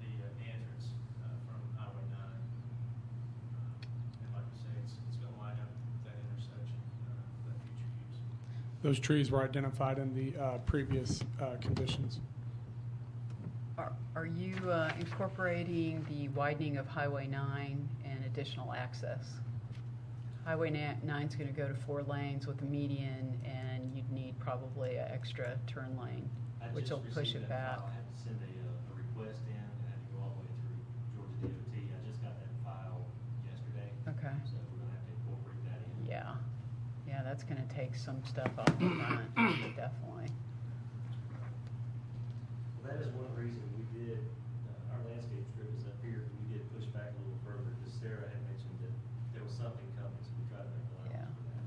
the entrance from Highway 9. And like I say, it's going to line up with that intersection, that future use. Those trees were identified in the previous conditions. Are you incorporating the widening of Highway 9 and additional access? Highway 9's going to go to 4 lanes with a median, and you'd need probably an extra turn lane, which will push it back. I had to send a request in, and had to go all the way through Georgia DOT. I just got that file yesterday. Okay. So we're gonna have to incorporate that in. Yeah. Yeah, that's going to take some stuff off the front, definitely. Well, that is one reason we did, our landscape strip is up here, but we did push back a little further, because Sarah had mentioned that there was something coming, so we tried to make allowance for that.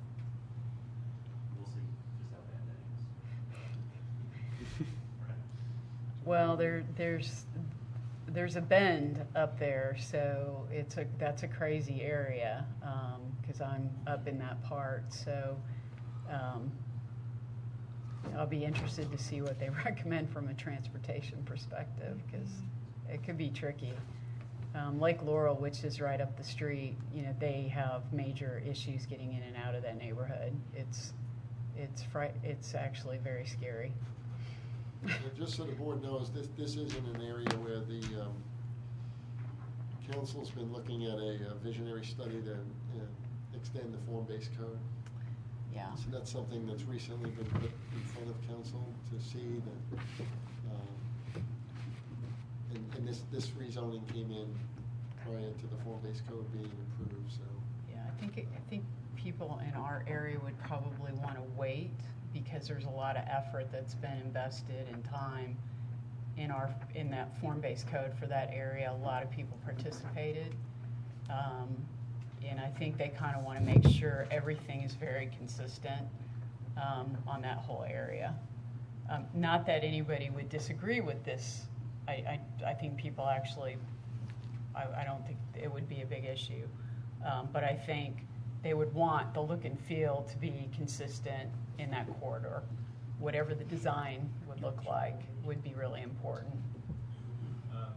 We'll see just how bad that is. Well, there's a bend up there, so that's a crazy area, because I'm up in that part, so I'll be interested to see what they recommend from a transportation perspective, because it could be tricky. Lake Laurel, which is right up the street, they have major issues getting in and out of that neighborhood. It's actually very scary. Just so the board knows, this isn't an area where the council's been looking at a visionary study to extend the form-based code. Yeah. So that's something that's recently been put in front of council to see that, and this rezoning came in prior to the form-based code being approved, so. Yeah, I think people in our area would probably want to wait because there's a lot of effort that's been invested in time in that form-based code for that area. A lot of people participated. And I think they kind of want to make sure everything is very consistent on that whole area. Not that anybody would disagree with this. I think people actually, I don't think it would be a big issue. But I think they would want the look and feel to be consistent in that corridor. Whatever the design would look like would be really important. The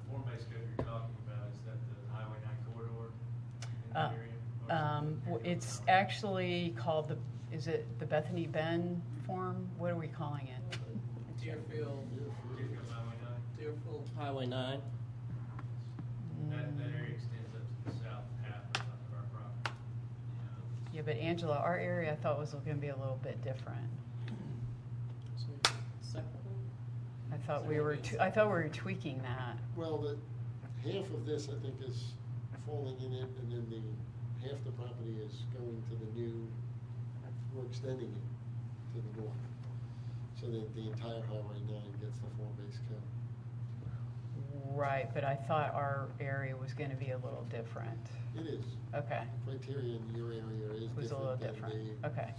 form-based code you're talking about, is that the Highway 9 corridor in that area? It's actually called is it the Bethany Bend form? What are we calling it? Deerfield Highway 9. Deerfield Highway 9. That area extends up to the south half of our property. Yeah, but Angela, our area I thought was going to be a little bit different. I thought we were tweaking that. Well, half of this, I think, is falling in it, and then half the property is going to the new, we're extending it to the north. So that the entire Highway 9 gets the form-based code. Right, but I thought our area was going to be a little different. It is. Okay. The criteria in your area is Was a little different. Okay.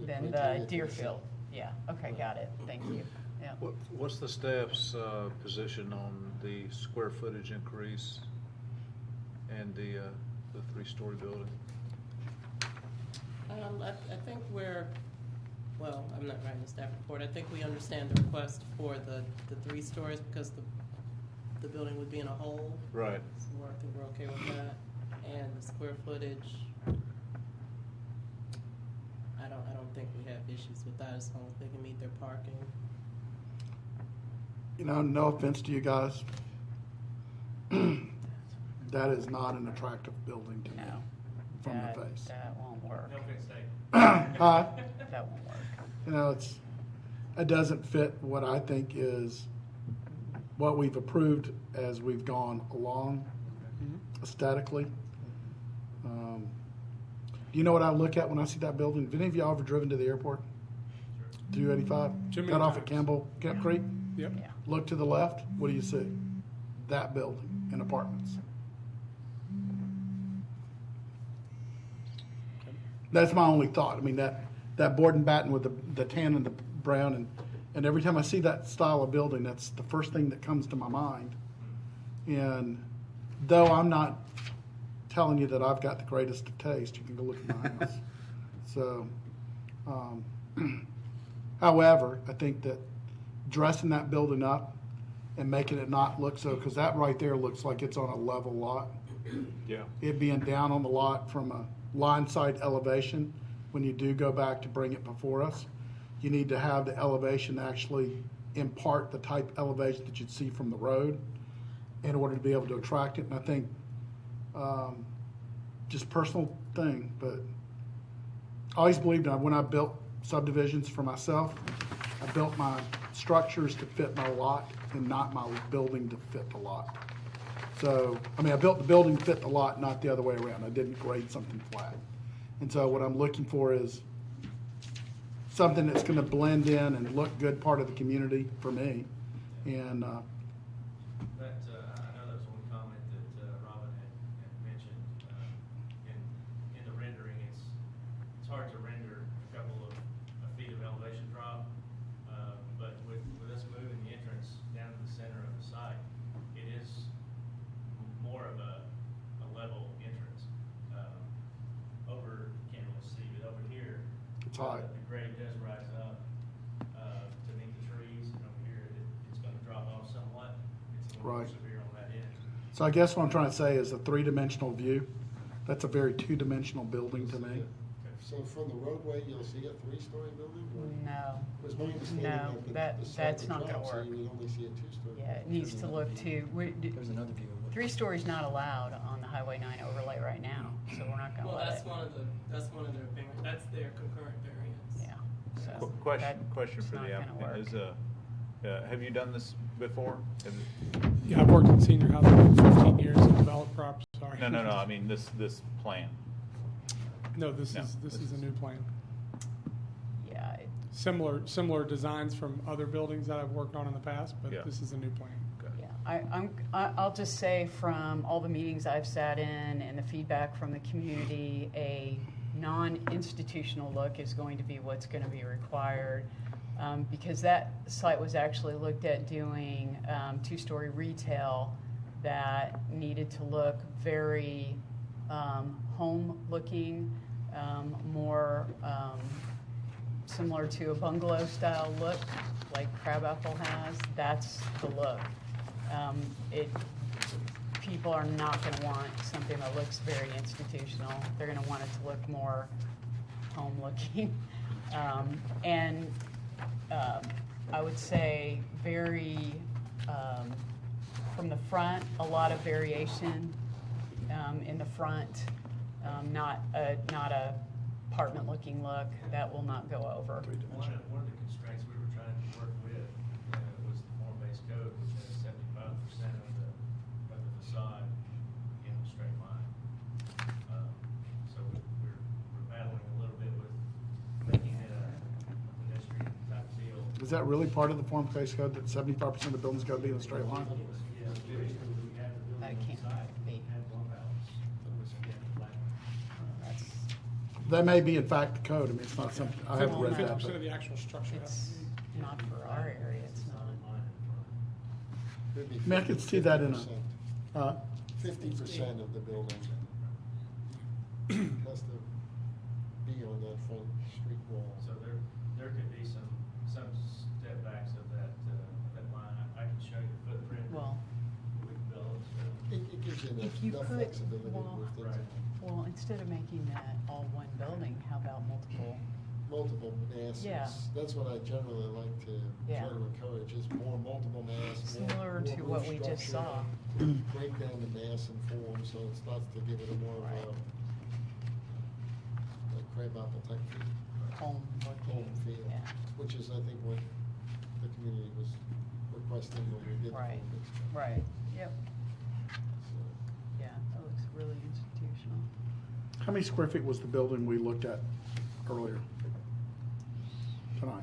Than the criteria to Deerfield. Yeah. Okay, got it. Thank you. Yeah. What's the staff's position on the square footage increase and the three-story building? I think I'm not writing the staff report. I think we understand the request for the 3 stories because the building would be in a hole. Right. So I think we're okay with that. And the square footage, I don't think we have issues with that as long as they can meet their parking. You know, no offense to you guys. That is not an attractive building to me from the face. That won't work. No offense, Dave. Huh? That won't work. You know, it doesn't fit what I think is what we've approved as we've gone along aesthetically. Do you know what I look at when I see that building? Have any of y'all ever driven to the airport? 285? Too many Cut off at times. Camp Creek? Yep. Yeah. Look to the left, what do you see? That building and apartments. That's my only thought. I mean, that board and batten with the tan and the brown, and every time I see that style of building, that's the first thing that comes to my mind. And though I'm not telling you that I've got the greatest of taste, you can go look at my house. So, however, I think that dressing that building up and making it not look so, because that right there looks like it's on a level lot. Yeah. It being down on the lot from a line side elevation, when you do go back to bring it before us, you need to have the elevation actually impart the type elevation that you'd see from the road in order to be able to attract it. And I think, just personal thing, but I always believed when I built subdivisions for myself, I built my structures to fit my lot and not my building to fit the lot. So, I mean, I built the building to fit the lot, not the other way around. I didn't grade something flat. And so what I'm looking for is something that's going to blend in and look good part of the community for me. And I know there was one comment that Robin had mentioned. In the rendering, it's hard to render a couple of feet of elevation drop, but with us moving the entrance down to the center of the site, it is more of a level entrance. Over, can't really see, but over here, it's high. the grade does rise up to meet the trees, and over here, it's going to drop off somewhat. It's a little more Right. severe on that end. So I guess what I'm trying to say is a three-dimensional view. That's a very two-dimensional building to me. So from the roadway, you'll see a three-story building? or- No. Was my understanding No, that the site that's would not gonna drop, so work. you would only see a two-story? Yeah, it needs to look to, There's another view. 3 stories not allowed on the Highway 9 overlay right now, so we're not gonna Well, let that's it. that's one of their that's their concurrent variance. Yeah. So Question that's for the not gonna applicant work. is, have you done this before? Yeah, I've worked in senior housing for 15 years and developed properties, sorry. No, I mean this plan. No, this No, is a new plan. Yeah, Similar designs from other buildings that I've worked on in the past, but Yeah. this is a new plan. yeah. I'll just say from all the meetings I've sat in and the feedback from the community, a non-institutional look is going to be what's going to be required. Because that site was actually looked at doing 2-story retail that needed to look very home-looking, more similar to a bungalow-style look like Crabapple has. That's the look. People are not going to want something that looks very institutional. They're going to want it to look more home-looking. I would say from the front, a lot of variation in the front, not a apartment-looking look. That will not go over. One of the constraints we were trying to work with was the form-based code, which has 75% of the facade in a straight line. So we're battling a little bit with making it a pedestrian type feel. Is that really part of the form-based code, that 75% of the building's got to be in a straight line? That can't be. That may be in fact the code. I mean, it's not something, I haven't read that. 50% of the actual structure. It's not for our area, it's not. It'd be I mean, I could see that in 50%. 50% of the building has to be on that front street wall. So there could be some step backs of that line. I can show you the footprint. Well, We developed. It gives you if you enough could, flexibility with things. well, instead of making that all one building, how about multiple? Multiple masses. Yeah. That's what I generally like to Yeah. try to encourage, is more multiple mass. Similar to more what we roof just structure, saw. Break down the mass and form, so it starts to give it a more of a like crabapple type feel. Home looking. Home feel, Yeah. which is, I think, what the community was requesting when we did the Right, form-based code. right, yep, So, yeah, that looks really institutional. How many square feet was the building we looked at earlier tonight?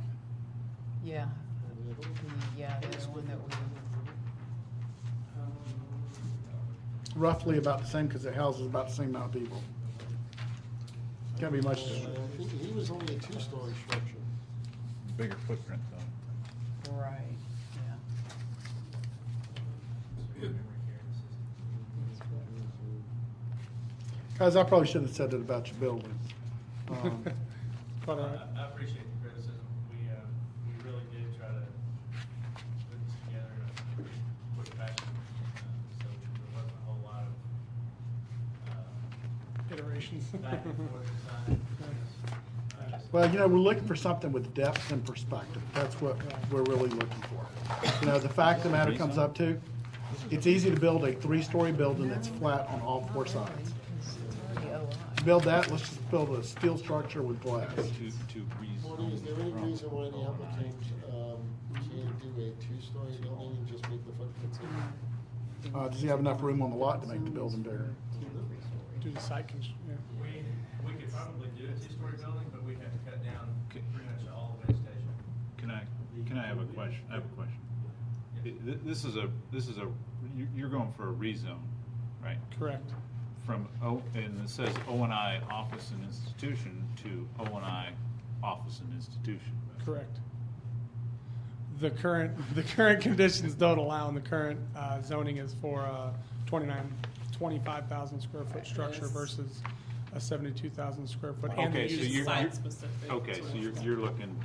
Yeah, the other one that we, Roughly about the same, because it houses about the same amount of people. Can't be much I different. think he was only a two-story structure. Bigger footprint though. right, yeah. Guys, I probably shouldn't have said that about your building. But, I appreciate the criticism. We really did try to put this together in a quick fashion, so there wasn't a whole lot of iterations. back and forth design. Well, you know, we're looking for something with depth and perspective. That's what we're really looking for. You know, the fact of the matter comes up to, it's easy to build a 3-story building that's flat on all 4 sides. To build that, let's just build a steel structure with glass. Marty, is there any reason why the applicant can't do a two-story building and just make the footprint bigger? Does he have enough room on the lot to make the building bigger? Do the site yeah. We could probably do a 2-story building, but we'd have to cut down pretty much all the vegetation. Can I have a question? I have a question. This is a you're going for a rezone, right? Correct. From and it says O&I office and institution to O&I office and institution. Correct. The current conditions don't allow, and the current zoning is for a 25,000 square foot structure versus a 72,000 square foot. Okay, so you're site-specific. okay, so you're looking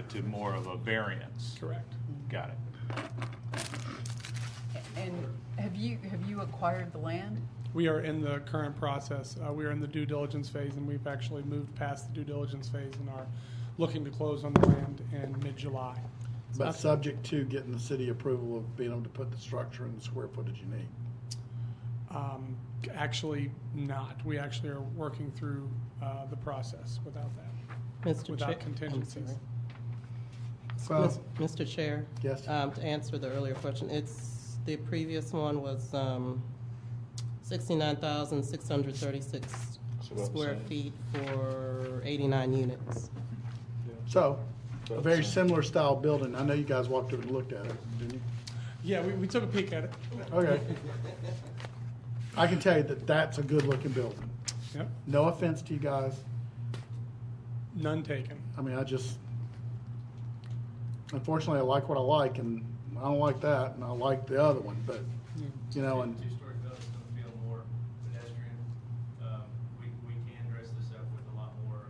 to more of a variance. Correct. Got it. And have you acquired the land? We are in the current process. We are in the due diligence phase, and we've actually moved past the due diligence phase and are looking to close on the land in mid-July. But subject to getting the city approval of being able to put the structure and the square footage you need. Actually not. We actually are working through the process without that. Without contingencies. Mr. Chair? Yes. To answer the earlier question, the previous one was 69,636 square feet for 89 units. So, a very similar style building. I know you guys walked over and looked at it, didn't you? Yeah, we took a peek at it. Okay. I can tell you that that's a good-looking building. Yep. No offense to you guys. None taken. I mean, unfortunately, I like what I like, and I don't like that, and I like the other one, but, you know, and Two-story building's gonna feel more pedestrian. We can dress this up with a lot more,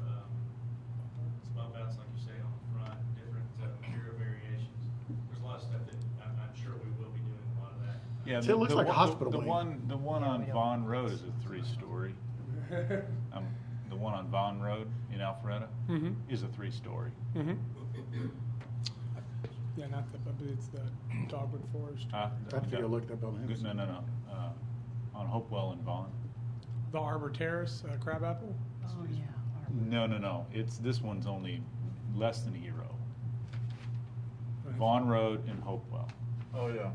bump outs, like you say, on the front, different material variations. There's a lot of stuff that I'm sure we will be doing a lot of that. Yeah, See, it looks like a hospital The wing. one on Vaughn Road is a 3-story. The one on Vaughn Road in Alpharetta is a 3-story. Yeah, not the, but it's the Dogwood Forest. I have to go look at that building. No. On Hopewell and Vaughn. The Arbor Terrace, Crabapple? Oh, yeah. No. This one's only less than a year old. Vaughn Road and Hopewell. Oh, yeah.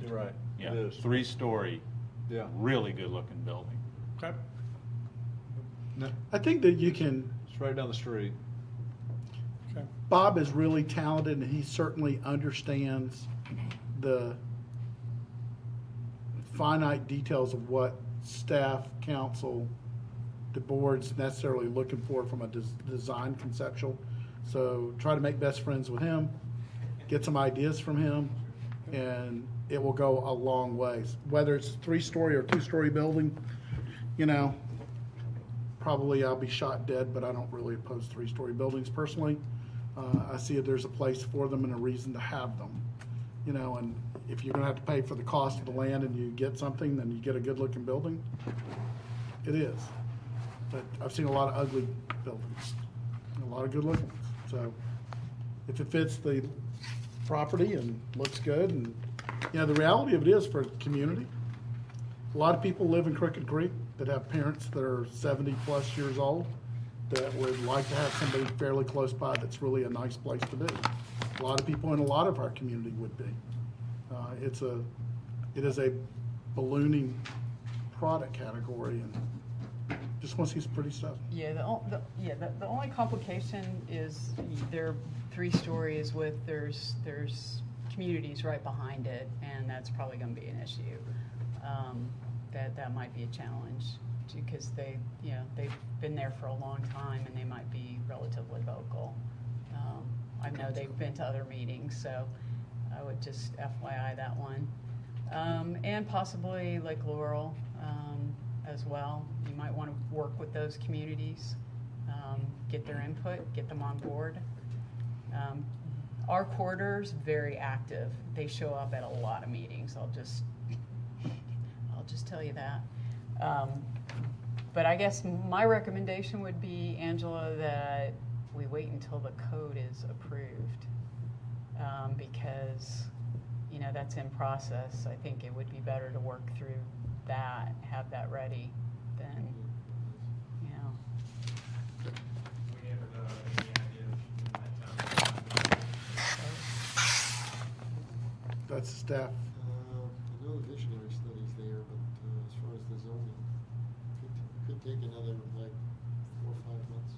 You're right. Yeah, It is. 3-story. Yeah. Really good-looking building. Okay. I think that you can. It's right down the street. Okay. Bob is really talented, and he certainly understands the finite details of what staff, council, the board's necessarily looking for from a design conceptual. So try to make best friends with him, get some ideas from him, and it will go a long ways. Whether it's a 3-story or 2-story building, you know, probably I'll be shot dead, but I don't really oppose 3-story buildings personally. I see if there's a place for them and a reason to have them, you know, and if you're gonna have to pay for the cost of the land and you get something, then you get a good-looking building. It is. But I've seen a lot of ugly buildings, and a lot of good-looking ones. So if it fits the property and looks good, and, you know, the reality of it is for community, a lot of people live in Crooked Creek that have parents that are 70-plus years old that would like to have somebody fairly close by that's really a nice place to be. A lot of people in a lot of our community would be. It is a ballooning product category, and just want to see some pretty stuff. Yeah, the only complication is they're 3 stories with, there's communities right behind it, and that's probably gonna be an issue. That might be a challenge, because they've been there for a long time, and they might be relatively vocal. I know they've been to other meetings, so I would just FYI that one. And possibly Lake Laurel as well. You might want to work with those communities, get their input, get them on board. Our quarter's very active. They show up at a lot of meetings. I'll just tell you that. But I guess my recommendation would be, Angela, that we wait until the code is approved, because, you know, that's in process. I think it would be better to work through that, have that ready, than, you know. We have any idea of that time? That's staff. I know the visionary study's there, but as far as the zoning, could take another, like, 4 or 5 months to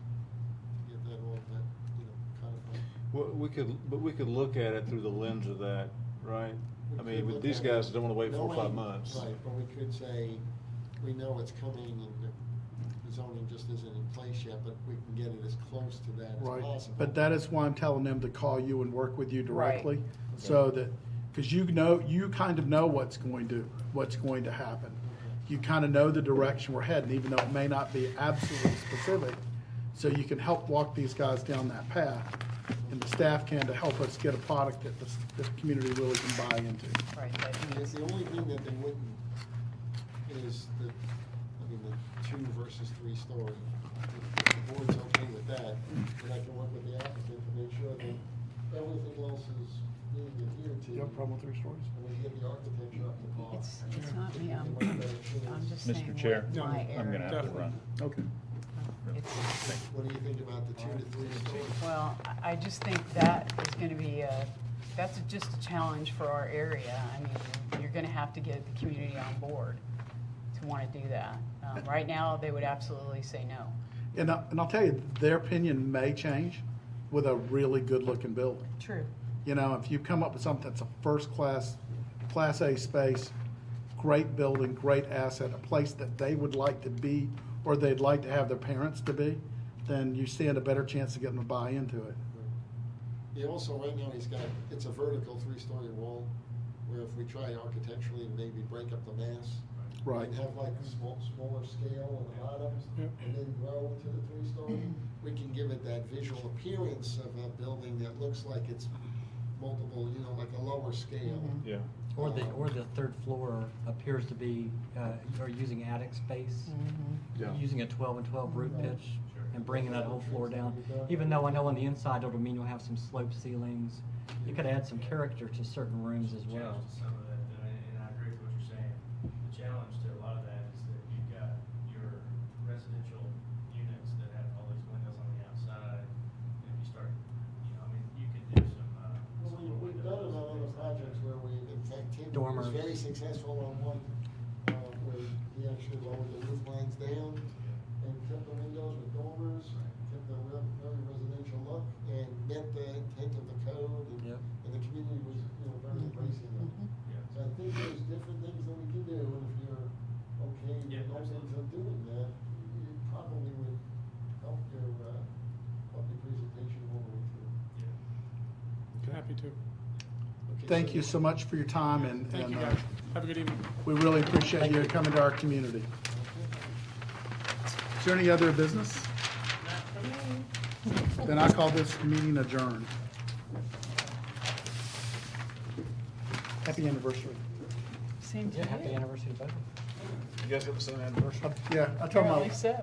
get that all that, you know, codified. Well, we could look at it through the lens of that, right? We I mean, could with look these at guys it don't want to wait 4 or 5 knowing- months. Right, but we could say, we know it's coming and the zoning just isn't in place yet, but we can get it as close to that as Right, possible. but that is why I'm telling them to call you and work with you directly, Right. so that, because you kind of know what's going to happen. You kind of know the direction we're heading, even though it may not be absolutely specific, so you can help walk these guys down that path, and the staff can, to help us get a product that the community really can buy into. Right. It's the only thing that they wouldn't is the 2 versus 3 story. If the board's okay with that, then I can work with the applicant to make sure that everything else is being adhered to. You have a problem with 3 stories? And we get the architecture up to par. It's not me, I'm just saying Mr. Chair, what my I'm gonna have to area. run. Okay. What do you think about the 2 to 3 story? Well, I just think that is gonna be that's just a challenge for our area. I mean, you're gonna have to get the community on board to wanna do that. Right now, they would absolutely say no. And I'll tell you, their opinion may change with a really good-looking building. True. You know, if you come up with something that's a first-class, Class A space, great building, great asset, a place that they would like to be or they'd like to have their parents to be, then you stand a better chance of getting them to buy into it. Yeah, also, right now, it's a vertical 3-story wall, where if we try architecturally and maybe break up the mass. Right. And have like smaller scale on the bottom, and then grow to the 3-story, we can give it that visual appearance of a building that looks like it's multiple, like a lower scale. Yeah. Or the third floor appears to be, or using attic space. Yeah. Using a 12 and 12 roof pitch and bringing that whole floor down. Even though I know on the inside it'll mean you'll have some sloped ceilings. You could add some character to certain rooms as well. Challenge to some of that, and I agree with what you're saying. The challenge to a lot of that is that you've got your residential units that have all these windows on the outside. And if you start, you can do some. We've done it on other projects where in fact, Tim was Dormers. very successful on one, where he actually lowered the roof lines down and kept the windows with dormers, kept a very residential look, and met the intent of the code, and the community was, very embracing of it. So I think there's different things that we can do, and if you're okay with open to doing that, it probably would help your presentation all the way through. Happy to. Thank you so much for your time, and Thank you, guys. Have a good evening. we really appreciate you coming to our community. Is there any other business? Then I call this meeting adjourned. Happy anniversary. Same to Yeah, happy you. anniversary to both of you. You guys got the same anniversary? Yeah, I told my, Apparently so.